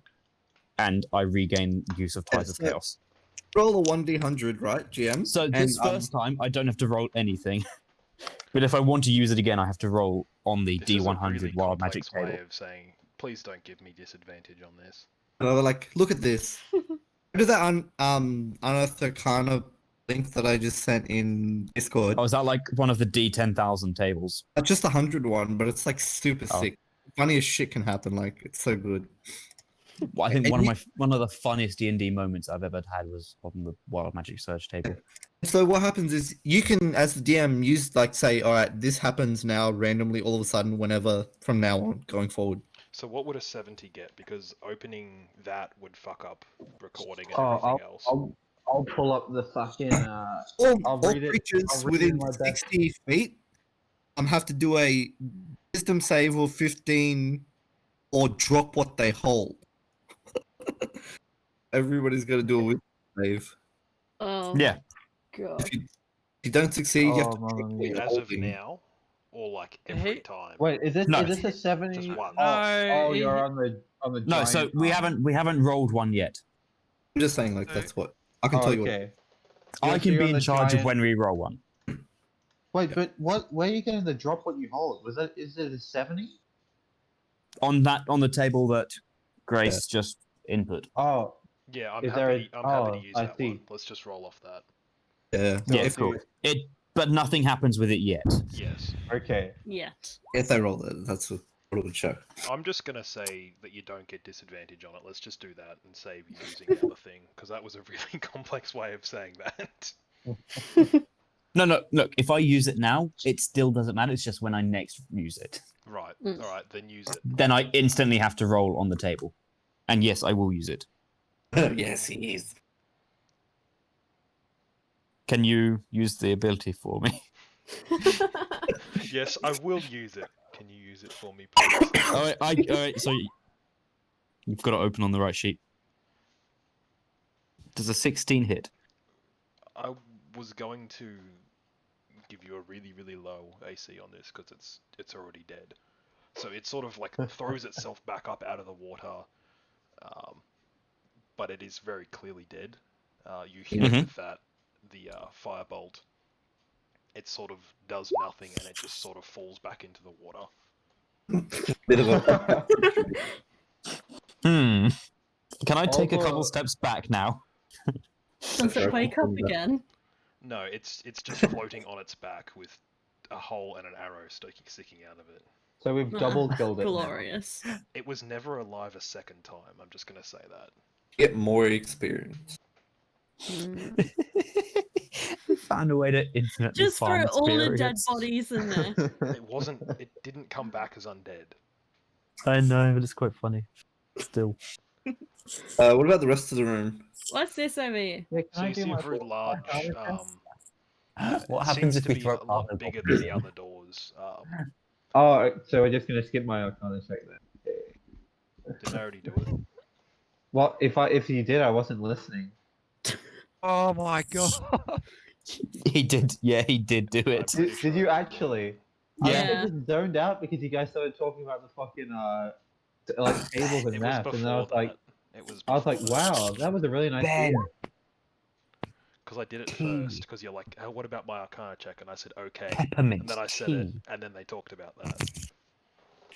and I regain use of Tides of Yes, Chaos. roll a 1d100, right, GM? So this first time I don't have to roll anything. But if I want to use it again, I have to roll on the This is a D100 really Wild Magic complex way table. of saying, please don't give me disadvantage on this. And they were like, look at this. What is that Unearthed Arcana link that I just sent in Discord? Oh, is that like one of the D10,000 tables? Just 100 one, but it's like super Oh. sick. Funniest shit can happen. Like, it's so good. Well, I think And one of the funniest D&D moments I've ever had was on the Wild Magic Surge table. So what happens is you can, as the DM, use like say, all right, this happens now randomly all of a sudden whenever from now on going forward. So what would a 70 get? Because opening that would fuck up recording and Oh, everything else. I'll pull up the fucking. All I'll read it- creatures I'll read it within in my best. 60 feet have to do a wisdom save of 15 or drop what they hold. Everybody's got to do a wisdom save. Oh, Yeah. God. If you don't succeed, you have Oh, to mamma drop what mia. you're As of holding. now, or like Hey- every time. Wait, is this No. is this a 70? Just one. Oh, No, you're on the No, so giant we arm. haven't rolled one yet. I'm just saying, like, that's what I can Oh, tell you. What, okay. I so can you're be on in the charge of giant- when we roll one. Wait, but what? Where are you getting the drop what you hold? Is it a 70? On the table that Grace just input. Oh, Yeah, I'm Is there happy. I'm happy to use I that see. one. Let's just roll off that. yeah, Yeah, if, cool. But nothing happens with it yet. Yes. okay. Yet. if they roll that, that's what it would show. I'm just gonna say that you don't get disadvantage on it. Let's just do that and save you using the other thing, because that was a really complex way of saying that. No, look, if I use it now, it still doesn't matter. It's just when I next use it. Right. Mm. All right. Then use it. Then I instantly have to roll on the table. And yes, I will use it. Yes, he is. Can you use the ability for me? Yes, I will use it. Can you use it for me, please? All right, so you've got to open on the right sheet. Does a 16 hit? I was going to give you a really, really low AC on this because it's already dead. So it sort of like throws itself back up out of the water, but it is very clearly dead. You hit it Mhm. with the firebolt. It sort of does nothing and it just sort of falls back into the water. Bit of a. Can I take a Also- couple steps back now? Does it wake up again? No, it's just floating on its back with a hole and an arrow sticking out of it. So we've double killed it. now. Glorious. It was never alive a second time. I'm just gonna say that. Get more experience. Mm. Found a way to infinitely Just farm throw all the dead experience. bodies in there. It wasn't. It didn't come back as undead. I know, but it's quite funny. Still. What about the rest of the room? What's this over here? Yeah, can So I you do see a my very full large. arcana test? What it happens seems if to we be throw a lot carbon bigger copies than the in? other doors? Oh, so we're just gonna skip my arcana check then. Didn't I already do it? Well, if you did, I wasn't listening. Oh my god. He did. Yeah, he did do it. Pretty Did sure you I did, actually? Yeah. I just zoned out because you guys started talking about the fucking like tables and It was maps, before and then I was like, that. It was. I was like, before that. wow, that was a really nice. Ben. Because I did it Tea. first. Because you're like, oh, what about my Arcana check? And I said, okay. Peppermint And then I said tea. it, and then they talked about that. Do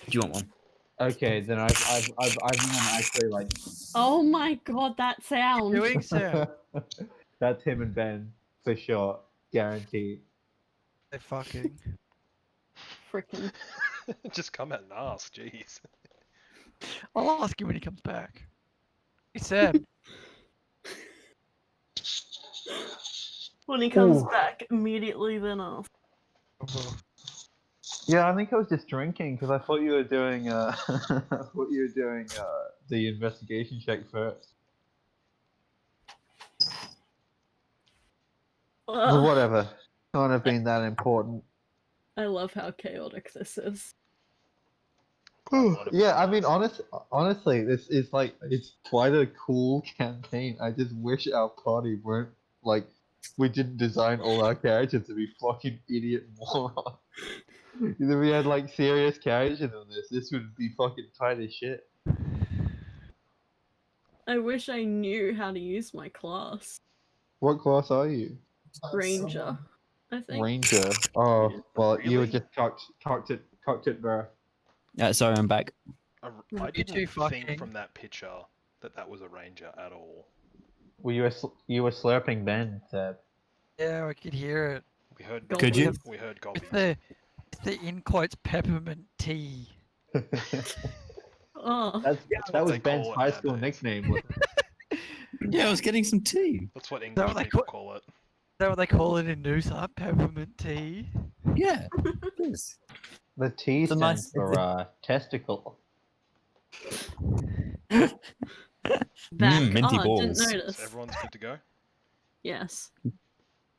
you want one? Okay, then I've actually like. Oh my god, that sound. Doing so. That's him and Ben for sure, guaranteed. They're fucking. Freaking. Just come out and ask, jeez. I'll ask him when he comes back. He said, When he comes Ooh. back, immediately then off. Yeah, I think I was just drinking because I thought you were doing the investigation check first. But Ugh, whatever. Can't have been that important. I love how chaotic this is. Quite a lot of Yeah, I mean, bananas. honestly, this is like it's quite a cool campaign. I just wish our party weren't like we didn't design all our characters to be fucking idiot morons. If we had like serious characters in this would be fucking tight as shit. I wish I knew how to use my class. What class are you? Ranger, I think. Ranger. Oh, Yeah. well, you were Really? just cocked it, bro. Sorry, I'm back. I You two didn't think fucking- from that picture that was a ranger at all. Well, you were slurping Ben, Seb. yeah, I could hear it. We heard. Could you? We heard With Gobby. the in quotes peppermint tea. Oh, That what was they Ben's call it high school nowadays. nickname. Wasn't it? Yeah, I was getting some tea. That's what that English what they people call- call it. Is that what they call it in Noosa? Peppermint tea. Yeah, it is. The T It's a stands nice- for testicle. back. minty Oh, balls. didn't notice. So everyone's good to go. Yes.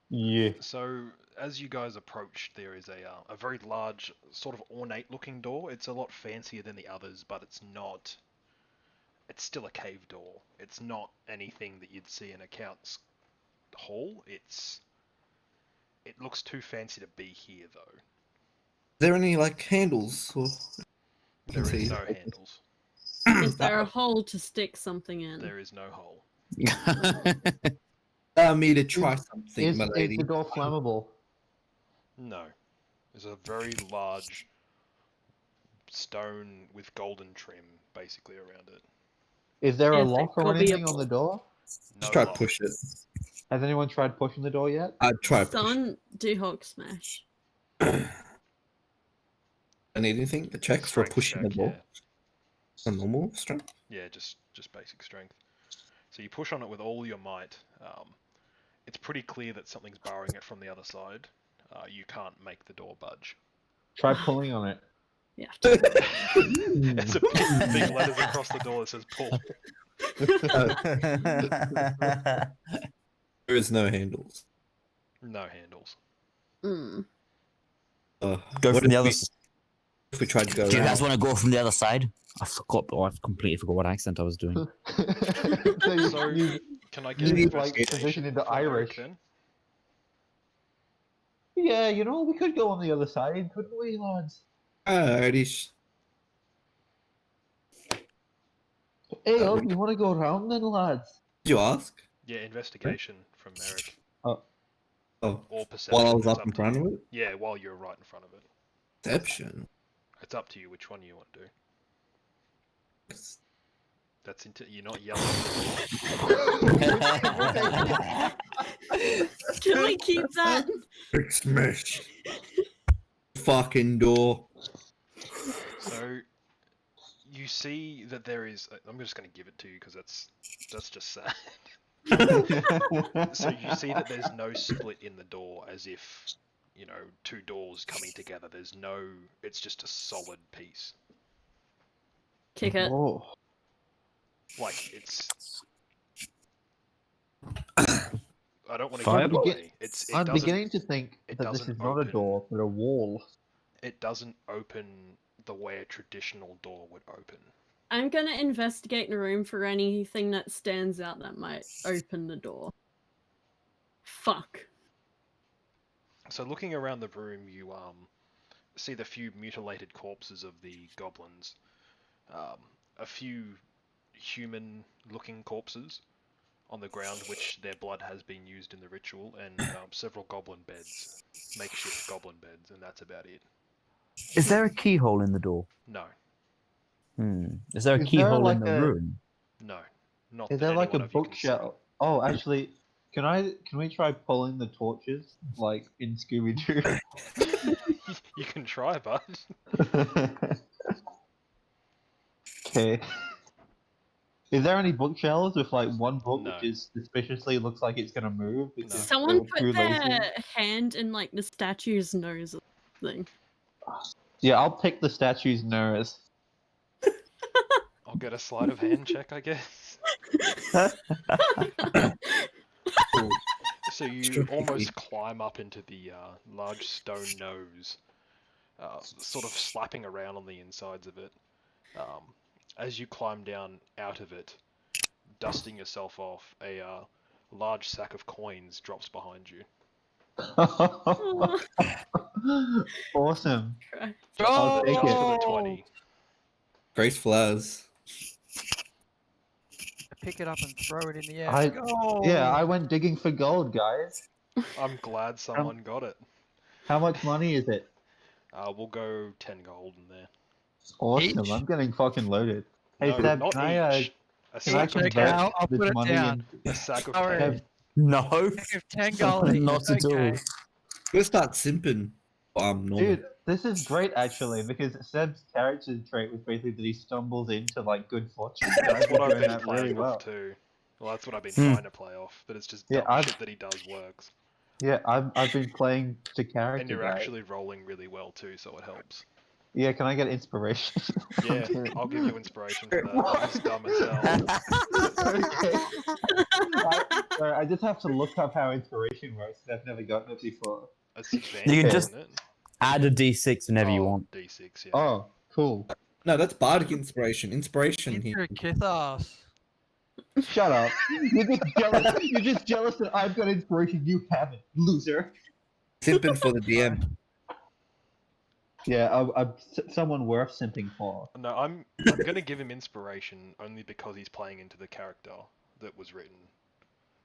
Yeah. So as you guys approach, there is a very large, sort of ornate-looking door. It's a lot fancier than the others, but it's not. It's still a cave door. It's not anything that you'd see in a count's hall. It looks too fancy to be here, though. there any like handles or There see. is no handles. Is there a hole to stick something in? There is no hole. allow me to try something, Is my lady? the door flammable? No. There's a very large stone with golden trim basically around it. Is there a Is it lock or gobby anything up- on the door? No Just try to lock. push it. Has anyone tried pushing the door yet? I'd try to push it. Someone do Hulk smash. I need anything? The checks for Strength pushing the check, door. A normal strength? Yeah, just basic strength. So you push on it with all your might. It's pretty clear that something's barring it from the other side. You can't make the door budge. Try pulling on it. Yeah. It's a big letters across the door that says pull. There is no handles. No handles. Mm. Go what from the if other. if we tried to go Do you around? guys want to go from the other side? I forgot. Oh, I completely forgot what accent I was doing. So you, So, you, Can I you get an need, like, investigation position into from Eric Irish. then? yeah, we could go on the other side, couldn't we, lads? Alrighty. Hey, you want to go around then, lads? Did you ask? Yeah, investigation from Eric. Oh, Or perception. while I was it's up in to front you. of it? Yeah, while you're right in front of it. Perception. It's up to you which one you want to do. It's- That's into you're not yelling. Can we keep that? Big smash. Fucking door. So you see that there is. I'm just going to give it to you because that's just sad. So you see that there's no split in the door, as if two doors coming together. There's no. It's just a solid piece. Kick it. Oh. Like it's. I don't want to Fire? give it away. It I'm doesn't. beginning to think it that this doesn't is not a open. door, but a wall. It doesn't open the way a traditional door would open. I'm gonna investigate the room for anything that stands out that might open the door. Fuck. So looking around the room, you see the few mutilated corpses of the goblins, a few human-looking corpses on the ground, which their blood has been used in the ritual, and several goblin beds, makeshift goblin beds, and that's about it. Is there a keyhole in the door? No, Is there a Is there keyhole like in the a- room? no, not. Is that there like a anyone of you can see. bookshelf? Oh, actually, can we try pulling the torches like in Scooby Doo? You can try, bud. Okay. Is there any bookshelves with like one book No. which is suspiciously looks like it's gonna move because they Someone were too put their lazy? hand in like the statue's nose or something. Yeah, I'll pick the statue's nose. I'll get a sleight of hand check, I guess. So you Tricky. almost climb up into the large stone nose, sort of slapping around on the insides of it. As you climb down out of it, dusting yourself off, a large sack of coins drops behind you. Awesome. Christ. I'll take Just for the it. 20. Graceful as. Pick it up and throw it in the air. I- Gold! Yeah, I went digging for gold, guys. I'm glad someone got it. How much money is it? We'll go 10 gold in there. Awesome. Each? I'm getting fucking loaded. Hey, No, Seb, not can I, each. A can I Each, okay, convert I'll this put it money down. a sack of Sorry. 10. No, Pick of 10 gold each. not at all. Okay. We'll start simping. Normal. Dude, this is great actually because Seb's character trait was basically that he stumbles into like good fortune. That's what I've doing been that playing really well. off too. Well, that's what I've been Hmm. trying to play off. That it's just Yeah, dumb shit that he does works. Yeah, I've been playing the character And you're guy. actually rolling really well too, so it helps. Yeah, can I get inspiration? I'm Yeah, kidding. I'll give you inspiration for that. I'm just dumb as hell. Okay. Sorry, I just have to look up how inspiration works. 'Cause I've never gotten it before. It's advanced, You can just- isn't it? Add a d6 whenever you want. D6, yeah. Oh, cool. No, that's bardic inspiration. Inspiration Into here. a Kithas. Shut up. You're just jealous. You're just jealous that I've got inspiration. You haven't, loser. Simping for the DM. Yeah, I'm someone worth simping for. No, I'm gonna give him inspiration only because he's playing into the character that was written.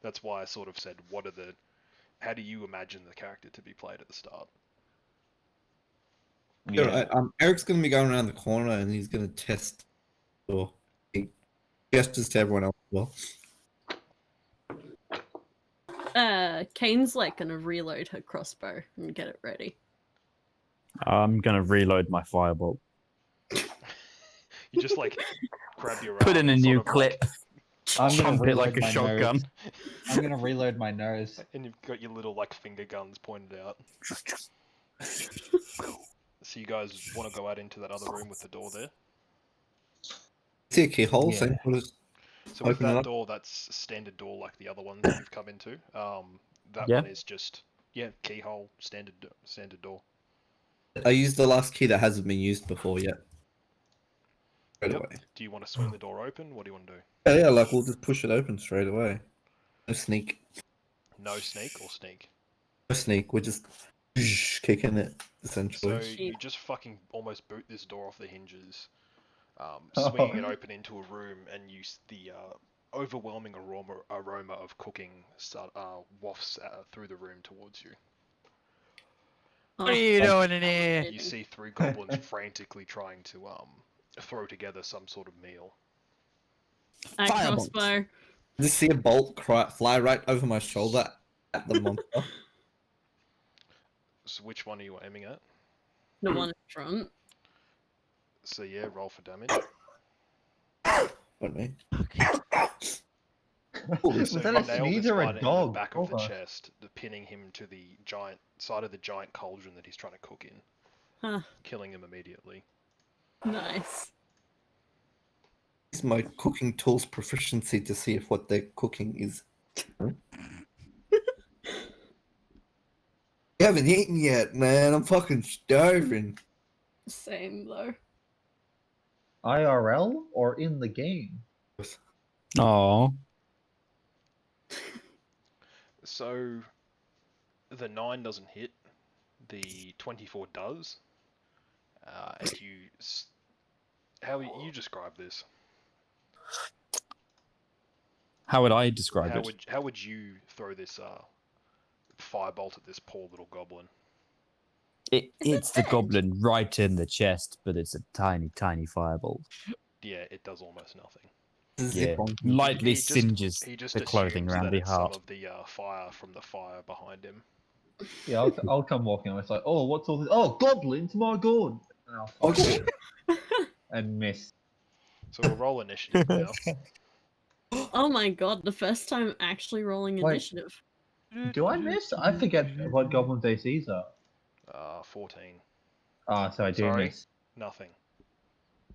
That's why I sort of said, how do you imagine the character to be played at the start? Yeah. Right, Eric's gonna be going around the corner and he's gonna test. Or he gestures to everyone else as well. Kane's like gonna reload her crossbow and get it ready. I'm gonna reload my firebolt. You just like grab your Put arm in a and new sort of, like, clip. I'm gonna Pump it like reload a my shotgun. nose. I'm gonna reload my nose. and you've got your little like finger guns pointed out. So you guys want to go out into that other room with the door there? See a keyhole, Yeah. same sort of. So with Open it that up. door, that's a standard door like the other ones that you've come into. That Yeah. one is just keyhole, standard door. I used the last key that hasn't been used before yet. Straight Yep. away. Do you want to swing the door open? What do you want to do? Yeah, like we'll just push it open straight away. No sneak. No sneak or sneak? No sneak. We're just kicking it So essentially. you just fucking almost boot this door off the hinges, swinging it open into a room, and the overwhelming aroma of cooking wafts through the room towards you. What are you doing in here? You see three goblins frantically trying to throw together some sort of meal. I Firebolt. crossbow. Just see a bolt fly right over my shoulder at the monster. So which one are you aiming at? The one in front. So yeah, roll for damage. Pardon me. Was So that you a nail sneeze this or a one in dog? the back of the Hold on. chest, pinning him to the giant side of the giant cauldron that he's trying to cook in, Huh. killing him immediately. Nice. Use my cooking tools proficiency to see if what they're cooking is. You haven't eaten yet, man. I'm fucking starving. Same though. IRL or in the game? Oh, So the 9 doesn't hit, the 24 does, and how you describe this? how would I describe it? How would you throw this firebolt at this poor little goblin? It's the goblin right in the chest, but it's a tiny, tiny firebolt. Yeah, it does almost nothing. Yeah, Zip on. lightly He just- singes He just the clothing assumes around that the it's heart. some of the fire from the fire behind him. Yeah, I'll come walking. It's like, oh, what's all this? Oh, goblins, my god! And I'll fire Okay. and miss. So we'll roll initiative now. Oh my god, the first time actually rolling Wait. initiative. Do I miss? I forget what goblins ACs are. 14. Ah, so I do Sorry? miss. Nothing.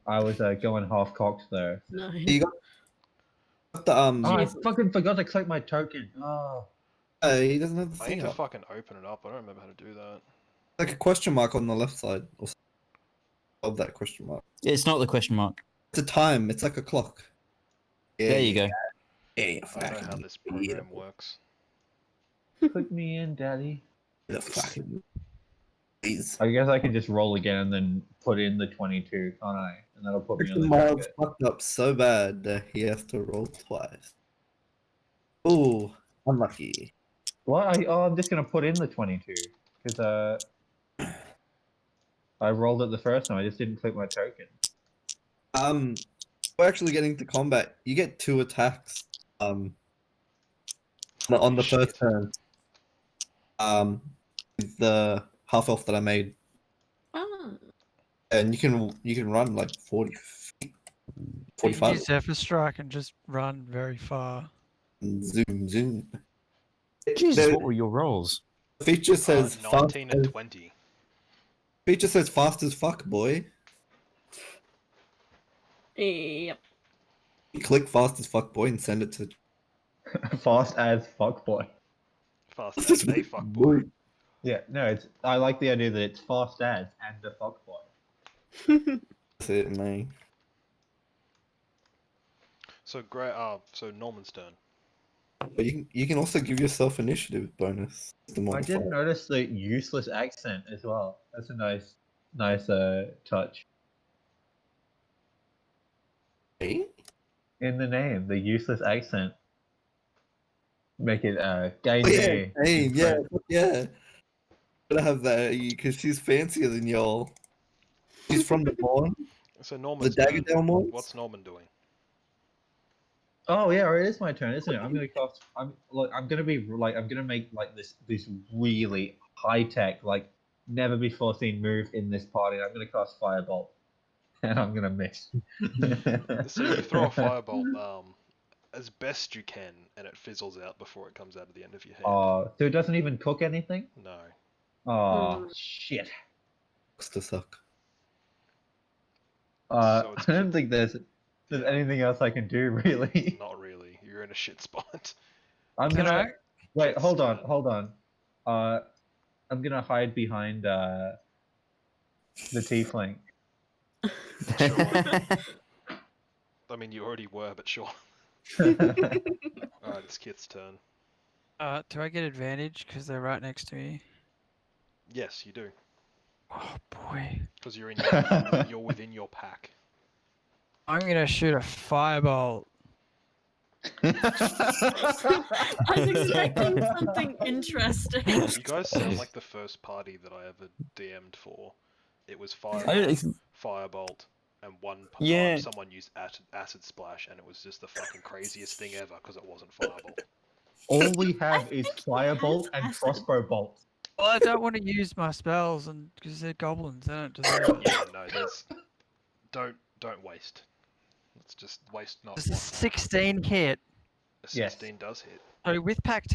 I was going half cocked there. No. You got the Oh, I Jesus. fucking forgot to collect my token. Oh. he doesn't have the I need thing to up. fucking open it up. I don't remember how to do that. Like a question mark on the left side or of that question mark. It's not the question mark. It's a time. It's like a clock. Yeah, There you go. Yeah, I don't know how this program works. Put me in, daddy. The fucking please. I guess I can just roll again and then put in the 22, can't I? And that'll put me on the Miles target. fucked up so bad that he has to roll twice. Ooh, unlucky. Well, I'm just gonna put in the 22 because I rolled it the first time. I just didn't click my token. We're actually getting to combat. You get 2 attacks. On the first Shit. turn. With the half elf that I made, Ah. and you can run like 40 feet, 45. Use Zephyr Strike and just run very far. And zoom. Jesus, The what were your rolls? feature says 19 and 20. Feature says fast as fuck, boy. Yep. You click fast as fuck, boy, and send it to. Fast as fuck boy. Fast as a fuck boy. Yeah, no, it's. I like the idea that it's fast as and a fuck boy. That's it, man. So so Norman's turn. But you can also give yourself initiative bonus. The I modifier. didn't notice the useless accent as well. That's a nice touch Eh? in the name. The useless accent. Make it gay. Oh, yeah, hey, yeah. Gotta have that because she's fancier than y'all. She's from the Morn, So the Norman's turn. Daggerdale Morns. What's Norman doing? Oh yeah, it is my turn, isn't it? I'm gonna cast. I'm gonna make like this really high tech, like never before seen move in this party. I'm gonna cast Firebolt, and I'm gonna miss. So you throw a firebolt as best you can, and it fizzles out before it comes out of the end of your hand. So it doesn't even cook anything. No. Oh shit. Looks to suck. So it's I don't think there's anything else I can do really. Not really. You're in a shit spot. I'm Can gonna I? wait. Yes, Hold go on. ahead. Hold on. I'm gonna hide behind the tiefling. I mean, you already were, but sure. Yeah, Alright, it's Kith's turn. Do I get advantage because they're right next to me? Yes, you do. Oh boy. Because you're you're within your pack. I'm gonna shoot a firebolt. I was expecting something interesting. You guys sound like the first party that I ever DM'd for. It was Firebolt, and one Yeah. time someone used acid Splash, and it was just the fucking craziest thing ever because it wasn't Firebolt. all we have is think he firebolt has and acid. crossbow bolts. Well, I don't want to use my spells, and because they're goblins, they don't deserve it. Yeah, no, don't waste. Let's just waste not This is one. 16 hit. A Yes. 16 does hit. So with pack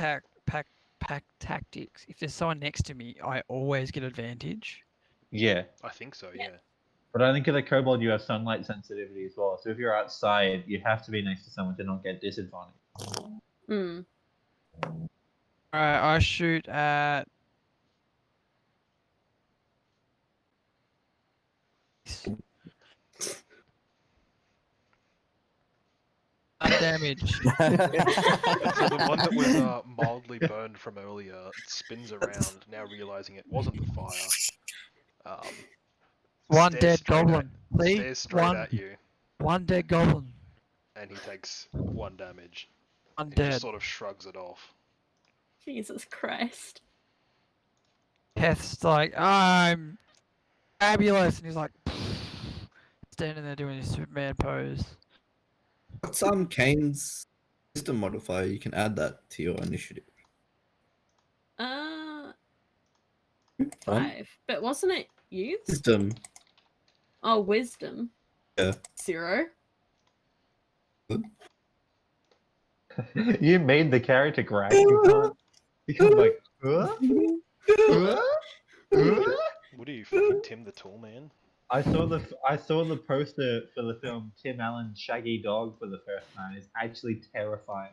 tactics, if there's someone next to me, I always get advantage. Yeah, I think so, yeah. but I think in the kobold you have sunlight sensitivity as well. So if you're outside, you have to be next to someone to not get disadvantage. Hmm. Alright, I shoot at. Undamaged. So the one that was mildly burned from earlier spins around, now realizing it wasn't the fire. One Stares dead straight at- goblin. See? Stares straight at you, One dead goblin. and he takes 1 damage. One He dead. just sort of shrugs it off. Jesus Christ. Heth's like, I'm fabulous, and he's like, standing there doing his Superman pose. What's Kane's system modifier? You can add that to your initiative. 5. But wasn't it youth? Wisdom. Oh, wisdom. Yeah. 0. You made the character crack. You can't like, huh? Huh? Huh? What are you, fucking Tim the Tool Man? I saw the poster for the film Tim Allen's Shaggy Dog for the first time. It's actually terrifying.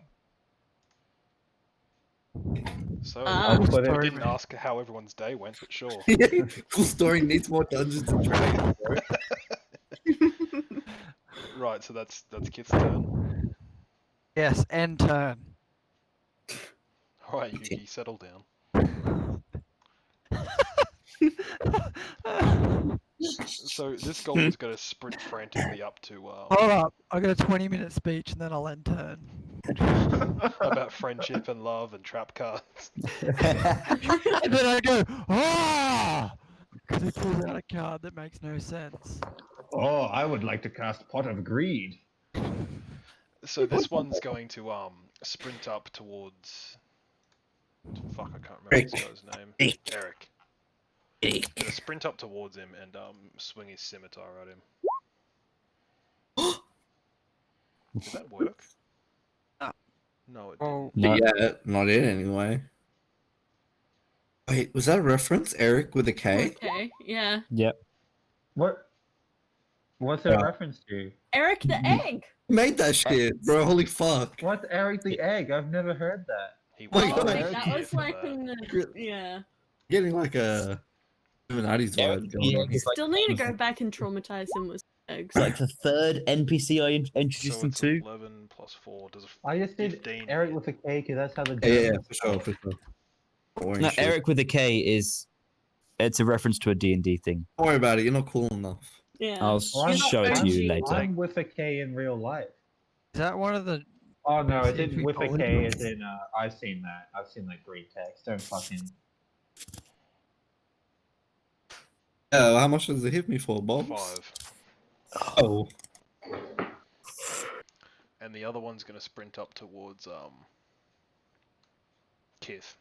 So, Ah. I'll put we it. didn't ask how everyone's day went, but sure. Full story needs more Dungeons and Dragons, bro. Right, so that's Kith's turn. Yes, end turn. Alright, Yuki, settle down. So this goblin's going to sprint frantically up to Hold up, I got a 20-minute speech and then I'll end turn. about friendship and love and trap cards. And then I go, ah! Because he pulls out a card that makes no sense. Oh, I would like to cast Pot of Greed. So this one's going to sprint up towards. Fuck, I can't remember this guy's name. Eric. Gonna sprint up towards him and swing his scimitar at him. Did that work? No, it didn't. Oh, No. Yeah, not it anyway. Wait, was that a reference? Eric with a K? Okay, yeah. Yep. What's it a reference to? Eric the egg! Who made that shit, bro? Holy fuck. What's Eric the Egg? I've never heard that. He Wait, was what? Like, the that year was for like that. in the. Yeah. Getting like a Illuminati's vibe going on. Still need to go back and traumatize him with eggs. It's like the third NPC I introduced So them it's to. 11 plus 4. Does I just did 15 Eric hit? with a K because that's how the Yeah, Germans for spell sure, it. for sure. Boring No, shit. Eric with a K is. It's a reference to a D&D thing. Don't worry about it, you're not cool enough. Yeah. I'll Well, I'm- show it to you I'm- later. I'm with a K in real life. is that one of the... Oh no, it Seems didn't we with a followed K you. as in I've seen that. I've seen like green text. Don't fucking How much does it hit me for, Bob? 5. Oh. And the other one's going to sprint up towards Kith.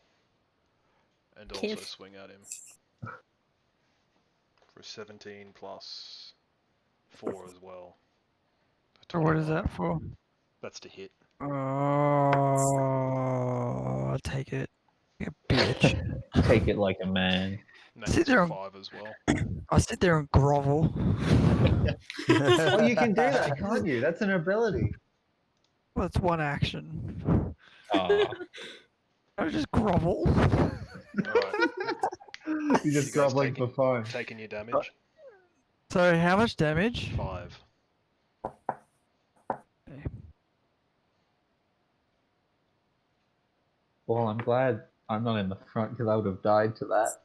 And also Kith. swing at him. For 17 plus 4 as well. Or what is 21. that for? That's to hit. Oh, I'll take it. You bitch. take it like a man. And Sit that's there and- 5 as well. I'll sit there and grovel. Oh, you can do that, can't you? That's an ability. Well, it's one action. Oh, I just grovel. Alright, you're You just guys groveling take for fun. taking your damage. So how much damage? 5. Okay. Well, I'm glad I'm not in the front because I would have died to that.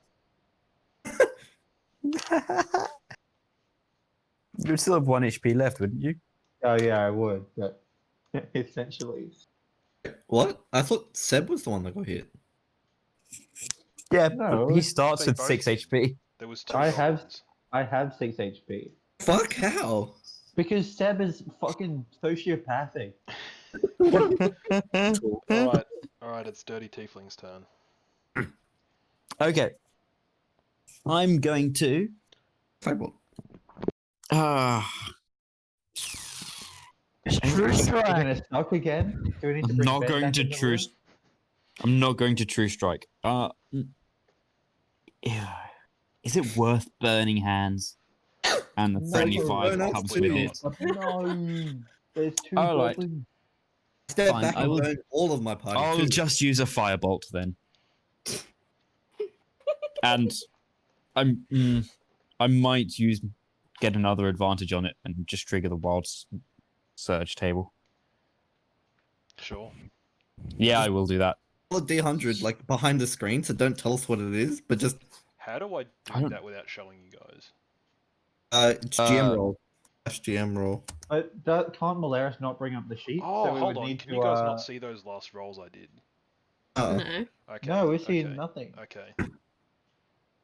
You'd still have 1 HP left, wouldn't you? Oh yeah, I would, but essentially. What? I thought Seb was the one that got hit. Yeah, No, but he starts they with both 6 did. HP. There was 2 I have- goblins. I have 6 HP. Fuck, how? Because Seb is fucking sociopathic. Alright, it's Dirty Tiefling's turn. Okay. I'm going to. Firebolt. True You're strike. gonna suck again? Do we need to I'm bring not Ben going back to in the true. room? I'm not going to true strike. Yeah. Is it worth burning hands? And the No, friendly you fire burn that us comes too. with it. No, there's 2 All right. goblins. Step Fine, back I and will- burn all of my party I'll too. just use a firebolt then. And I might get another advantage on it and just trigger the wild surge table. Sure. Yeah, I will do that. Roll a D100 like behind the screen, so don't tell us what it is, but just How do I I do don't- that without showing you guys? it's GM Uh, roll. That's GM roll. But can't Malaris not bring up the sheet? Oh, so we hold would on. need Can to, you guys not see those last rolls I did? Oh, No. Okay. No, we're seeing okay, nothing. Okay.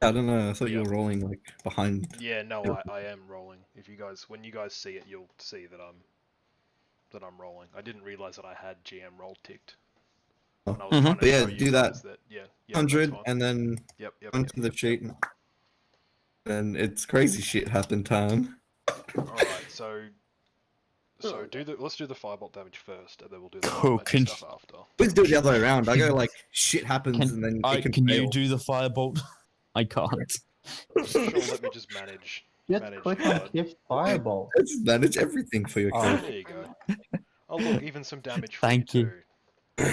I don't know. I thought you Yeah. were rolling like behind. Yeah, no, I am rolling. If you guys, when you guys see it, you'll see that I'm rolling. I didn't realize that I had GM roll ticked. And I was Mhm. trying to But yeah, show you do that. guys that. Yeah, that's 100 fine. and then Yep, yep, onto yep. the sheet. And it's crazy shit happen time. Alright, so let's do the firebolt damage first, and then we'll do the Cool, magic stuff after. Please do it the other way around. I go like shit happens and then it can Can you fail. do the firebolt? I can't. Sure, let me just manage. Just manage click the, on Gift Fireball. Let's manage everything for your Oh. character. There you go. Oh look, even some damage for Thank you too.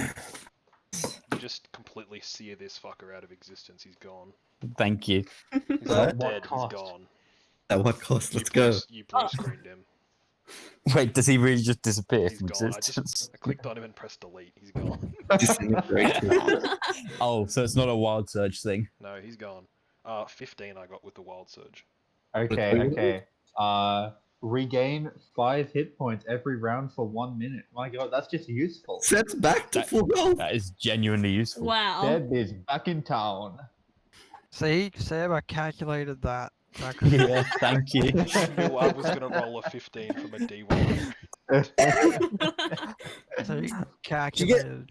You just completely sear this fucker out of existence. He's gone. Thank you. He's At not what dead. cost? He's gone. At what cost? You Let's blue, go. You blue screened him. Wait, does he really just disappear He's from gone. existence? I clicked on him and pressed delete. He's gone. Disintegrated. Oh, so it's not a wild surge thing. No, he's gone. 15 I got with the wild surge. Okay. Regain 5 hit points every round for 1 minute. My god, that's just useful. Sets back to That- full health. That is genuinely useful. Wow. Deb is back in town. See, Sam, I calculated that. Yeah, thank you. Knew I was gonna roll a 15 from a D1. So you calculated.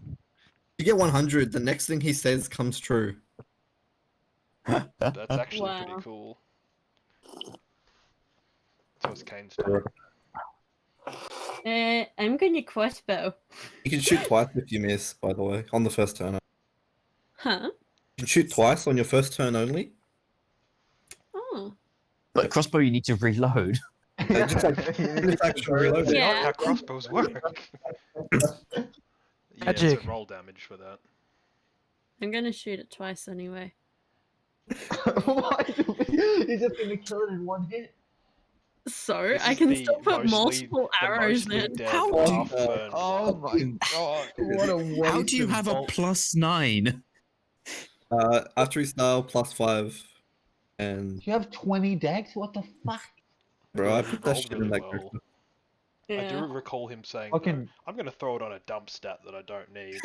You get 100. The next thing he says comes true. That's actually Wow. pretty cool. So it's Kane's turn. I'm gonna crossbow. You can shoot twice if you miss, by the way, on the first turn. You Huh? can shoot twice on your first turn only. Oh. But crossbow, you need to reload. Just like it's actually reloaded. Yeah. Not how crossbows work. Yeah, Magic. so roll damage for that. I'm gonna shoot it twice anyway. Why? He's just gonna kill it in 1 hit. So This I is can the still put multiple the arrows mostly in. dead How do you- half-burned Oh one. my god, what a waste. How do you of have a bolt. +9? Archery style +5. And You have 20 decks? What the fuck? bro, I put that Rolled shit in really that well. character. I Yeah. do recall him saying, Fucking, I'm going to throw it on a dump stat that I don't need.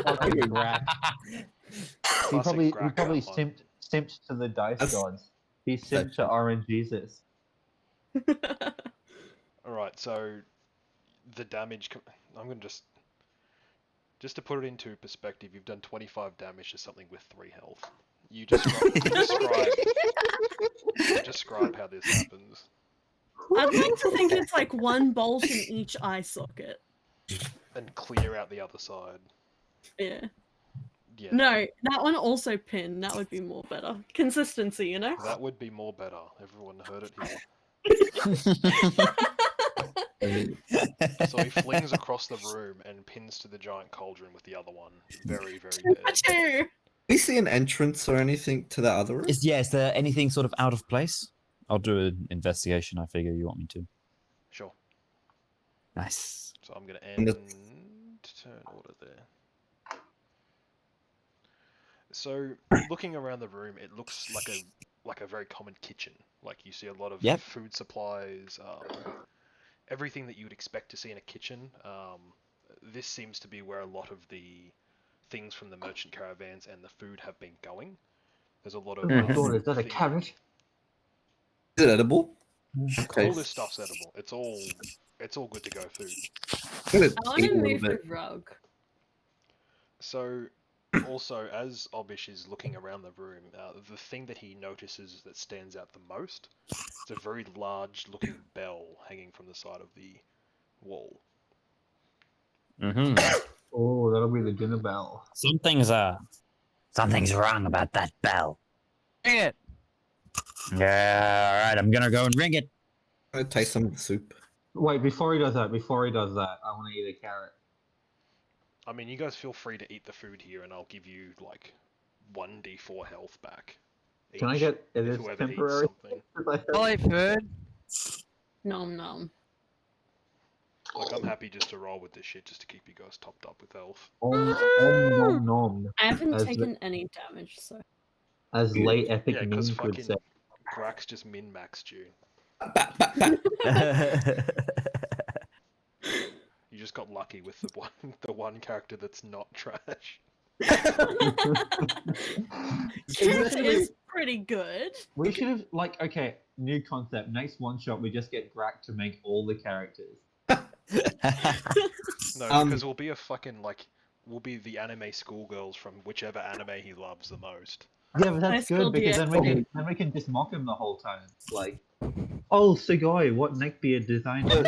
fucking Grack. He Classic probably Grack simped, one. simped to the dice That's- gods. He simped to RNGesus. Alright, so the damage... I'm going to just to put it into perspective, you've done 25 damage to something with 3 health. You describe how this happens. I'd like to think it's like one bolt in each eye socket. And clear out the other side. Yeah. Yeah. No, that one also pinned. That would be more better. Consistency, you know? That would be more better. Everyone heard it here. So he flings across the room and pins to the giant cauldron with the other one. Very, very dead. Two. Do you see an entrance or anything to that other room? Is there anything sort of out of place? I'll do an investigation. I figure you want me to. Sure. Nice. So I'm going to And end turn order there. So looking around the room, it looks like a very common kitchen. Like you see a lot of Yep. food supplies, everything that you would expect to see in a kitchen. This seems to be where a lot of the things from the merchant caravans and the food have been going. There's a lot of Oh my god, is that a the- carrot? Is it edible? All this stuff's edible. It's all good to go food. I'm gonna I want eat to a little move the bit. rug. So, also, as Obish is looking around the room, the thing that he notices that stands out the most is a very large-looking bell hanging from the side of the wall. Mm-hmm. Oh, that'll be the dinner bell. Something's wrong about that bell. Dang it! Yeah, all right. I'm gonna go and ring it. I'm gonna taste some of the soup. Wait, before he does that, I want to eat a carrot. I mean, you guys feel free to eat the food here, and I'll give you, like, 1d4 health back. Can I each, get it is whoever eats temporary? something. Ollie Fern. Nom nom. Like, I'm happy just to roll with this shit, just to keep you guys topped up with health. Nom nom. I haven't As taken any damage, so. As late epic Yeah, because memes would fucking say. Grax just min-maxed you. You just got lucky with the one character that's not trash. Kenneth is pretty good. We should have okay, new concept. Next one shot, we just get Grack to make all the characters. No, because we'll be a fucking, like, will be the anime schoolgirls from whichever anime he loves the most. Yeah, but that's High School good because then we can just mock him the whole time. It's like, oh, Sugoi, what neckbeard designed me?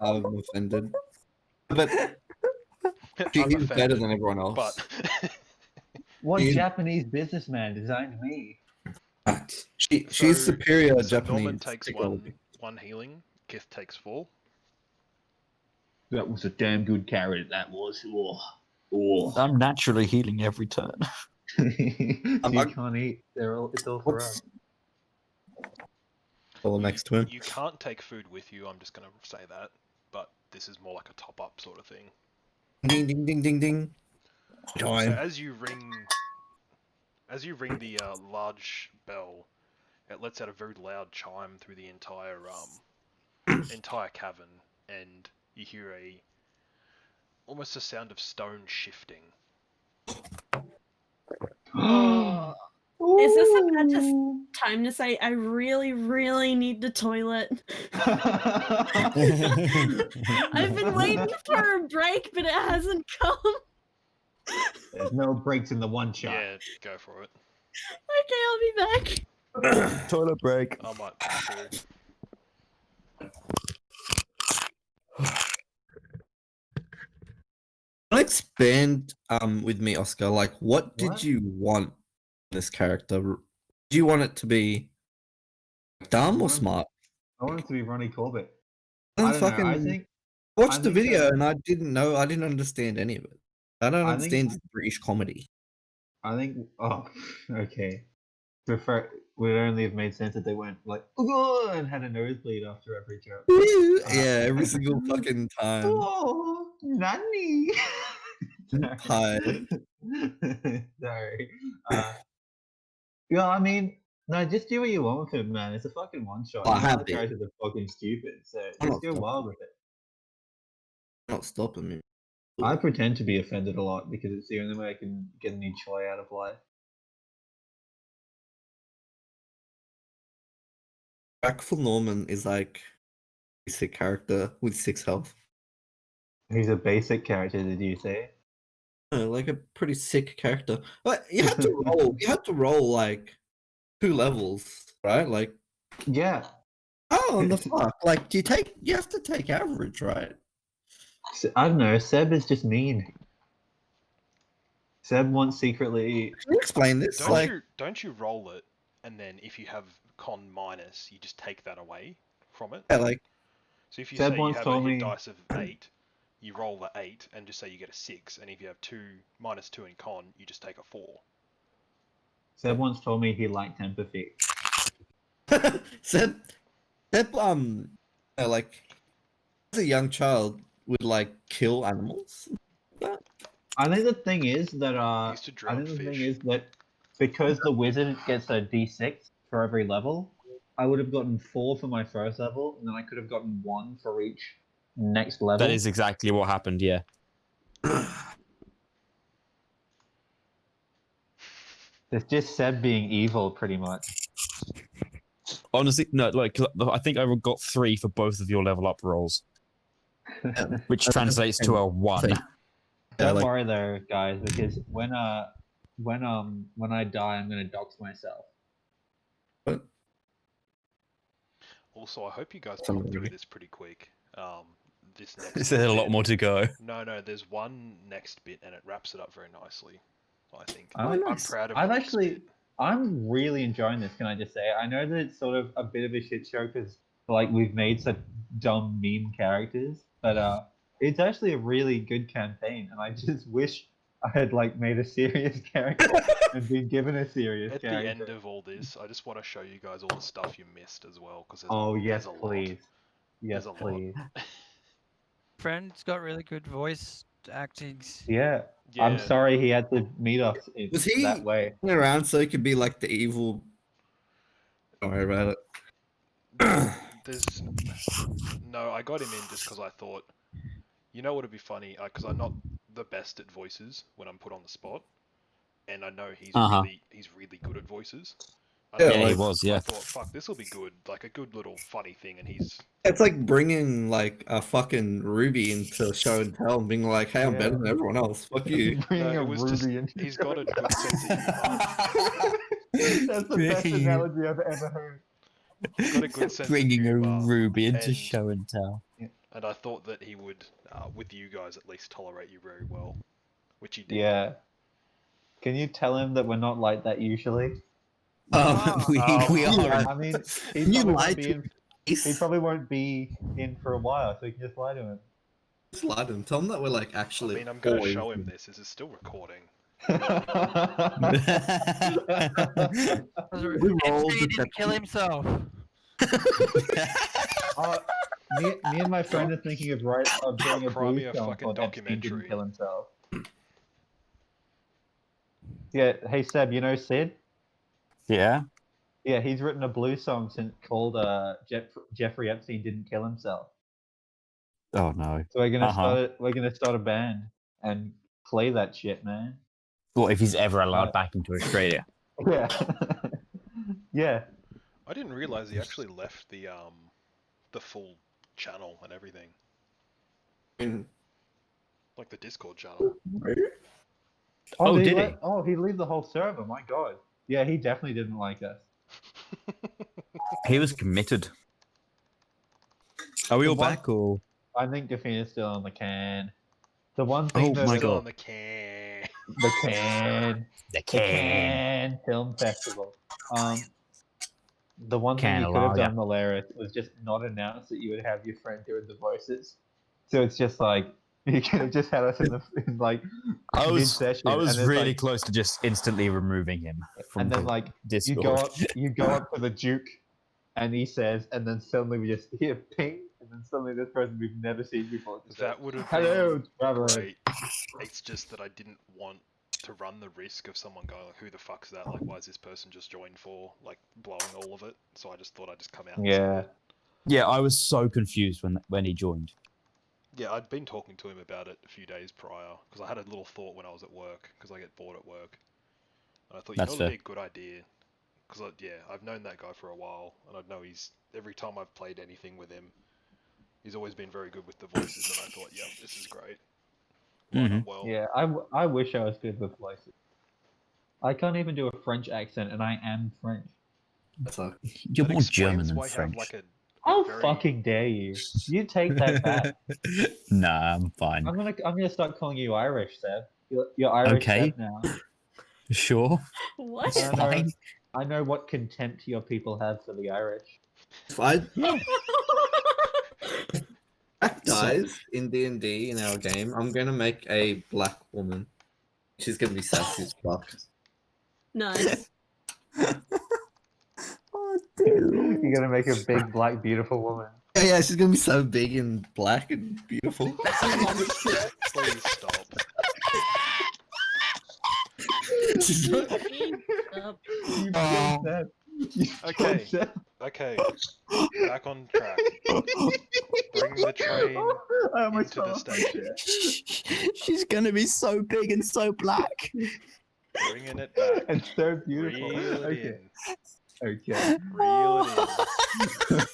I'm offended. But she I'm is better offended, than everyone else. but What Yeah. Japanese businessman designed me? She's So- superior so Japanese. Norman takes technology. one healing, Kith takes 4. That was a damn good carrot. That was. Oh. I'm naturally healing every turn. You I'm- can't eat. It's all for us. What's all next to him? You can't take food with you, I'm just gonna say that. But this is more like a top-up sort of thing. Ding ding ding ding ding. So Time. as you ring the large bell, it lets out a very loud chime through the entire entire cavern, and you hear almost a sound of stone shifting. Oh. Is this about time to say I really, really need the toilet? I've been waiting for a break, but it hasn't come. There's no breaks in the one shot. Yeah, go for it. Okay, I'll be back. Toilet break. I might too. Expand with me, Oscar. Like, what did What? you want in this character? Do you want it to be dumb or want- smart? I want it to be Ronnie Corbett. I I don't know. I fucking think watched the think, video and I didn't know. I didn't understand any of it. I don't I think- understand British comedy. Oh, okay. Would it only have made sense if they went like "Ooh," and had a nosebleed after every joke. Yeah, every single fucking time. Oh, Nani. Hi. Sorry. Yeah, I mean, no, just do what you want with him, man. It's a fucking one shot. I have The characters are fucking stupid, so I'm just not go wild with it. Not stopping me. I pretend to be offended a lot because it's the only way I can get any joy out of life. Backful Norman is like a basic character with 6 health. He's a basic character, did you say? Like a pretty sick character. But you had to roll. You had to roll like 2 levels, right? Like, Yeah. oh, on the fuck. Like, you have to take average, right? I don't know. Seb is just mean. Seb wants secretly. Can you explain this? Don't you roll it, and then if you have con minus, you just take that away from it? Yeah, like, So if you Seb say you once have a told hit me- dice of 8, you roll the 8 and just say you get a 6, and if you have minus 2 in con, you just take a 4. Seb once told me he liked empathy. Seb, like, as a young child, would like kill animals. I think the thing is that He used to I drown think the fish. thing is that because the wizard gets a d6 for every level, I would have gotten 4 for my first level, and then I could have gotten 1 for each next level. That is exactly what happened, yeah. It's just Seb being evil, pretty much. Honestly, no, like, 'cause I think I got 3 for both of your level up rolls, which translates to a 1. Yeah, Don't like- worry though, guys, because when I die, I'm gonna dox myself. Also, I hope you guys Some pop through movie. this pretty quick. This next Is there a lot bit- more to go? No, there's one next bit, and it wraps it up very nicely, I think. I'm I'm proud of I've the next actually, bit. I'm really enjoying this. Can I just say? I know that it's sort of a bit of a shit show because like we've made such dumb meme characters, but it's actually a really good campaign, and I just wish I had like made a serious character and been given a serious At the character. end of all this, I just want to show you guys all the stuff you missed as well, because Oh there's yes, a lot. please. Yes, There's a lot. please. Friend's got really good voice acting. Yeah. Yeah, I'm sorry he had to meet us in Was he- that way. around so he could be like the evil. Don't worry about it. There's no. I got him in just because I thought, you know what would be funny? Because I'm not the best at voices when I'm put on the spot, and I know he's Uh-huh. really good at voices. I Yeah, don't know, he like- was, I yeah. thought, fuck, this will be good, like a good little funny thing, and he's It's like bringing like a fucking Ruby into show and tell and being like, hey, I'm Yeah. better than everyone else. Fuck you. Bringing no, a it was just ruby into he's show got a and good sense of humor. That's the best Bringing- analogy I've ever heard. He's got a good sense Bringing of a humor, ruby into and- show and tell. and I thought that he would, with you guys at least, tolerate you very well, which he did. Yeah. Can you tell him that we're not like that usually? we you- are. I mean, he You probably, lied won't be to in, he probably won't be in for a while, so you can just lie to him. Just lie to him. Tell him that we're like I actually. mean, I'm gonna always show him good. this. This is still recording. MC didn't kill himself. Me and my friend are thinking of doing a Cry me blues a song fucking called Epstein documentary. Didn't Kill Himself. Yeah, hey Seb, you know Sid? Yeah. Yeah, he's written a blues song called Jeffrey Epstein Didn't Kill Himself. Oh no. So we're gonna Uh-huh. start a band and play that shit, man. What if he's ever allowed back into Australia? Yeah. Yeah. I didn't realize he actually left the full channel and everything, I like the Discord channel. Oh, did he? He leave the whole server, my god. Yeah, he definitely didn't like us. He was committed. Are we The all one- back or? I think Defina's still on the can. The one thing Oh that my Still God. on the can. the can The Cannes Film Festival. The one thing Can you of could have lager. done, Malaris, was just not announce that you would have your friend doing the voices. So it's just like you could have just had us in like I was mid-session. I was and it's really like, close to just instantly removing him from and then the like Discord. you go up to the Duke, and he says, and then suddenly we just hear ping, and then suddenly this person we've never seen before. just That goes, would have Hello, been Trevor. great. It's just that I didn't want to run the risk of someone going like, "Who the fuck's that? Like, why is this person just joined for like blowing all of it?" So I just thought I'd just come out. And say Yeah. it. Yeah, I was so confused when he joined. Yeah, I'd been talking to him about it a few days prior because I had a little thought when I was at work because I get bored at work. And I thought, That's it'd fair. be a good idea because I've known that guy for a while and I know every time I've played anything with him, he's always been very good with the voices and I thought, yep, this is great. Line up well. Yeah, I wish I was good with voices. I can't even do a French accent, and I am French. That's like, You're That more German explains than why you have, French. like, a How very- fucking dare you? You take that back. Nah, I'm fine. I'm gonna start calling you Irish, Seb. You're Irish Okay. Seb now. Sure. What? It's fine. I know what contempt your people have for the Irish. if I Yeah. Jack dies in D&D in our game, I'm gonna make a black woman. She's gonna be sassy as fuck. Nice. Oh, dear Lord. You're gonna make a big, black, beautiful woman. Yeah, she's gonna be so big and black and beautiful. Please stop. She's not- You Oh. killed Seb. You Okay. killed Seb. Okay, back on track. Bring the train I almost into the fell off my station. chair. She's gonna be so big and so black. Bringing it back. And so beautiful. Reel it Okay. in. Okay. Reel it in.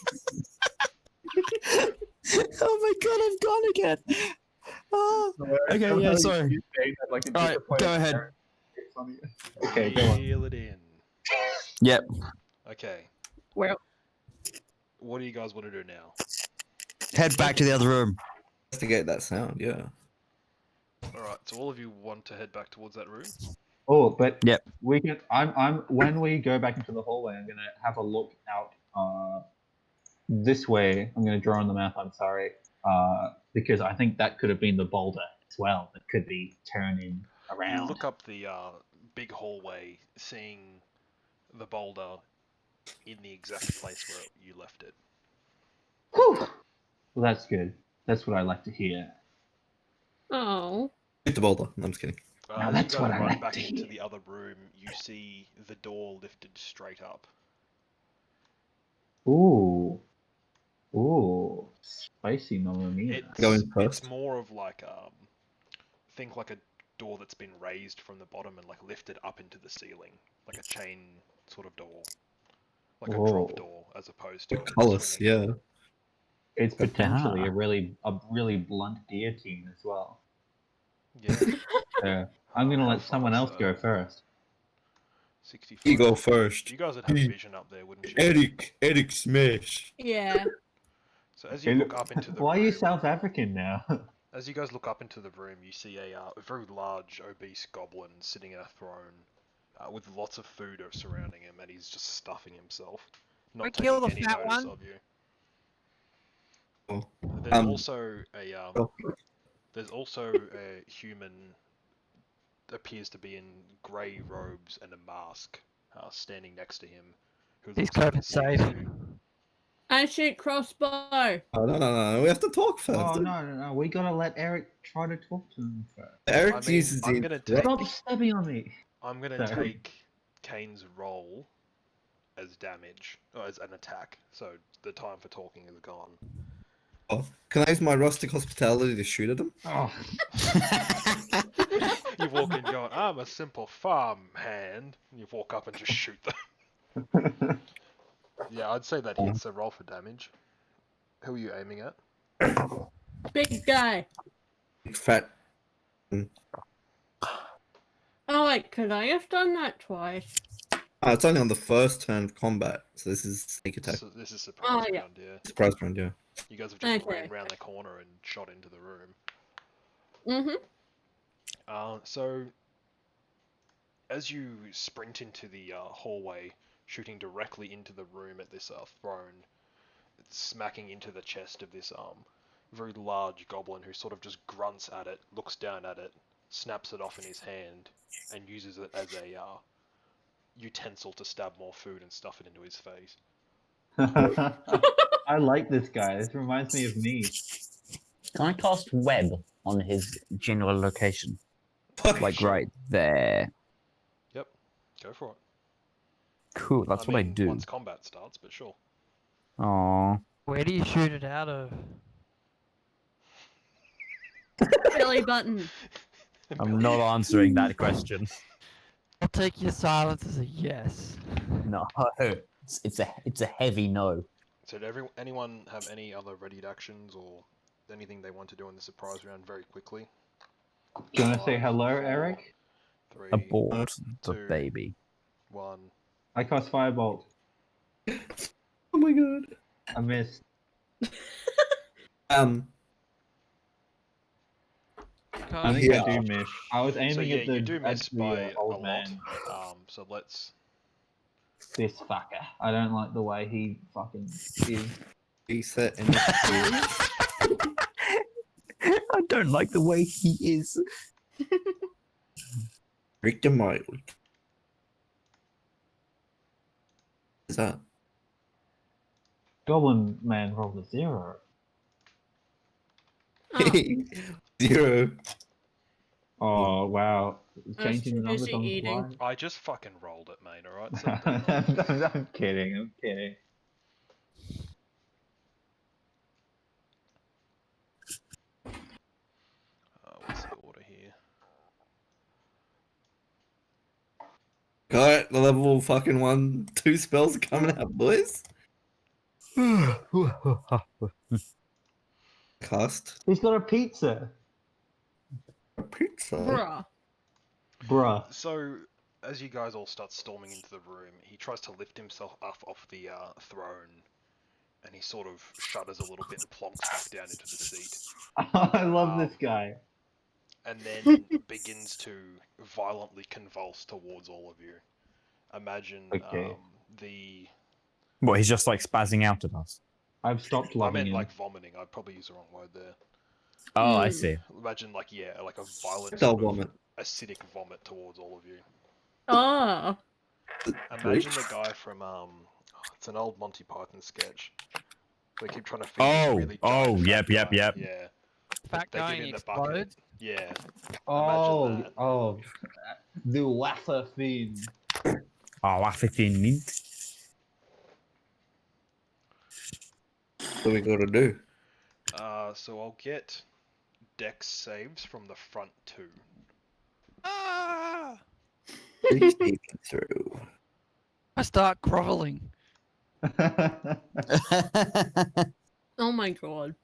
Oh my god, I'm gone again. Oh. Okay, yeah, sorry. Like All right, go ahead. Okay, go on. Reel it in. Yep. Okay. Well, What do you guys want to do now? Head back to the other room. Investigate that sound, yeah. Alright, so all of you want to head back towards that room? Oh, but Yep. we can. I'm when we go back into the hallway, I'm gonna have a look out this way. I'm gonna draw on the map. I'm sorry, because I think that could have been the boulder as well. That could be turning You around. look up the big hallway, seeing the boulder in the exact place where you left it. Whew. Well, that's good. That's what I like to hear. oh. Hit the boulder. No, I'm just kidding. Now As that's you go what to I run like back to into hear. the other room, you see the door lifted straight up. Ooh, spicy Mamma Mia. It's, Go in it's first. more of like think like a door that's been raised from the bottom and like lifted up into the ceiling, like a chain sort of door, like a drop Whoa. door as opposed to a Colors, swinging yeah. door. It's potentially Ah. a really blunt guillotine as well. Yeah. So I'm gonna How let far someone is else that? go first. 65. You go first. You guys would have vision up there, wouldn't you? Eric smash. Yeah. So as you look up into the Why are you room, South African now? as you guys look up into the room, you see a very large, obese goblin sitting in a throne, with lots of food surrounding him, and he's just stuffing himself, We not kill taking the any fat notice one. of you. Oh, There's Um, also a oh, human appears to be in grey robes and a mask, standing next to him, who He's looks up and COVID sees safe. you. I shoot crossbow. oh, no. We have to talk first. Oh no! We gotta let Eric try to talk to him first. Eric I mean, uses I'm the gonna intellect. Stop stepping on me. I'm gonna Sorry. take Kane's roll as damage, or as an attack, so the time for talking is gone. Oh, can I use my rustic hospitality to shoot at him? Oh, You walk in going, I'm a simple farm hand, and you walk up and just shoot them. Yeah, I'd say that hits a roll for damage. Who are you aiming at? Big guy. Fat. Oh wait, could I have done that twice? It's only on the first turn of combat, so this is sneak attack. So this is surprise Oh, yeah. round, yeah. Surprise round, yeah. You guys have just Okay. ran round the corner and shot into the room. Mm-hmm. So as you sprint into the hallway, shooting directly into the room at this throne, smacking into the chest of this very large goblin who sort of just grunts at it, looks down at it, snaps it off in his hand, and uses it as a utensil to stab more food and stuff it into his face. I like this guy. This reminds me of me. Can I cast web on his general location? Like right there. Yep, go for it. Cool. That's what I mean, do. Once combat starts, but sure. Aww. Where do you shoot it out of? Belly button. I'm not answering that question. I'll take your silence as a yes. No, it's a heavy no. So did anyone have any other readied actions or anything they want to do in the surprise round very quickly? Do you want to say 5, hello, 4, Eric? 3, Abort the 2, baby. 1. I cast Firebolt. Oh my god. I missed. I think Yeah. I do miss. I was aiming So yeah, at the, you do miss at the by old a lot. man. So let's. This fucker. I don't like the way he fucking is. He set in the I don't like the way he is. Rick the Mild. Is that? Goblin man rolled a 0. Oh, 0. Oh wow! I was Changing too the numbers busy on the eating. fly. I just fucking rolled it, mate. All right. Settle down. I'm kidding. I'm kidding. What's the order here? Alright, the level fucking 1, 2 spells are coming out, boys. Cast He's got a pizza, a pizza. Bruh. bruh. So as you guys all start storming into the room, he tries to lift himself up off the throne, and he sort of shudders a little bit and plonks back down into the seat, I love this guy. and then begins to violently convulse towards all of you. Imagine Okay. the. What, he's just like spazzing out at us? I've stopped I loving meant him. like vomiting. I'd probably use the wrong word there. Oh, I Mm. see. Imagine like like a violent Cell sort of vomit. acidic vomit towards all of you. Oh. Imagine the guy from it's an old Monty Python sketch. They keep trying to feed this Oh, really oh, giant fat yep. guy. Yeah. Fat They guy get and in he the bucket. explodes. Yeah. Oh, Imagine that. oh, the wafer fiend. Oh, 15 minutes. What do we gotta do? So I'll get dex saves from the front two. Ah! What are you peeking through? I start groveling. Oh my god.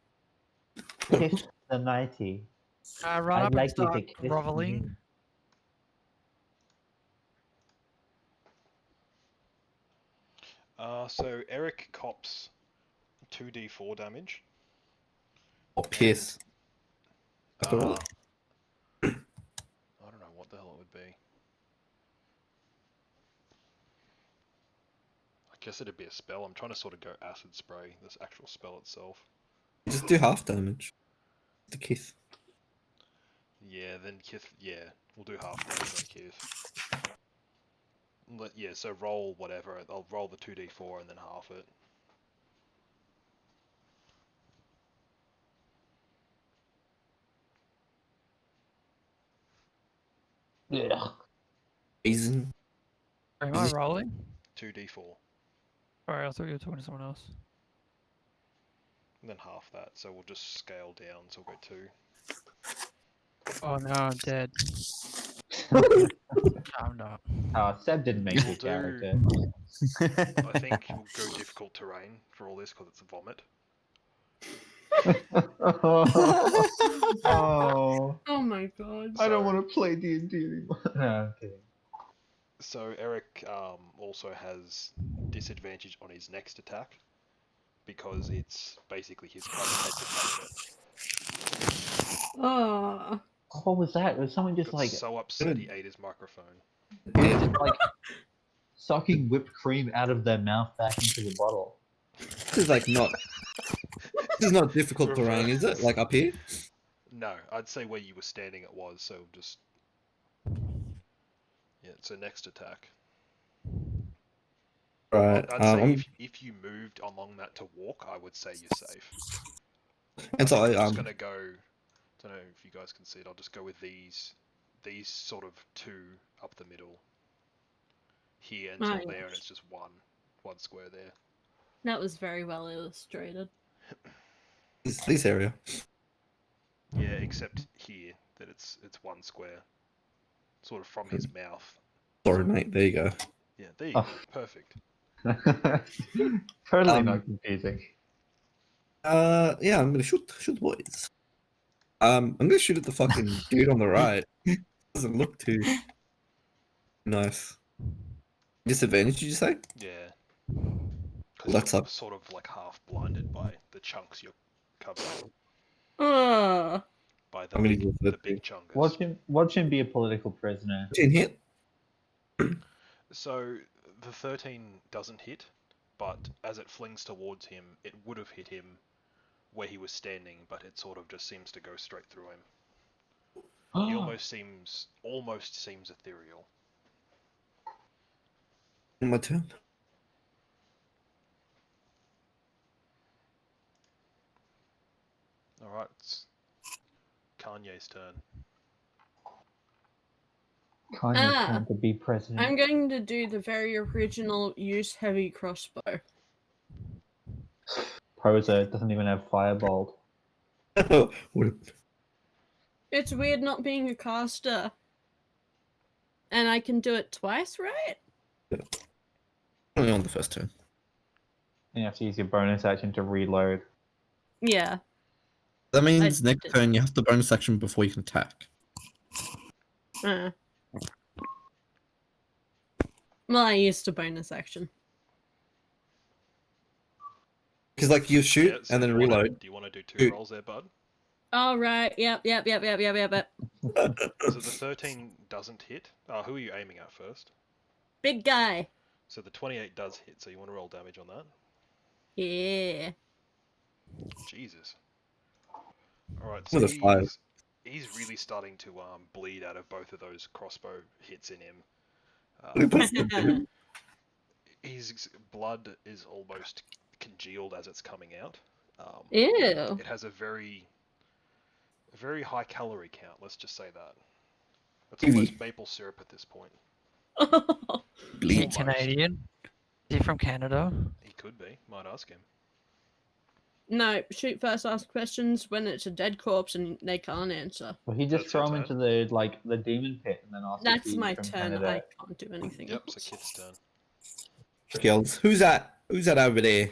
Kiss the nighty. I run I'd up like and you to start kiss me. groveling. So Eric cops 2d4 damage. Or piss. I don't know what the hell it would be. I guess it'd be a spell. I'm trying to sort of go acid spray, this actual spell itself. Just do half damage. The kiss. Yeah, then Kith, yeah, we'll do half damage on Kith. Yeah, so roll whatever, I'll roll the 2d4 and then half it. Yeah. Reason. Am I rolling? 2d4, Sorry, I thought you were talking to someone else. and then half that, so we'll just scale down, so we'll go 2. Oh no, I'm dead. I'm not. Seb didn't make We'll his do- character. I think we'll go difficult terrain for all this, because it's a vomit. Oh, Oh my god. I don't want to play D&D anymore. No, I'm kidding. So Eric also has disadvantage on his next attack, because it's basically his cousin head to it. Oh. What was that? Was someone just Got like so upset he ate his microphone. like sucking whipped cream out of their mouth back into the bottle? This is like not. This is not difficult terrain, is it? Like up here? No, I'd say where you were standing it was, so just... Yeah, so next attack. Right. I'd say if you moved along that to walk, I would say you're safe. And so I'm I just gonna go... Don't know if you guys can see it, I'll just go with these sort of 2 up the middle. Here until Right. there, and it's just one square there. That was very well illustrated. this area. Yeah, except here, that it's one square. Sort of from his mouth. Sorry, mate. There you go. Yeah, there you Oh. go. Perfect. Totally not confusing. Yeah, I'm gonna shoot the boys. I'm gonna shoot at the fucking dude on the right. Doesn't look too nice. Disadvantage, did you say? Yeah. Well, that's you're up. sort of like half blinded by the chunks you're covering. By the I'm gonna big, go for the the big chungus. Watch him be a political prisoner. 10 hit. So the 13 doesn't hit, but as it flings towards him, it would have hit him where he was standing, but it sort of just seems to go straight through him. He almost seems ethereal. My turn. Alright, it's Kanye's turn. Kanye's Ah. time to be president. I'm going to do the very original use heavy crossbow. Poser doesn't even have firebolt. It's weird not being a caster. And I can do it twice, right? Only on the first turn. You have to use your bonus action to reload. Yeah. That means I next did. turn you have the bonus action before you can attack. Well, I used a bonus action. Because like you shoot Yeah, so and then do you wanna- reload. Do you want to do 2 Shoot. rolls there, bud? All right. Yep. So the 13 doesn't hit. Who are you aiming at first? Big guy. So the 28 does hit, so you want to roll damage on that? Yeah. Jesus. Alright, so With a 5. he's really starting to bleed out of both of those crossbow hits in him. His blood is almost congealed as it's coming out. Ew. It has a very high calorie count, let's just say that. It's almost maple syrup at this point. Is he Almost. Canadian? Is he from Canada? He could be, might ask him. No, shoot first, ask questions when it's a dead corpse and they can't answer. Well, he just That's throw your him into the demon pit and then ask if That's he's my from turn. Canada. I can't do anything Yep, else. so Kith's turn. Girls, who's that? Who's that over there?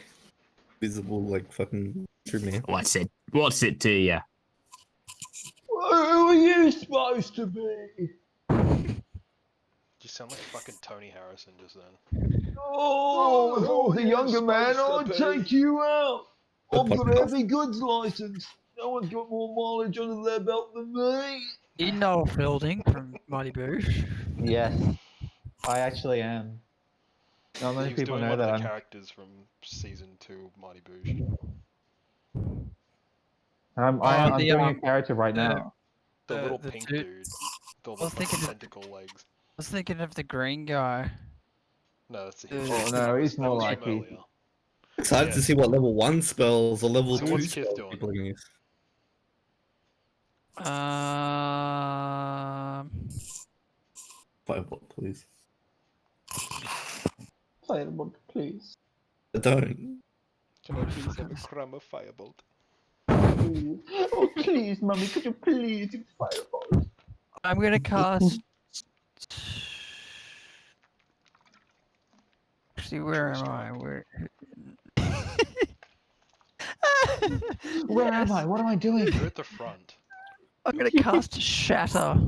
Visible, like fucking true man. What's it? What's it to you? Who are you supposed to be? You sound like fucking Tony Harrison just then. Oh, the you're younger man, I'll supposed to take be. you out. The I've got a podcast. heavy goods license. No one's got more mileage under their belt than me. You know Fielding from Mighty Boosh. Yes, I actually am. Not many He was people doing know one of that the I'm. characters from season 2 of Mighty Boosh. I'm the, doing a character right the- now. The little the pink two- dude. With all I was the fucking thinking of- tentacle legs. I was thinking of the green guy. No, that's the Oh, no, that he's was, more that was like from he- earlier. Excited to Yes. see what level 1 spells or level So 2 what's Kith spells doing? people are gonna use. Firebolt, please. Firebolt, please. Don't. Can I please have a crumb of firebolt? Please. Oh, please, mummy, could you please do firebolt? I'm gonna cast. See, where Choice am I? strike. Where? Where am I? What am I doing? You're at the front. I'm gonna cast Shatter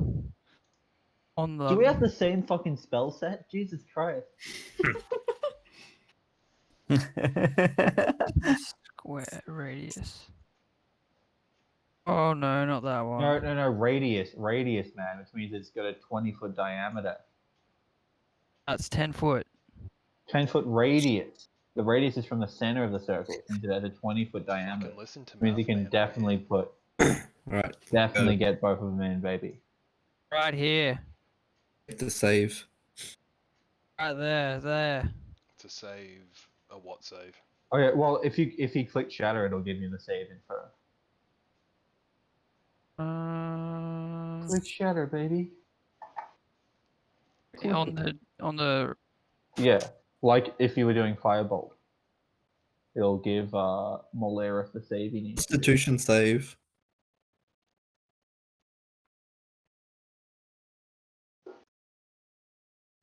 on them. Do we have the same fucking spell set? Jesus Christ. Square radius. Oh no, not that one. No, radius, man, which means it's got a 20-foot diameter. That's 10 foot. 10-foot radius. The radius is from the center of the circle, which means it has a 20-foot diameter. Fucking listen to Which means you can Mouthman definitely over Alright. definitely get both of them in, baby. Right here. To save. Right there. here. To save a what save? Okay, well, if you click shatter, it'll give you the save info. Click shatter, baby. On the Yeah, like if you were doing firebolt, it'll give Molaris the save he needs. Constitution save.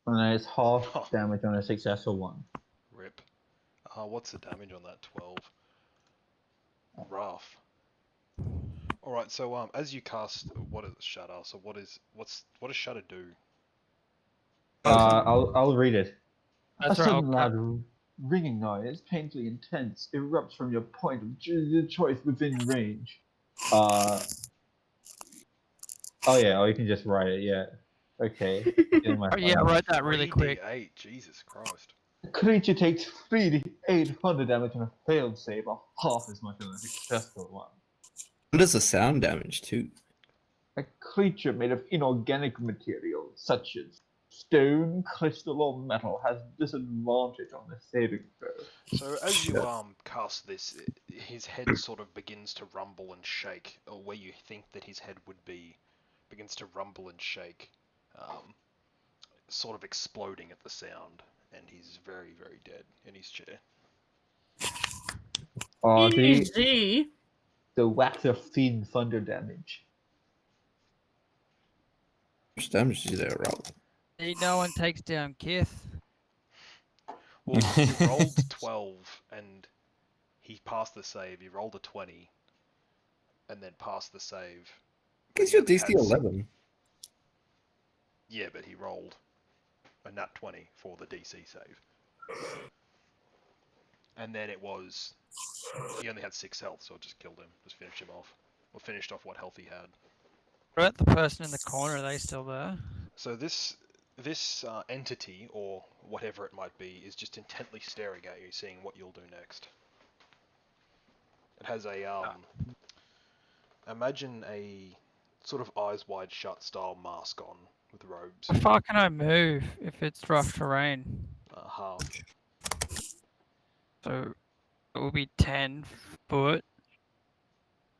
And then it's half Oh. damage on a successful one. Rip. What's the damage on that? 12. Rough. Alright, so as you cast what is Shatter? So what does Shatter do? I'll read it. That's A right, sudden I'll loud ringing noise, painfully intense, erupts from your point of choice within range. Oh yeah, or you can just write it. Yeah. Okay. Getting my Oh, yeah, I phone. wrote that really quick. 3d8, Jesus Christ. The creature takes 3d800 damage on a failed save, or half as much on a successful one. What does the sound damage too? A creature made of inorganic material, such as stone, crystal, or metal, has disadvantage on the saving throw. So as you cast this, his head sort of begins to rumble and shake, or where you think that his head would be, begins to rumble and shake, sort of exploding at the sound, and he's very, very dead in his chair. Oh, see, Easy. the waxer feed thunder damage. How much damage did you there, Rob? See, no one takes down Kith. Well, he rolled 12, and he passed the save. He rolled a 20, and then passed the save. Guess He your only DC had 11. Yeah, but he rolled a nat 20 for the DC save. And then it was... He only had 6 health, so I just killed him. Just finished him off. Or finished off what health he had. What about the person in the corner? Are they still there? So this entity, or whatever it might be, is just intently staring at you, seeing what you'll do next. It has a, imagine a sort of eyes wide shut style mask on, with robes. How far can I move if it's rough terrain? Half. So it will be 10 foot.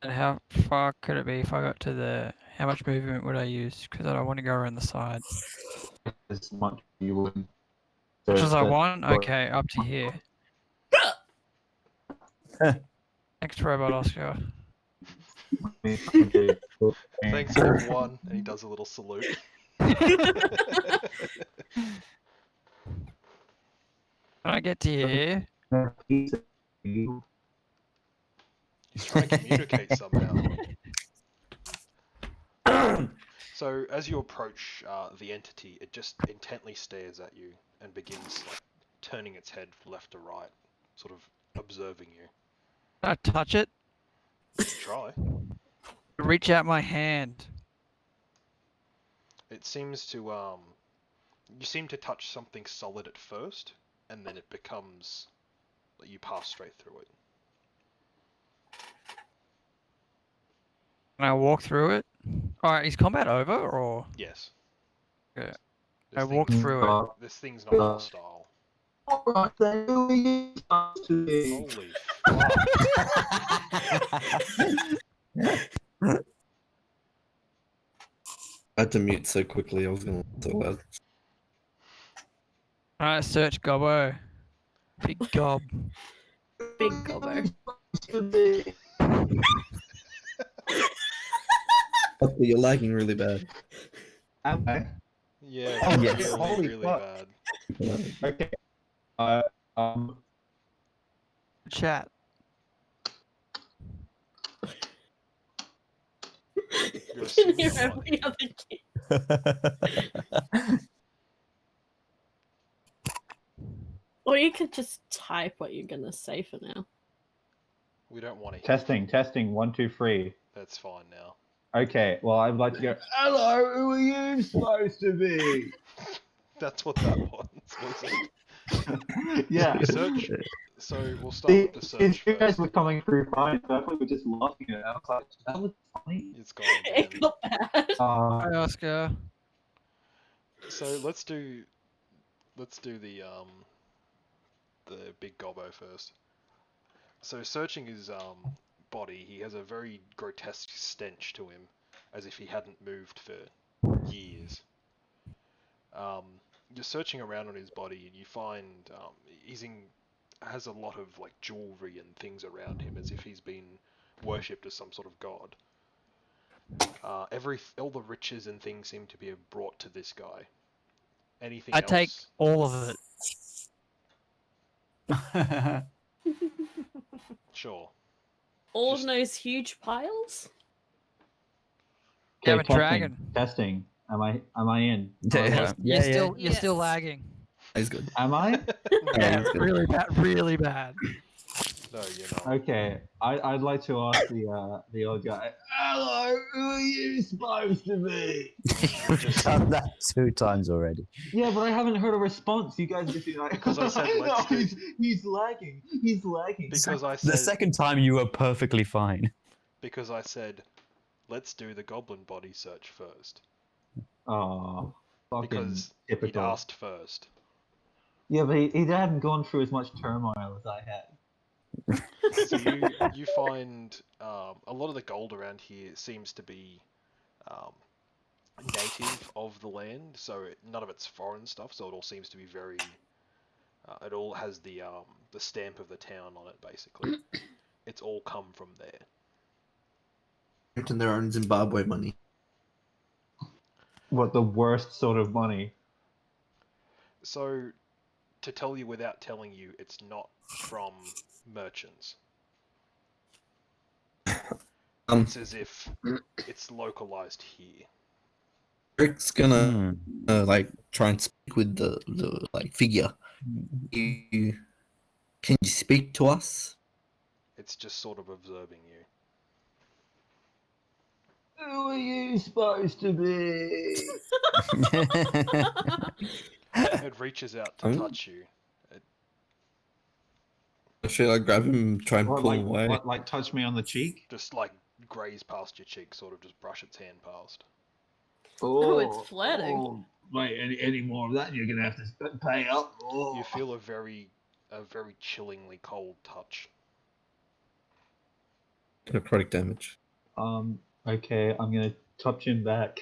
And how far could it be if I got to the... How much movement would I use? Because I don't want to go around the side. As much you would. Much as I want? Okay, up to here. Hang Thanks, Robot Oscar. Thanks everyone, and he does a little salute. When I get to here, He's trying to communicate somehow. So as you approach the entity, it just intently stares at you and begins like turning its head left to right, sort of observing you. I touch it, Try. reach out my hand. It seems to you seem to touch something solid at first, and then it becomes like you pass straight through it. And I walk through it. Alright, is combat over or? Yes. Okay. This I walk thing's- through it. This thing's not hostile. Alright, then who are you supposed to be? Holy fuck. I had to mute so quickly. I was gonna so loud. Alright, search Gobbo. Big gob. Big gobbo. Oh, you're lagging really bad. Am I? Yeah, Oh, really, yes. Holy really fuck. bad. Okay. Chat. You're a Can hear simp, every other kid. Or you could just type what you're gonna say for now. We don't want to hear. Testing, 1, 2, 3. That's fine now. Okay, well, I'd like to go, hello, who are you supposed to be? That's what that was it? Yeah. You search. So we'll start with the search You guys first. were coming through fine, so I thought we were just laughing at it. I was like, that was funny. It's gone It again. got bad. Hi, Oscar. So let's do the big gobbo first. So searching his body, he has a very grotesque stench to him, as if he hadn't moved for years. You're searching around on his body and you find has a lot of like jewelry and things around him, as if he's been worshipped as some sort of god. All the riches and things seem to be brought to this guy. Anything I else? take all of it. Sure. All Just- of those huge piles? Yeah, I'm a testing, dragon. Testing. Am I in? Yeah, You're yeah. still Yes. lagging. He's good. Am I? Yeah, he's good. really bad. Really bad. No, you're not. Okay. I'd like to ask the old guy, hello, who are you supposed to be? Just- Done that 2 times already. Yeah, but I haven't heard a response. You guys just be like, Because I said no, let's do- he's lagging. He's lagging. Because I The said second time you were perfectly fine. because I said let's do the goblin body search first. Oh, fucking Because he'd typical. asked first. Yeah, but he hadn't gone through as much turmoil as I had. So you find a lot of the gold around here seems to be native of the land, so none of it's foreign stuff. So it all seems to be very. It all has the stamp of the town on it, basically. It's all come from there. Printing their own Zimbabwe money. What, the worst sort of money? So, to tell you without telling you, it's not from merchants. It's as if it's localized here. Rick's gonna like try and speak with the like figure. Can you speak to us? It's just sort of observing you. Who are you supposed to be? It reaches out to touch you. Should I grab him, try and What, pull him away? like touch me on the cheek? Just like graze past your cheek, sort of just brush its hand past. Oh, it's flirting. Oh, wait, any more of that, you're gonna have to pay up. Oh. You feel a very chillingly cold touch. Necrotic damage. Okay, I'm gonna touch him back.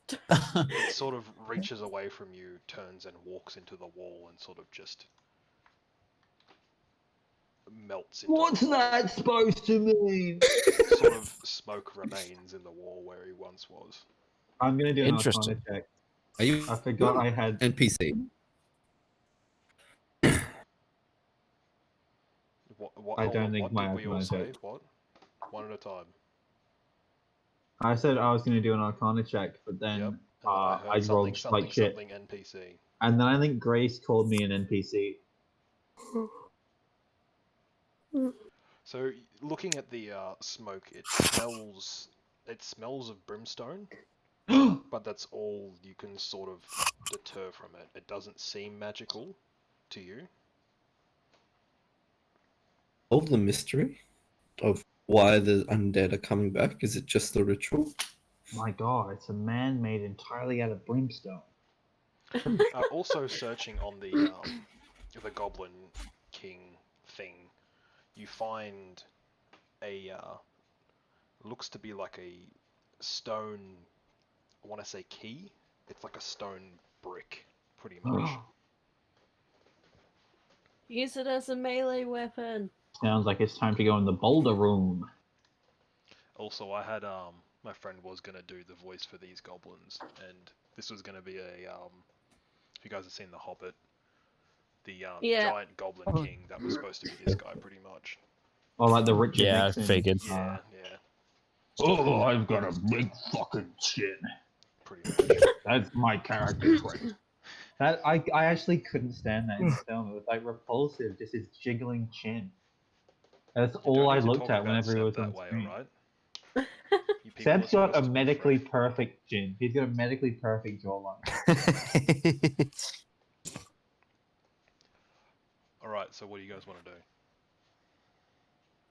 It sort of reaches away from you, turns and walks into the wall, and sort of just melts into What's the wall. that supposed to mean? Sort of smoke remains in the wall where he once was. I'm gonna do an Interesting. Arcana check. Are you I forgot I had. NPC? What, I hold don't on, think what my did we all Arcana say? check. What? One at a time. I said I was gonna do an Arcana check, but then, Yep. And then I I heard rolled something, like shit. something NPC. And then I think Grace called me an NPC. So looking at the smoke, it smells. It smells of brimstone, but that's all you can sort of deter from it. It doesn't seem magical to you. Solve the mystery of why the undead are coming back. Is it just the ritual? My god, it's a man made entirely out of brimstone. Also searching on the Goblin King thing, you find a looks to be like a stone. I want to say key. It's like a stone brick, pretty much. Use it as a melee weapon. Sounds like it's time to go in the boulder room. Also, I had my friend was gonna do the voice for these goblins, and this was gonna be a if you guys have seen The Hobbit, the Yeah. giant goblin king that was supposed to be this guy, pretty much. Oh, like the Richard Yeah, I Nixon. figured. Yeah, yeah, Oh, I've got a big fucking chin. pretty much. That's my character trait. That I actually couldn't stand that in the film. It was like repulsive, just his jiggling chin. That's You all don't I need to looked talk at about whenever he Seb was that on way, screen. alright? You people Seb's are got a supposed to be medically friends. perfect chin. He's got a medically perfect jawline. Alright, so what do you guys want to do?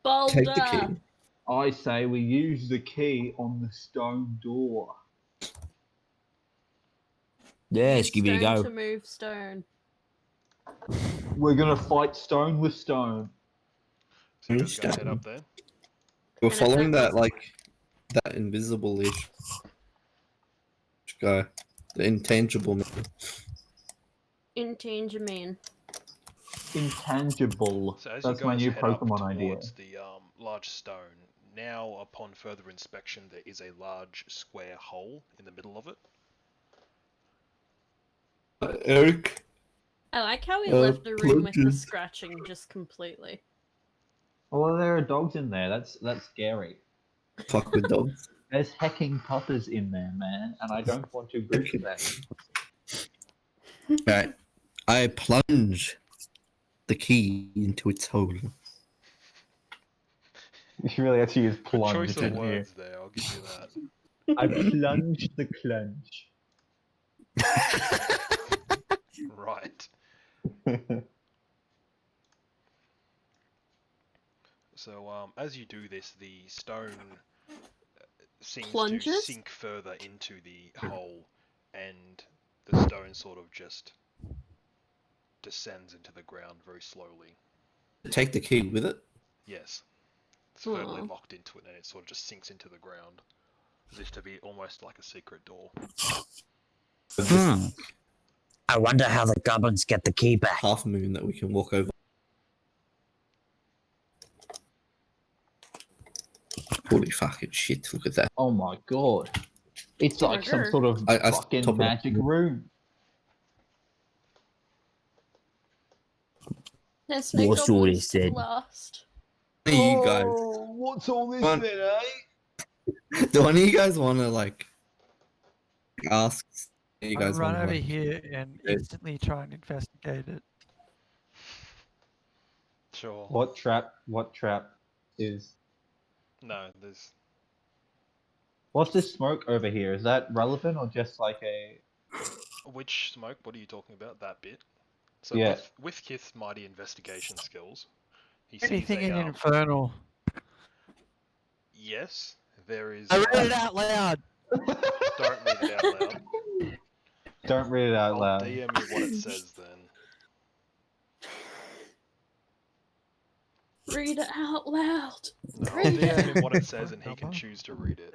Boulder. Take the key. I say we use the key on the stone door. Yeah, Use just give it a stone go. to move stone. We're gonna fight stone with stone. So you guys gonna head Stone. up there? We're And if following that that that invisible-ish guy, the intangible man. Intangible. Intangible. So as That's you my guys new head up Pokemon idea. towards the large stone, now upon further inspection there is a large square hole in the middle of it. Eric. I like how we left the room with the plunges. scratching just completely. Oh, there are dogs in there. That's scary. Fuck with dogs. There's hecking puppers in there, man, and I don't want to root them. Right. I plunge the key into its hole. You really have to use Good plunge, choice of didn't you? words there, I'll give you that. I plunged the clunge. Right. So as you do this, the stone seems to Plunges? sink further into the hole, and the stone sort of just descends into the ground very slowly. Take the key with it. Yes. It's firmly Aw. locked into it, and it sort of just sinks into the ground, as if to be almost like a secret door. Hmm. I wonder how the goblins get the key back. Half moon that we can walk over. Holy fucking shit, look at that. Oh my god. It's like some Sugar. sort of I top fucking it up. magic room. There's no What's all goblins this to then? last. You guys, Oh, what's all this Come on. then, eh? do one of you guys want to like ask? You I guys run want over to here and Yeah. instantly try and investigate it. Sure. What trap is... No, there's... What's this smoke over here? Is that relevant or just like a... Which smoke? What are you talking about? That bit? So Yeah. with Kith's mighty investigation skills, he sees Anything in a... Infernal. Yes, there is... I read it out loud! Don't read it out loud. Don't read it out I'll loud. DM you what it says then. Read it out loud. No, I'll Read DM it. him what it says and he can choose to read it.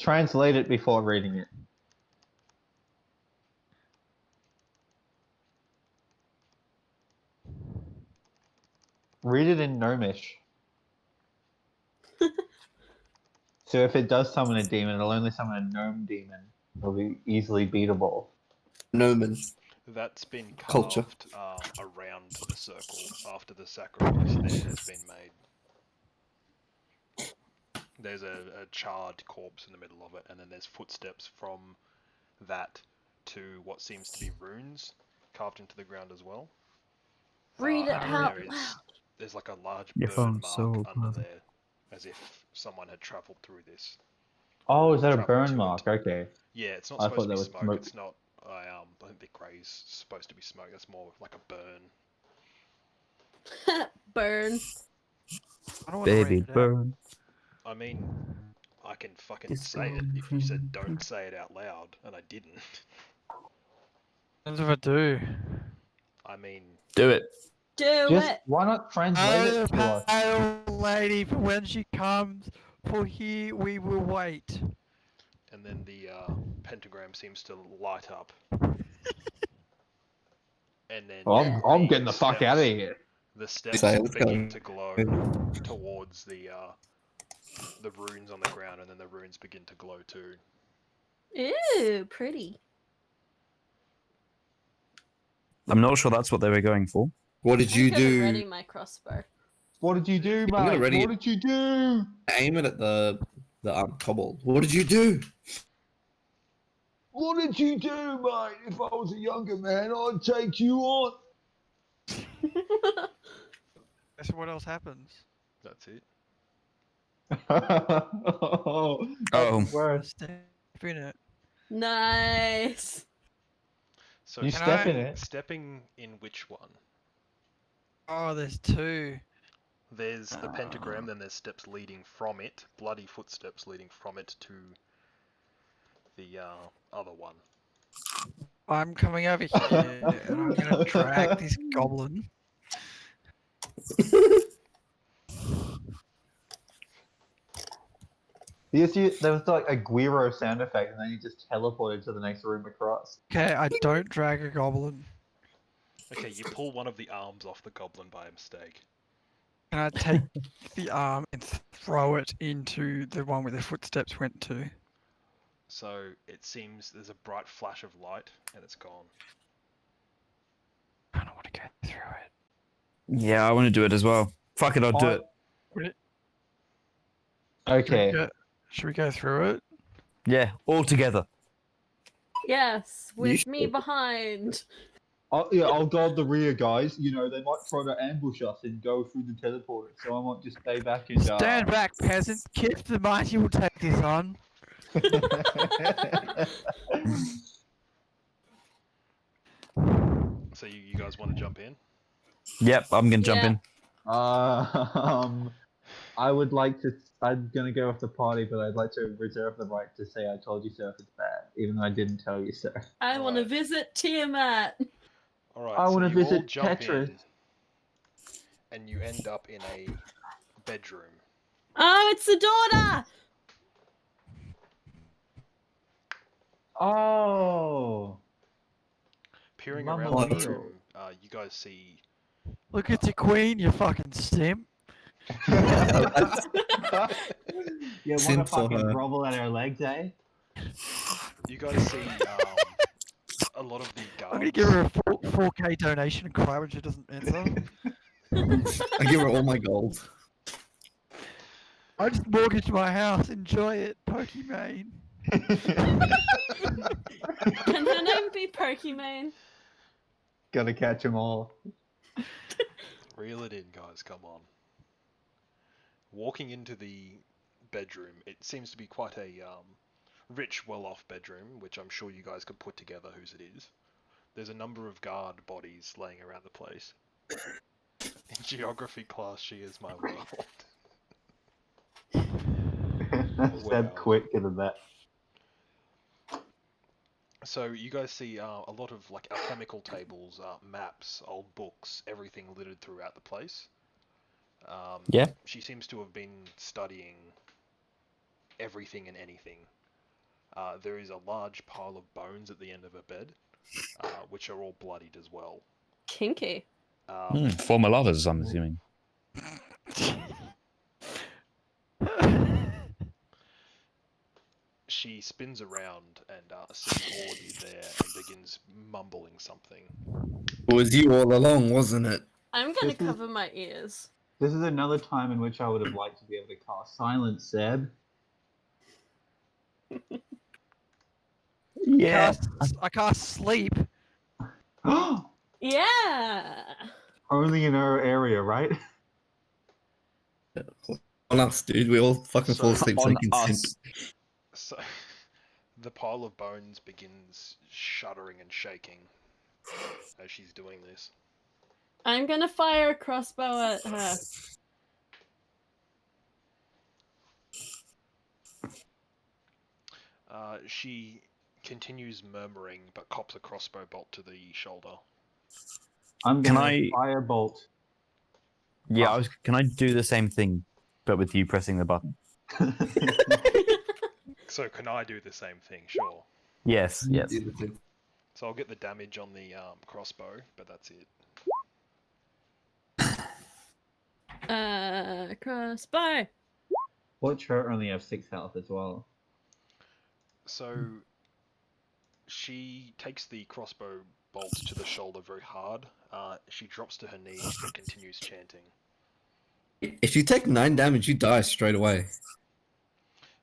Translate it before reading it. Read it in Gnomish. So if it does summon a demon, it'll only summon a gnome demon. It'll be easily beatable. Noman That's been culture. carved around the circle after the sacrifice there has been made. There's a charred corpse in the middle of it, and then there's footsteps from that to what seems to be runes carved into the ground as well. Read it And out there is, loud. there's like a large Your burn phone's mark so under clever. there, as if someone had travelled through this. Oh, is that a Travelled burn to mark? it. Okay. Yeah, it's not I supposed thought to be that was smoke. smoke. It's not. I think the grey's supposed to be smoke. That's more like a burn. Burn. I don't want to Baby read it out. burn. I mean, I can fucking Disco say it if you said don't say it out loud, and I didn't. What if I do? I mean, Do it. Do Just it. why not translate Oh, it to us? pale lady, for when she comes, for here we will wait. and then the pentagram seems to light up, and then Oh, I'm getting the fuck out of here. The steps Say, let's begin go. to glow towards the runes on the ground, and then the runes begin to glow too. Ew, pretty. I'm not sure that's what they were going for. What did you I'm gonna ready do? my crossbow. What did you do, I'm gonna mate? ready What it. did you do? Aim it at the kobold. What did you do? What did you do, mate? If I was a younger man, I'd take you on. Guess what else happens? That's it. Oh, Oh. that's worse. Step in it. Nice. So You Can step I- in it. stepping in which one? Oh, there's two. There's the pentagram, then there's steps leading from it, bloody footsteps leading from it to the other one. I'm coming over here and I'm gonna drag this goblin. There was like a Guiro sound effect, and then you just teleported to the next room across. Okay, I don't drag a goblin. Okay, you pull one of the arms off the goblin by mistake. Can I take the arm and throw it into the one where the footsteps went to? So it seems there's a bright flash of light, and it's gone. I don't want to go through it. Yeah, I want to do it as well. Fuck it, I'll do it. Okay. Should we go through it? Yeah, all together. Yes, with should. me behind. I'll guard the rear, guys. You know, they might try to ambush us and go through the teleporter, so I might just stay back and Stand back, peasants. Kip the mighty will take this on. So you guys want to jump in? Yep, I'm gonna jump Yeah. in. I would like to. I'm gonna go off the party, but I'd like to reserve the right to say I told you so if it's bad, even though I didn't tell you so. I want to Alright. visit Tiamat. Alright, I so wanna you all visit jump Tetris. in, and you end up in a bedroom. Oh, it's the daughter. Oh. Peering Mamma around the mia. room, you guys see Look at your queen, you fucking simp. You wanna Simp for fucking her. grovel at her legs, eh? you guys see a lot of the guards. I'm gonna give her a 4K donation and cry when she doesn't answer. I give her all my gold. I just mortgaged my house. Enjoy it, Pokimane. Can her name be Pokimane? Gotta catch them all. Reel it in, guys. Come on. Walking into the bedroom, it seems to be quite a rich, well-off bedroom, which I'm sure you guys could put together whose it is. There's a number of guard bodies laying around the place. In geography class, she is my world. Said Wow. quick than that. So you guys see a lot of like alchemical tables, maps, old books, everything littered throughout the place. Yeah. She seems to have been studying everything and anything. There is a large pile of bones at the end of her bed, which are all bloodied as well. Kinky. Former lovers, I'm assuming. she spins around and sees all of you there and begins mumbling something. It was you all along, wasn't it? I'm gonna This is- cover my ears. This is another time in which I would have liked to be able to cast silence, Seb. Yeah. I can't sleep. Yeah. Only in our area, right? On us, dude. We all fucking fall So- asleep On thinking Simp. us. So the pile of bones begins shuddering and shaking as she's doing this. I'm gonna fire a crossbow at her. She continues murmuring, but cops a crossbow bolt to the shoulder. I'm Can gonna I- firebolt. Yeah, can I do the same thing, but with you pressing the button? So can I do the same thing? Sure. Yes, yes. So I'll get the damage on the crossbow, but that's it. Crossbow. Watch her only have 6 health as well. So she takes the crossbow bolt to the shoulder very hard. She drops to her knees but continues chanting. If you take 9 damage, you die straight away.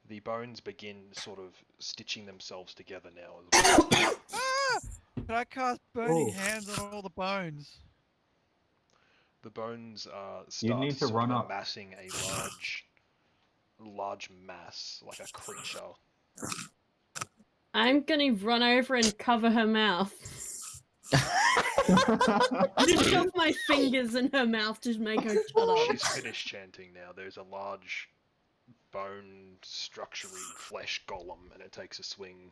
The bones begin sort of stitching themselves together now. As well. Ah! Can I cast burning Oh. hands on all the bones? The bones You start need to sort run of up. amassing a large mass, like a creature. I'm gonna run over and cover her mouth. Just shove my fingers in her mouth to make her shut up. She's finished chanting now. There's a large bone structury flesh golem, and it takes a swing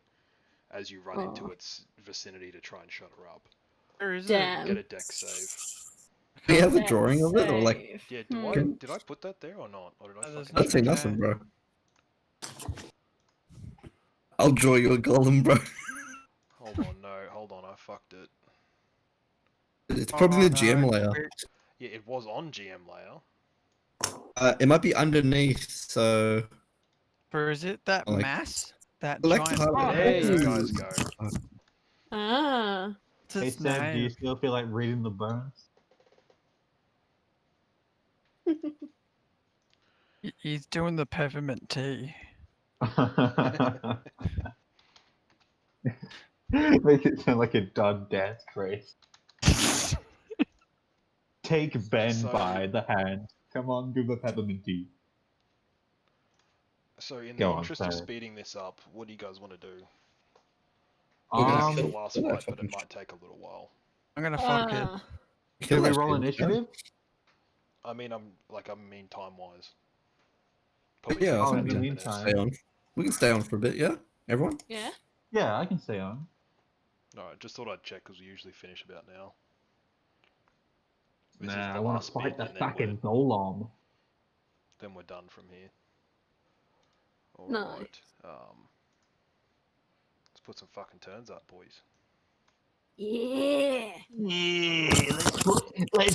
as you run into Aw. its vicinity to try and shut her up. Where is Damn. Get a dex save. Do you have a Dex drawing of it, or like? save. Yeah, Hmm. did I put that there or not? Or did I There's fucking I'd say nothing change it? nothing, there. bro. I'll draw you a golem, bro. Hold on, no, hold on, I fucked it. It's probably Oh, the GM no. layer. Yeah, it was on GM layer. It might be underneath, so Or is it that Like- mass? That Select giant hard- mass? There you Ooh. guys go. Ah. What's Hey its Seb, do you name? still feel like reading the bones? He's doing the peppermint tea. Make it sound like a dog dance craze. Take Ben So- by the hand. Come on, do the peppermint tea. So in the Go on, interest of sorry. speeding this up, what do you guys want to do? We're gonna It's the kill- last kill that fight, but it fucking might take a little while. I'm gonna fuck it. Ah. Can we that roll shit. initiative? I mean, time wise. Probably Yeah, takes I Oh, about in the 10 meantime. Stay on. We can stay on for a bit, yeah? Everyone? Yeah. Yeah, I can stay on. Alright, just thought I'd check because we usually finish about now. This is Nah, the I want last to fight bit, the and then fucking golem. then we're done from here. Nice. Alright. Let's put some fucking turns up, boys. Yeah. Yeah, let's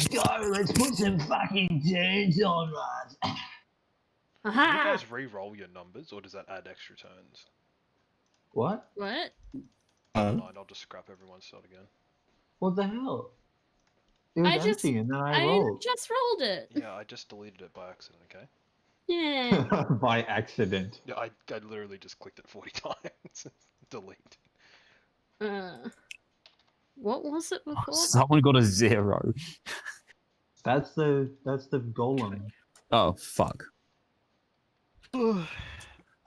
go. Let's put some fucking turns on, Raz. Do you Aha. guys re-roll your numbers, or does that add extra turns? What? What? Never mind, I'll just scrap everyone's shot again. What the hell? It was I just- empty and then I I rolled. just rolled it. Yeah, I just deleted it by accident, okay? Yeah. By accident. Yeah, I literally just clicked it 40 times. Delete. What was it before? Someone got a 0. That's the golem. Oh fuck. Where'd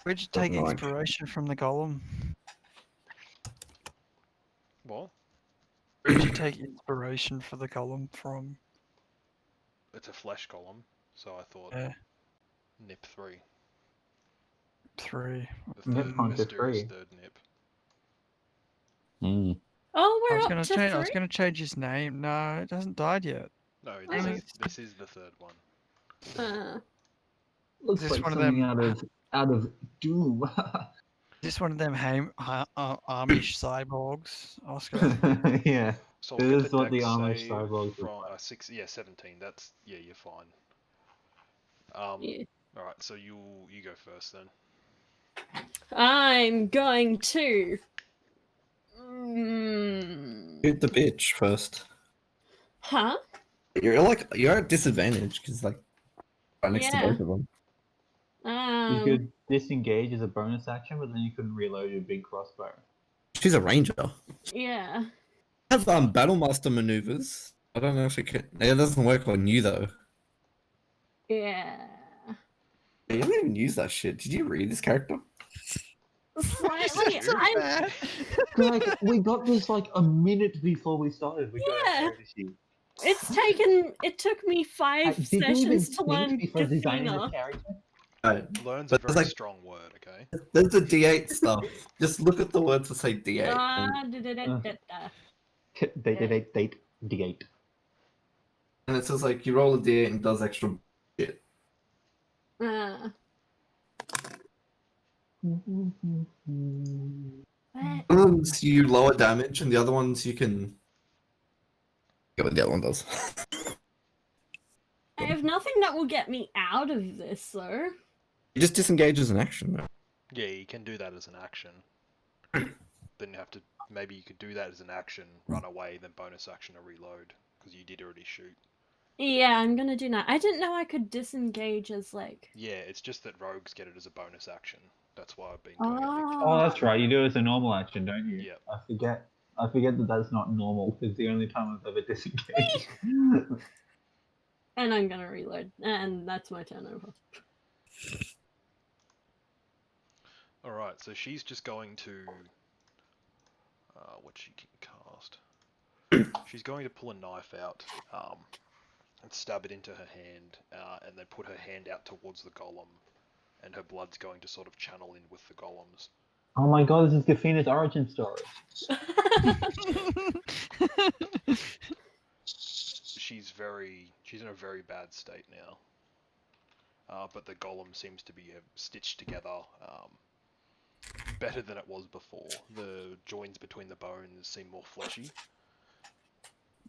you take Doesn't like- inspiration from the golem? What? Where'd you take inspiration for the golem from? It's a flesh column, so I thought Yeah. nip 3. 3. The Nip third Hunter mysterious 3. third nip. Mm. Oh, I we're was up gonna to change. I was 3? gonna change his name. No, it hasn't died yet. No, Oh. this is the third one. Looks This like one of something them- out of Doom. Is this one of them Amish cyborgs, Oscar? Yeah. So This I'll get is the what the dex Amish save cyborgs from look like. 17. That's you're fine. Yeah. All right, so you go first then. I'm going to. Shoot the bitch first. Huh? You're at disadvantage because right next to Yeah. both of them. You could disengage as a bonus action, but then you couldn't reload your big crossbow. She's a ranger. Yeah. Have battle master maneuvers. I don't know if it can. It doesn't work on you though. Yeah. You don't even use that shit. Did you read this character? Slightly. Too bad. Like, we got this like a minute before we started. We got our Yeah. character sheet. It took me 5 Did you even sessions to think learn before designing the Gathina. character? Right. Learn's But a it's very like- strong word, okay? There's the D8 stuff. Just look at the words that say D8. Date, D8. And it says you roll a D8 and it does extra shit. What? One of them's you lower damage, and the other ones you can get what the other one does. I have nothing that will get me out of this, though. You just disengage as an action, though. Yeah, you can do that as an action. Then you have to... Maybe you could do that as an action, run away, then bonus action to reload. Because you did already shoot. Yeah, I'm gonna do that. I didn't know I could disengage as, Yeah, it's just that rogues get it as a bonus action. That's why I've been doing it. Oh, that's right. You do it as a normal action, don't you? Yep. I forget that that's not normal. It's the only time I've ever disengaged. And I'm gonna reload. And that's my turn over. Alright, so she's just going to... what she can cast. She's going to pull a knife out and stab it into her hand, and then put her hand out towards the golem, and her blood's going to sort of channel in with the golems. Oh my god, this is Gaffina's origin story. She's in a very bad state now. But the golem seems to be stitched together better than it was before. The joins between the bones seem more fleshy.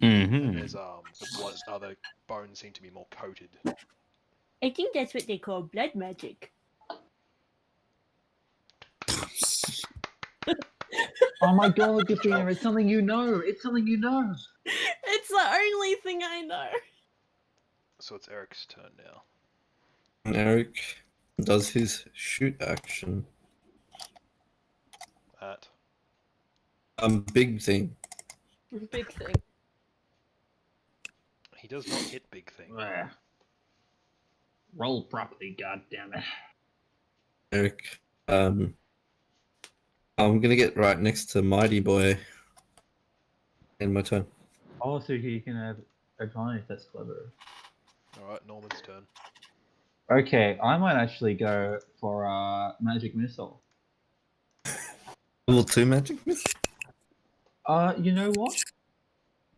And there's the other bones seem to be more coated. I think that's what they call blood magic. Oh my god, Gaffina, it's something you know. It's something you know. It's the only thing I know. So it's Eric's turn now. And Eric does his shoot action. At Big thing. Big thing. he does not hit big thing. Roll properly, goddammit. Eric. I'm gonna get right next to Mighty Boy. In my turn. Oh, so he can have advantage. That's clever. Alright, Norman's turn. Okay, I might actually go for a magic missile. Level 2 magic missile? You know what?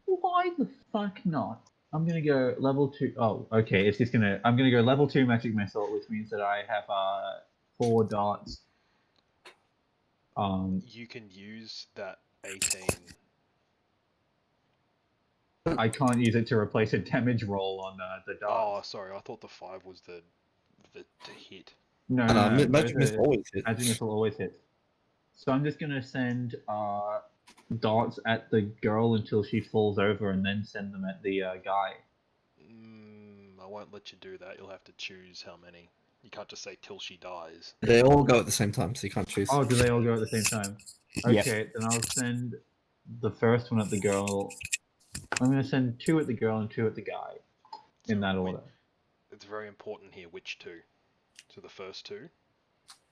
Why the fuck not? I'm gonna go level 2. Oh, okay. It's just gonna. I'm gonna go level 2 magic missile, which means that I have 4 darts. You can use that 18. I can't use it to replace a damage roll on the Oh, darts. sorry, I thought the 5 was the to hit. No, Magic those missile are- always hits. Magic missile always hits. So I'm just gonna send darts at the girl until she falls over, and then send them at the guy. I won't let you do that. You'll have to choose how many. You can't just say till she dies. They all go at the same time, so you can't choose. Oh, do they all go at the same time? Yep. Okay, then I'll send the first one at the girl. I'm gonna send 2 at the girl and 2 at the guy, in that order. It's very important here which 2. So the first 2?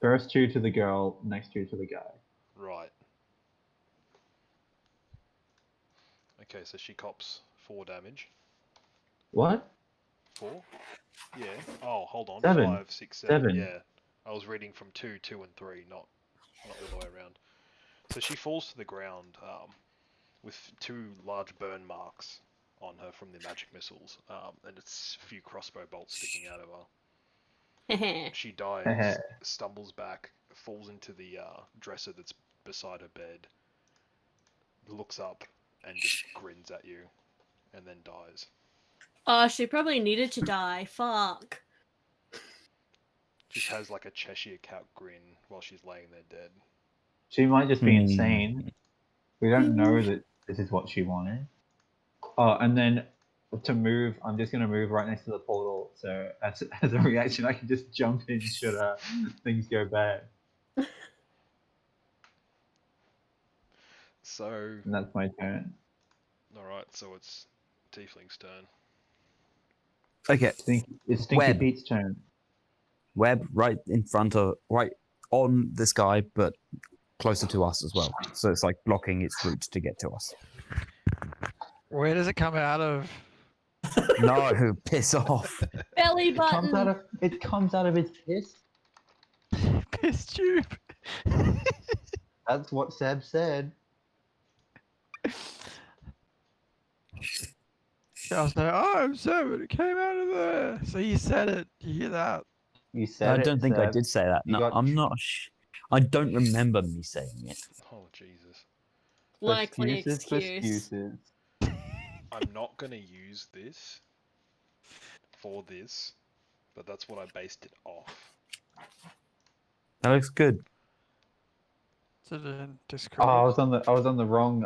First 2 to the girl, next 2 to the guy. Right. Okay, so she cops 4 damage. What? 4? Yeah. Oh, hold on. 7. 5, 6, 7. 7. Yeah. I was reading from 2, 2, and 3, not the other way around. So she falls to the ground with 2 large burn marks on her from the magic missiles, and it's a few crossbow bolts sticking out of her. She dies, stumbles back, falls into the dresser that's beside her bed, looks up, and just grins at you, and then dies. Oh, she probably needed to die. Fuck. Just has like a Cheshire cat grin while she's laying there dead. She might just be Hmm. insane. We don't know that this is what she wanted. Oh, and then to move, I'm just gonna move right next to the portal. So as a reaction, I can just jump in should things go bad. So, And that's my turn. alright, so it's Tiefling's turn. Okay, It's Stinky Web. Pete's turn. Web right in front of, right on this guy, but closer to us as well. So it's like blocking its route to get to us. Where does it come out of? No, piss off. Belly It comes button. out of its piss. Piss tube. That's what Seb said. I was like, oh, I'm seven. It came out of there. So you said it. You hear that? You said I it. don't think I Seb. did say that. You No, got I'm not. I don't remember me saying it. Oh, Jesus. Likely excuses. excuse. I'm not gonna use this for this, but that's what I based it off. That looks good. Is it in Oh, Discord? I was on the wrong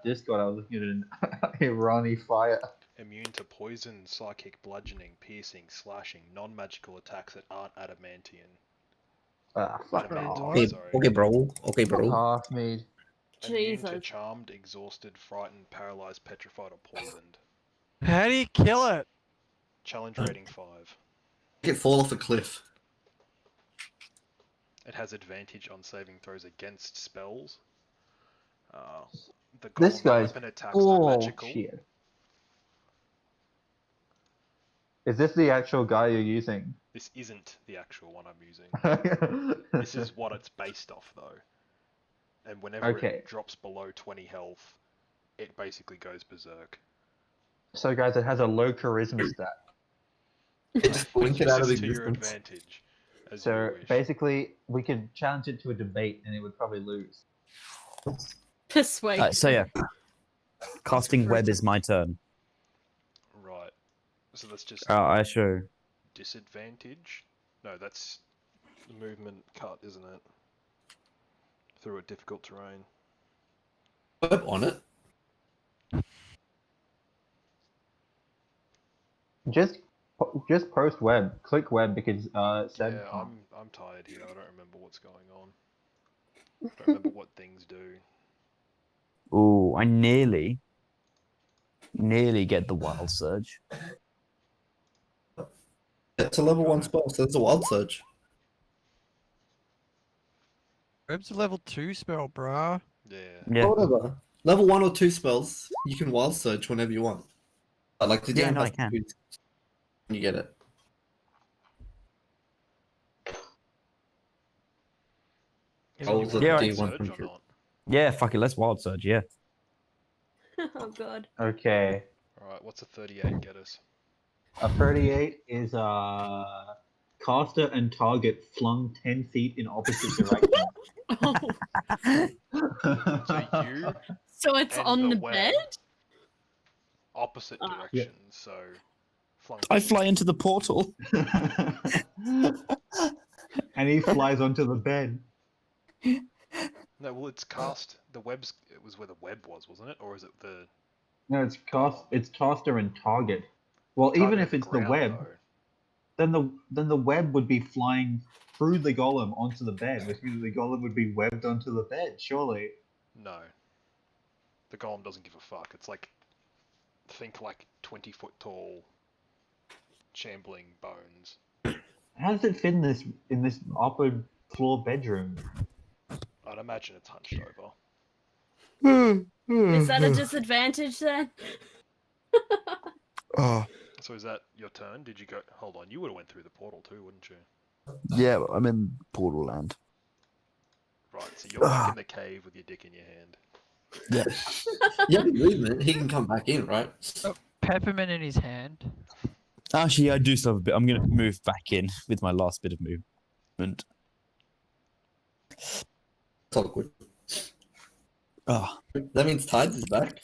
Discord. I was looking at Irani fire. Immune to poison, psychic, bludgeoning, piercing, slashing, non-magical attacks that aren't adamantian. Ah, fuck Adamantine, off. Okay, sorry. okay, bro. Okay, Fuck bro. off, mate. Immune to Jesus. charmed, exhausted, frightened, paralyzed, petrified, or poisoned. How do you kill it? Challenge rating 5. Make it fall off a cliff. It has advantage on saving throws against spells. The This golem guy's weapon attacks are magical. bullshit. Is this the actual guy you're using? This isn't the actual one I'm using. This is what it's based off, though. And whenever Okay. it drops below 20 health, it basically goes berserk. So, guys, it has a low charisma stat. Just blink it out of Uses to your existence. advantage, as So, you wish. basically, we could challenge it to a debate and it would probably lose. Persuade. So yeah, casting web is my turn. Right. So that's just I show. disadvantage? No, that's the movement cut, isn't it? Through a difficult terrain. Web on it. Just post web. Click web because Seb Yeah, can't. I'm tired here. I don't remember what's going on. I don't remember what things do. Ooh, I nearly get the wild surge. It's a level 1 spell, so it's a wild surge. Web's a level 2 spell, bruh. Yeah. Yeah, Whatever. Level 1 or 2 spells, you can wild surge whenever you want. But like the Yeah, DM no, I has to can. choose when you get it. Yeah, Oh, you the Yeah, want right. to Surge or D100. not? yeah. Fuck it, let's wild surge. Yeah. Oh god. Okay. Alright, what's a 38 get us? A 38 is caster and target flung 10 feet in opposite direction. Oh. So you So it's and on the web, bed? opposite Ah. directions, so flung. I fly into the portal. And he flies onto the bed. No, well, it's cast. The web's. It was where the web was, wasn't it? Or is it the. No, it's caster and target. Well, even target if it's the ground, web, though? then the web would be flying through the golem onto the bed, which means the golem would be webbed onto the bed, surely. No. The golem doesn't give a fuck. It's like. Think like 20-foot tall. Shambling bones. How does it fit in this upper floor bedroom? I'd imagine it's hunched over. Is that a disadvantage then? Oh, So is that your turn? Did you go? Hold on, you would have went through the portal too, wouldn't you? yeah. I'm in portal land. Right. So you're back in the cave with your dick in your hand. Yeah. You have movement, he can come back in, right? Peppermint in his hand. Actually, I do still have a bit. I'm gonna move back in with my last bit of movement. It's awkward. Oh, That means Tides is back.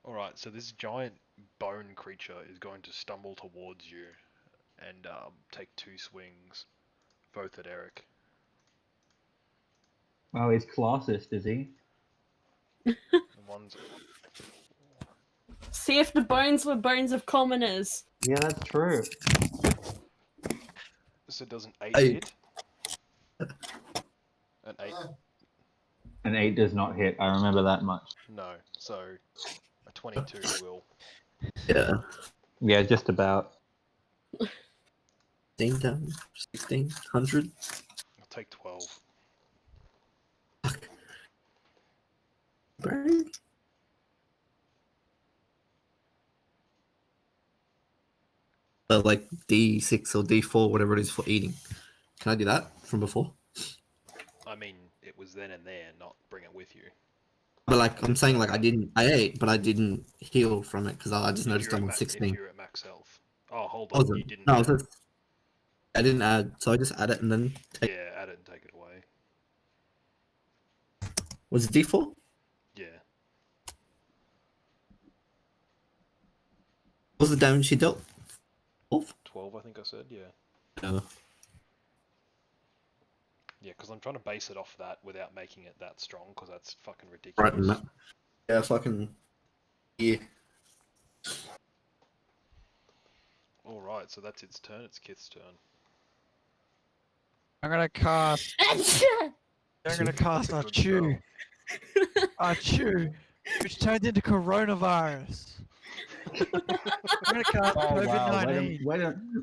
Alright, so this giant bone creature is going to stumble towards you and take 2 swings, both at Eric. Oh, he's classist, is he? And one's See if the bones were bones of commoners. Yeah, that's true. so does an 8 Eight. hit? An 8? An 8 does not hit. I remember that much. No. So a 22 will. Yeah. Yeah, just about. 16 down. 1600. I'll take 12. Burn. So like D6 or D4, whatever it is for eating. Can I do that from before? I mean, it was then and there, not bring it with you. But like I'm saying, like I ate, but I didn't heal from it because I just If noticed you're I'm at on If 16. you're at max health. Oh, hold I on, wasn't. you didn't. No, I, add was just, I didn't add, so I just add it and then take. Yeah, add it and take it away. Was it D4? Yeah. What was the damage she dealt? 12? 12, I think I said, yeah. Yeah. Yeah, because I'm trying to base it off that without making it that strong, because that's fucking Right. ridiculous. Yeah, fucking. Yeah. Alright, so that's its turn, it's Kith's turn. I'm gonna cast. I'm gonna cast Good Achu. spell. Achu, which turns into coronavirus. I'm gonna cast Oh wow! COVID-19.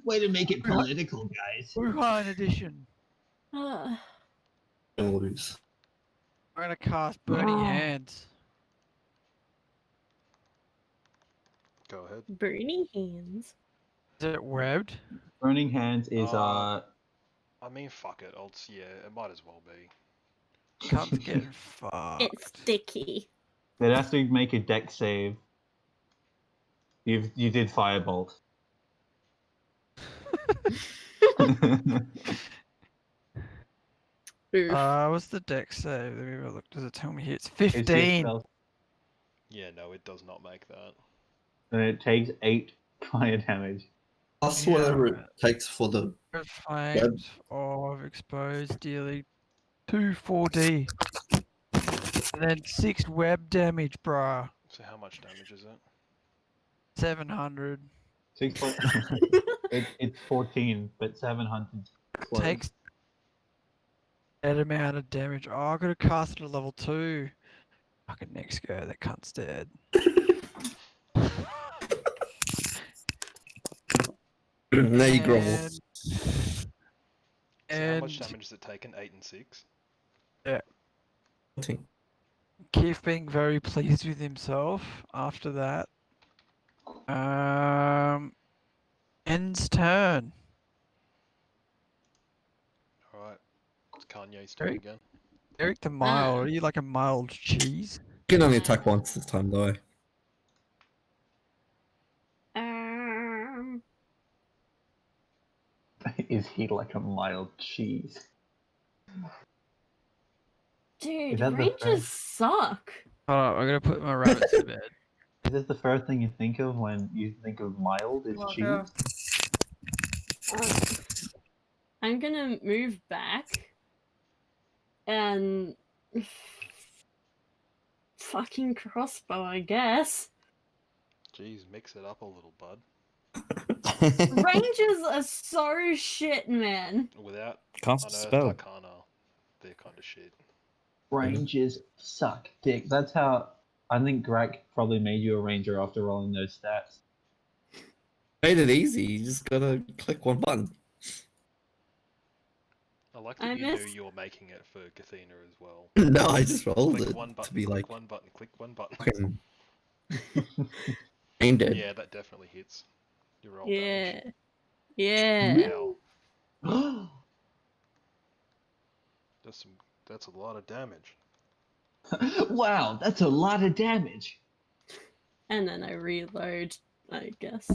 Way to make it political, guys. Wuhan edition. Ah, Gonna lose. I'm gonna cast Burning Oh. Hands. Go ahead. burning hands. Is it webbed? Burning Hands is I mean, fuck it. Yeah, it might as well be. Cunt's getting fucked. It's sticky. It has to make a deck save. You did Firebolt. Oof. What's the deck save? Let me have a look. Does it tell me here? It's It's just 15. spell- Yeah, no, it does not make that. and it takes 8 fire damage. Plus Yeah, whatever right. it takes for the. Red flames of exposed dealing 2 4D. And then 6 web damage, bruh. So how much damage is it? 700. 6 point. It's 14, but 700. Takes that amount of damage. Oh, I gotta cast it at level 2. Fucking next go, that cunt's dead. There you go. And- So how much And damage has it taken? 8 and 6? Keith being very pleased with himself after that. Ends turn. Alright. It's Kanye's turn Great. again. Eric the mild. Are you like a mild cheese? You can only attack once this time, though. Is he like a mild cheese? Dude, Is that the rangers suck. Hold on, I'm gonna put my rabbits to bed. Is this the first thing you think of when you think of mild? Is cheese? I'm gonna move back and fucking crossbow, I guess. Jeez, mix it up a little, bud. Rangers are so shit, man. Without Cast a Unearthed spell. Arcana, they're kind of shit. Rangers suck dick. That's how I think Greg probably made you a ranger after rolling those stats. Made it easy. You just gotta click one button. I like I that you knew missed- you were making it for Gathena as well. No, I just rolled Click it one button, to be click like one button, click one button. fucking aim dead. Yeah, that definitely hits. Your roll Yeah. damage. Yeah. Wow, that's a lot of damage. Wow, that's a lot of damage. And then I reload, I guess.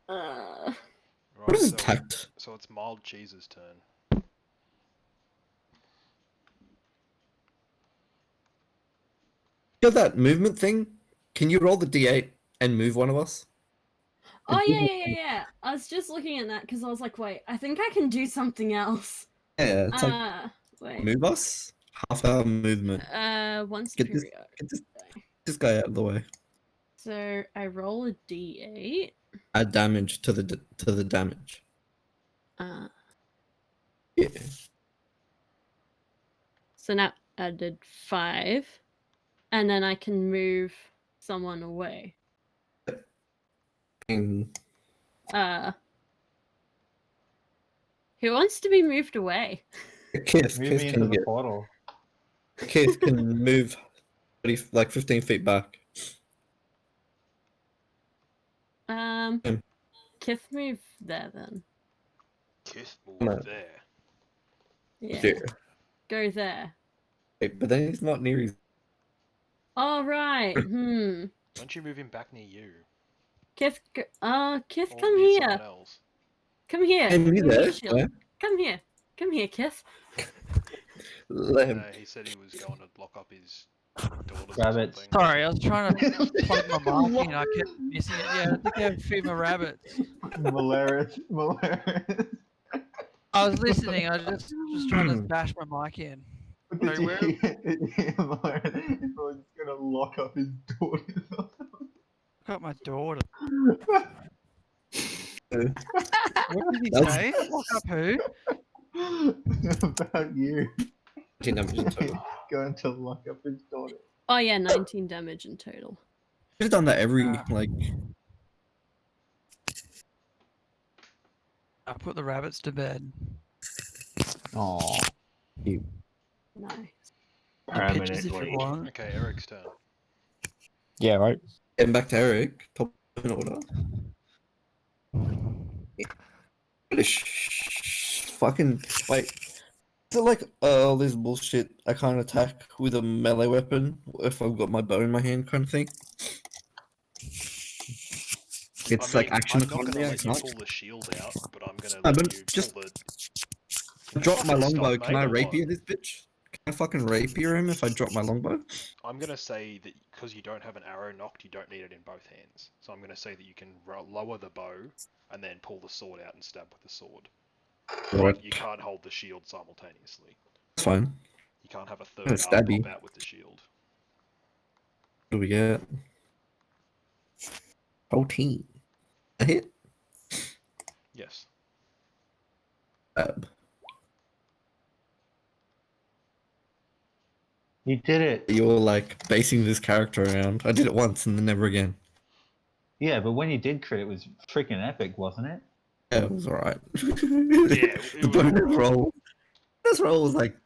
What Right, is so, attacked? so it's Mild Cheese's turn. You got that movement thing? Can you roll the d8 and move one of us? Oh yeah. I was just looking at that because I was like, wait, I think I can do something else. Yeah, it's like Wait. move us. Half-hour movement. Once Get this, period. get this guy out of the way. So I roll a d8. Add damage to the damage. Yeah. So now I did 5, and then I can move someone away. And Who wants to be moved away? Keith Move me into can the get. portal. Keith can move like 15 feet back. Kith move there then. Kiss No. move there. Yeah. Yeah. Go there. Wait, but then he's not near his. All right. Don't you move him back near you? Kith, Kith, Or come near here. someone else? Come here. Hey, me Give me there, your shield. yeah. Come here. Come here, Kith. Let him. No, he said he was going to lock up his daughters Rabbits. or something. Sorry, I was trying to plug my mic in. I kept missing it. Yeah, I think I had feed my rabbits. Malaris. I was listening. I just trying to bash my mic in. Did Sorry, you where? hear Malaris? He's gonna lock up his daughters. Got my daughter. Uh, What did he That's- say? Lock up who? About you 15 damage in total. going to lock up his daughter. Oh yeah, 19 damage in total. Should have done that every like. I put the rabbits to bed. Oh, Nice. Pictures if you want. Okay, Eric's turn. yeah, right. Getting back to Eric. Top in order. Fucking wait. Is it like all this bullshit? I can't attack with a melee weapon if I've got my bow in my hand, kind of thing. It's I like mean, action I'm not economy. gonna I let you can't. pull the shield out, but I'm gonna Ah, let but you just- pull the. Drop my Fucking longbow. stop, Can mate, I or what? rapier this bitch? Can I fucking rapier him if I drop my longbow? I'm gonna say that because you don't have an arrow knocked, you don't need it in both hands. So I'm gonna say that you can lower the bow and then pull the sword out and stab with the sword. Right. But you can't hold the shield simultaneously. That's fine. You can't have a Oh, third arm stabby. pop out with the shield. What do we get? 14. A hit. Yes. You did it. You're like basing this character around. I did it once and then never again. Yeah, but when you did crit, it was freaking epic, wasn't it? Yeah, it was alright. Yeah, The it was bonus alright. roll. This roll was like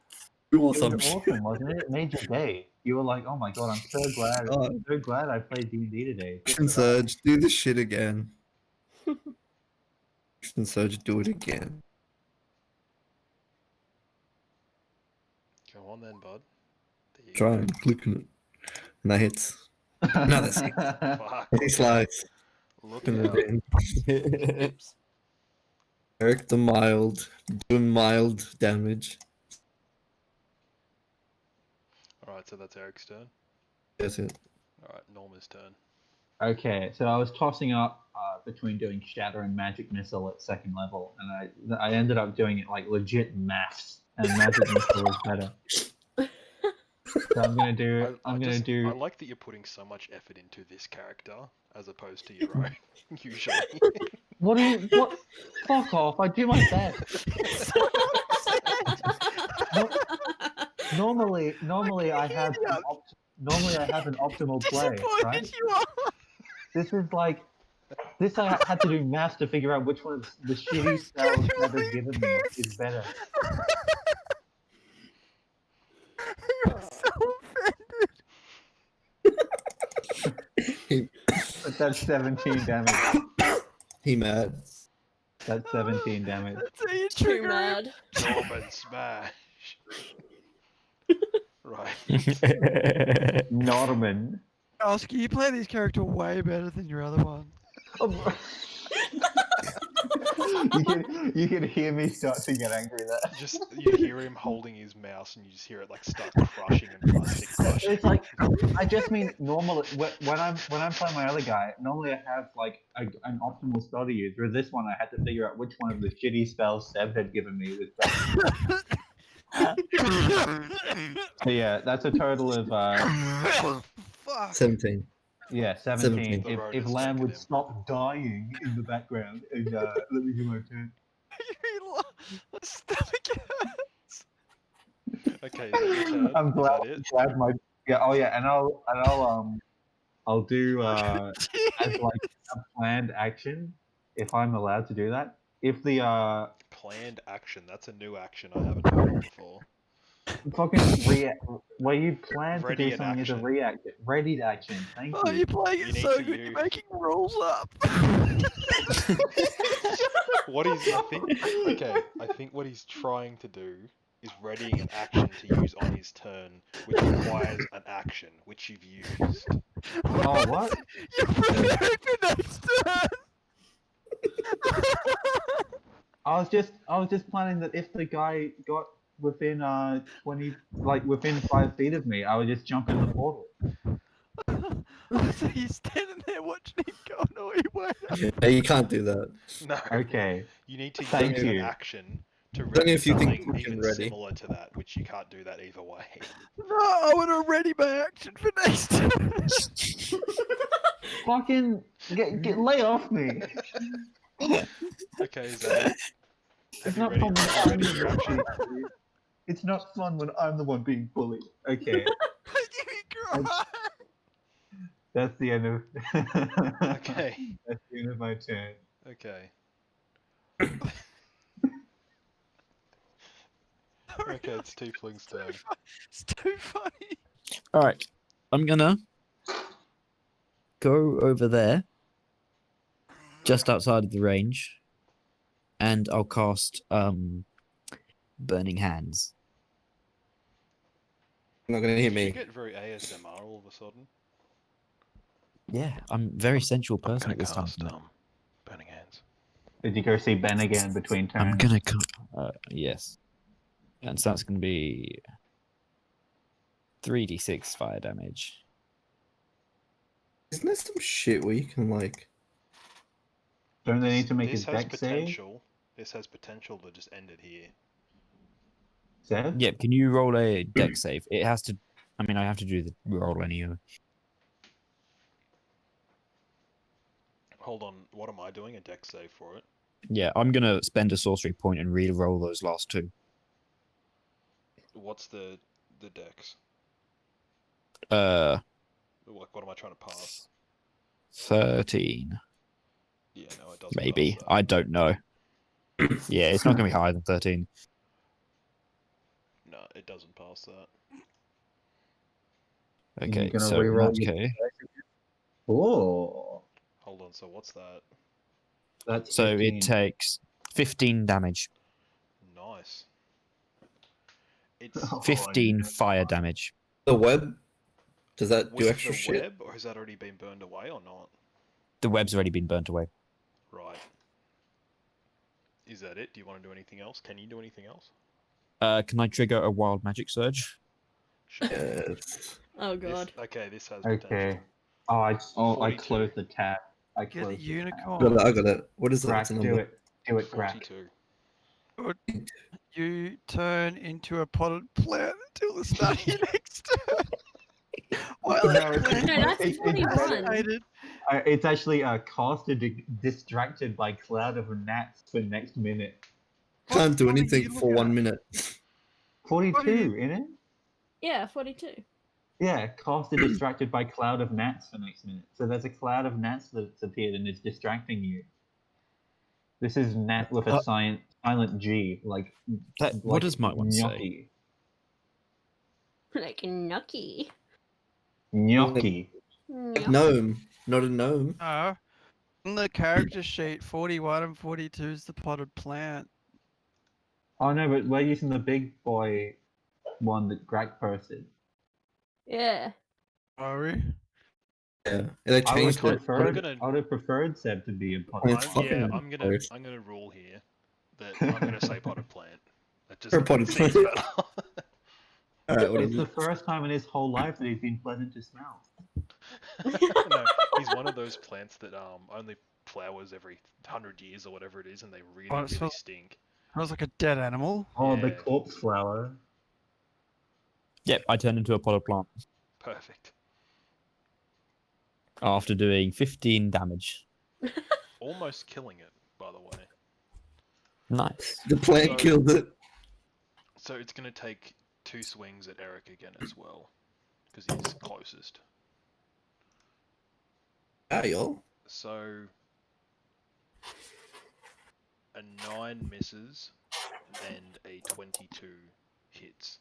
It awesome. was awesome, wasn't it? It made your day. You were like, "Oh my god, I'm so glad! God. I'm so glad I played D&D today." Action Surge, do this shit again. Action Surge, do it again. Go on then, bud. There you Try go. and click on it. And that hits. Another six. Fuck. He slides. Look And out. then Eric the mild, doing mild damage. Alright, so that's Eric's turn. That's it. Alright, Norma's turn. Okay, so I was tossing up between doing Shatter and Magic Missile at second level, and I ended up doing it like legit maths, and Magic Missile was better. So I'm gonna do. I like that you're putting so much effort into this character as opposed to your own, usually. What do you? What? Fuck off! I do my best. Normally I have an optimal play, right? This is like this. I had to do maths to figure out which one of the shitty spells that are given me is better. But that's 17 damage. He mad. That's 17 damage. Too mad. Norman smash. Right. Norman. Oscar, you play this character way better than your other one. you can hear me start to get angry there. Just you hear him holding his mouse, and you just hear it like start crushing and plastic crushing. It's like I just mean normal when I'm playing my other guy. Normally I have like an optimal spell to use. Whereas this one I had to figure out which one of the shitty spells Seb had given me was better. So yeah, that's a total of Fuck. 17. yeah 17. 17. The road If has Lamb taken would him. stop dying in the background and let me do my turn. My stomach hurts. Okay, is that your turn? I'm Is glad, that it? glad my and I'll do as like a planned action if I'm allowed to do that. If the Planned action. That's a new action I haven't heard of before. fucking where you plan to Ready do in something as a action. reaction, ready to action. Thank Oh, you. you're playing You it need so to good. You're use- making rules up. What he's, I think what he's trying to do is readying an action to use on his turn, which requires an action, which you've used. Oh what? You're preparing for next turn. I was just planning that if the guy got within 20 within 5 feet of me, I would just jump in the portal. So you're standing there watching him go all the way up. Yeah, you can't do that. No. Okay. You need to Thank use an you. action to Only ready if you think something you can even ready. similar to that, which you can't do that either way. No, I want to ready my action for next turn. Fucking get lay off me. Okay, is that it? It's Have you not ready, fun when have you I'm readied the your one action? being bullied. It's not fun when I'm the one being bullied. Okay, Give me cry. that's the end of. Okay. That's the end of my turn. Okay. Okay, it's Tiefling's turn. It's too funny. All right, I'm gonna go over there, just outside of the range, and I'll cast Burning Hands. Not gonna hit You me. get very ASMR all of a sudden. Yeah, I'm a very sensual I'm person gonna at this time. cast Burning Hands. Did you go see Ben again between turns? I'm gonna yes, and so that's gonna be 3d6 fire damage. Isn't there some shit where you can like? Don't they need to make This a has deck save? potential. This has potential to just end it here. Seth? Yep. Can you roll a deck save? It has to. I mean, I have to do the roll anyway. Hold on, what am I doing? A deck save for it? Yeah, I'm gonna spend a sorcery point and re-roll those last two. What's the dex? Like, what am I trying to pass? 13, Yeah, no, it doesn't. maybe. Pass that. I don't know. Yeah, it's not gonna be higher than 13. No, it doesn't pass that. Okay, gonna so in re-roll that your- case, Oh, Hold on, so what's that? that's so 15. it takes 15 damage, Nice. It's Oh, 15 no. fire damage. The web? Does that do with extra the shit? web, or has that already been burned away or not? The web's already been burnt away. Right. Is that it? Do you want to do anything else? Can you do anything else? Can I trigger a wild magic surge? Sure. Yes. Oh This, god. okay, this has Okay. potential. Oh, I 42. closed the tab. I Get a closed the tab. unicorn. I got it. What is that? Crack, What's the do number? it. Do it, crack. 42. You turn into a potted plant until the start of your next turn. While No, that it's- plant No, that's it's 41. fascinated. It's actually casted distracted by cloud of gnats for next minute. Can't do What are anything you for looking 1 at? minute. 42, innit? Yeah, 42. Yeah, casted distracted by cloud of gnats for next minute. So there's a cloud of gnats that's appeared and is distracting you. This is gnat with a silent G, like What does my one say? gnocchi. Like gnocchi. Gnocchi. Gnome, not a gnome. No. On the character sheet, 41 and 42 is the potted plant. Oh no, but we're using the big boy one that Greg posted. Yeah. Are we? Yeah, they I would changed it. preferred, gonna- I would have preferred Seb to be a It's potted I'm fucking gonna gross. rule here. gonna say potted plant. That just Or potted seems plant. better. Alright, what is It's the it? first time in his whole life that he's been pleasant to smell. No, he's one of those plants that only flowers every 100 years or whatever it is, and they really Oh, it's really so- stink. Smells like a dead animal. Oh, the Yeah. corpse flower. Yep, I turned into a potted plant Perfect. after doing 15 damage. Almost killing it, by the way. Nice. The plant So- killed it. So it's gonna take 2 swings at Eric again as well, because he's closest. Ah, y'all. So a 9 misses and a 22 hits.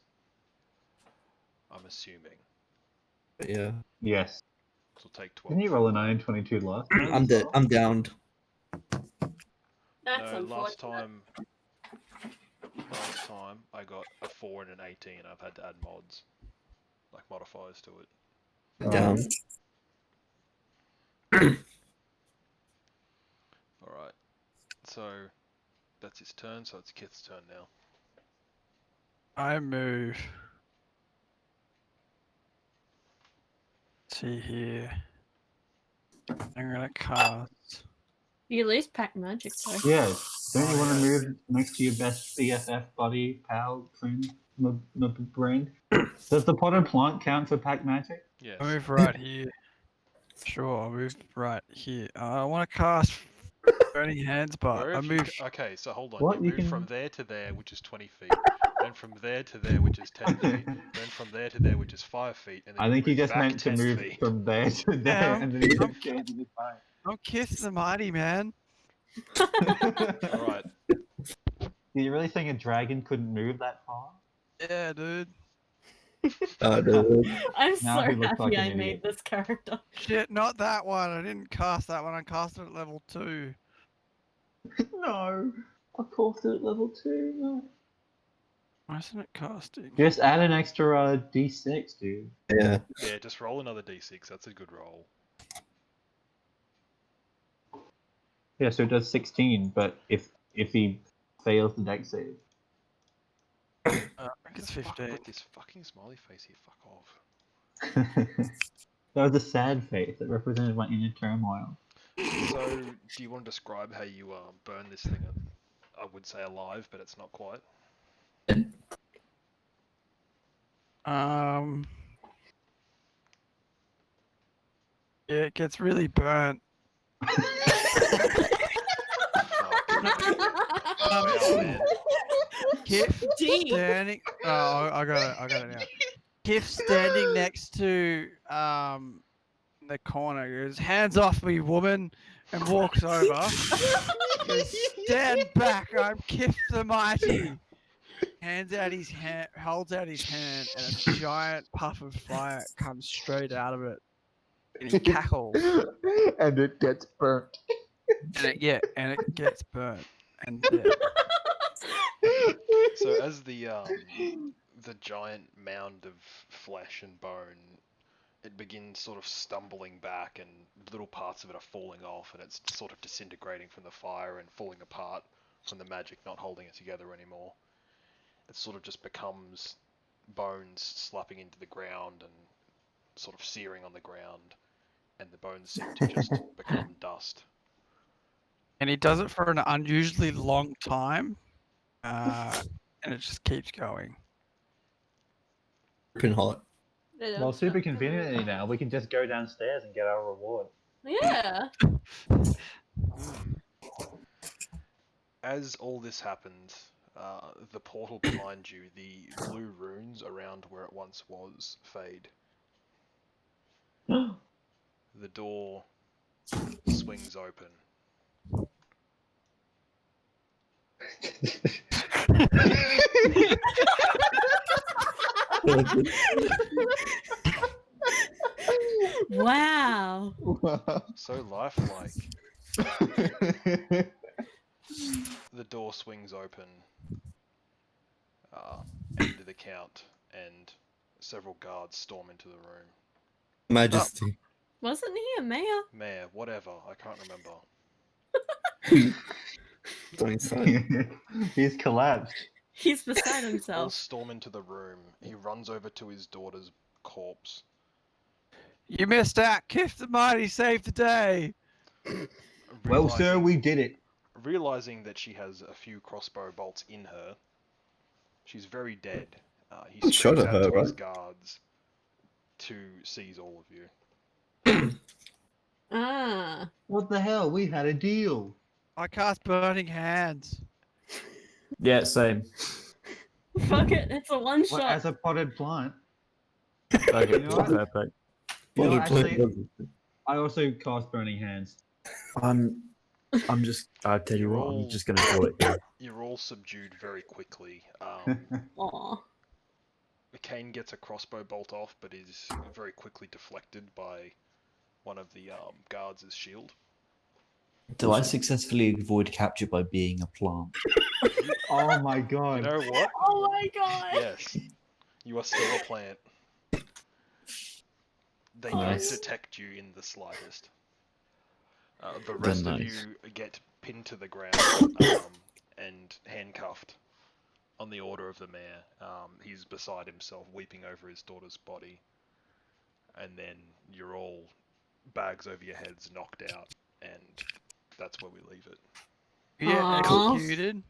I'm assuming. Yeah. Yes. So we'll take 12. Didn't you roll a 9 and 22 last time? I'm dead. I'm downed. That's No, unfortunate. last time I got a 4 and an 18. I've had to add mods, like modifiers to it. Down. Alright. So that's his turn, so it's Kith's turn now. I move. See here. I'm gonna cast. You at least pack magic though. Yeah. Don't you Oh, want to yes. move next to your best BFF buddy, pal, friend, my brain? Does the potted plant count for pack magic? Yes. I move right here. Sure, I'll move right here. I want to cast Burning Hands, but Where I have you move. okay, so hold on. What? You You move from there to there, which is 20 feet. Then from there to there, which is 10 feet. Then from there to there, which is 5 feet. And then I think he move just back meant to 10 move feet. from there to there, Yeah, and then he I'm- just changed his mind. I'm Kiss the Mighty, man. Alright. Do you really think a dragon couldn't move that far? Yeah, dude. Oh, dude. I'm Now so he looks happy like an I idiot. made this character. Shit, not that one. I didn't cast that one. I cast it at level 2. No, I cast it at level 2. No. Why isn't it casting? Just add an extra d6, dude. Yeah. Yeah, just roll another d6. That's a good roll. Yeah, so it does 16, but if he fails the dex save. I think it's Fuck 15. with this fucking smiley face here. Fuck off. That was a sad face that represented my inner turmoil. So, do you want to describe how you burn this thing? I would say alive, but it's not quite. Yeah, it gets really burnt. Oh, man. Kif Deep. standing. Oh, I got it now. Kif standing next to the corner goes, "Hands off me, woman," and walks over. Goes, "Stand back! I'm Kif the Mighty." Hands out his hand, holds out his hand, and a giant puff of fire comes straight out of it, and he cackles. And it gets burnt. And it gets burnt and dead. So as the giant mound of flesh and bone, it begins sort of stumbling back, and little parts of it are falling off, and it's sort of disintegrating from the fire and falling apart from the magic not holding it together anymore. It sort of just becomes bones slapping into the ground and sort of searing on the ground, and the bones seem to just become dust. And he does it for an unusually long time, and it just keeps going. Pin hot. Well, super conveniently now, we can just go downstairs and get our reward. Yeah. As all this happens, the portal behind you, the blue runes around where it once was, fade. The door swings open. Wow. So lifelike. The door swings open, end of the count, and several guards storm into the room. Majesty. Wasn't he a mayor? Mayor, whatever, I can't remember. going insane. He's collapsed. He's beside All himself. storm into the room. He runs over to his daughter's corpse. You missed out. Kiff the mighty saved the day. Well, sir, we did it. Realizing that she has a few crossbow bolts in her, she's very dead. He One shot screams at out her, to his right? guards to seize all of you. Ah. What the hell? We had a deal. I cast burning hands. Yeah, same. Fuck it, it's a one Well, shot. as a potted plant. Okay, You know what? fair play. You know, Well, actually, I also cast burning hands. I'm just. I tell you what, I'm just gonna call it. Yeah. You're all subdued very quickly. Aw. Kane gets a crossbow bolt off, but is very quickly deflected by one of the guards' shield. Do I successfully avoid capture by being a plant? Oh my You god. know what? Oh my god! Yes, you are still a plant. They Nice. don't detect you in the slightest. The rest of nice. you get pinned to the ground and handcuffed on the order of the mayor. He's beside himself, weeping over his daughter's body. And then you're all bags over your heads, knocked out, and that's where we leave it. Yeah, Aw. executed.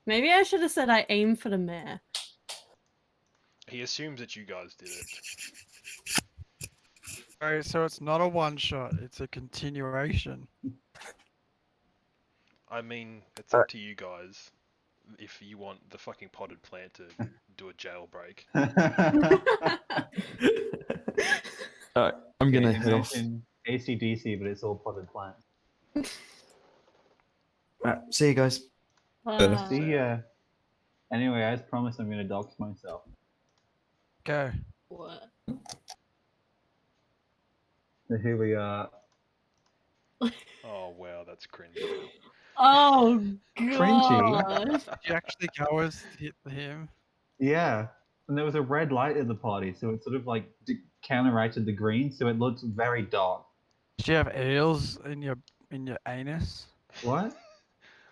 Maybe I should have said I aim for the mayor. He assumes that you guys did it. Alright, so it's not a one shot, it's a continuation. I mean, it's up to you guys if you want the fucking potted plant to do a jailbreak. Alright, I'm gonna Yeah, head off. imagine AC/DC, but it's all potted plants. Alright, see you guys. See ya. Anyway, as promised, I'm gonna dox myself. Go. What? So here we are. Oh wow, that's cringy. Oh Cringy? god! Did you actually go as him? Yeah. And there was a red light in the party, so it sort of like counteracted the green, so it looked very dark. Did you have eels in your anus? What?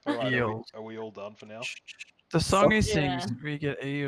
Alright, Eels. are we all done for now? The song he Yeah. sings, we get eels.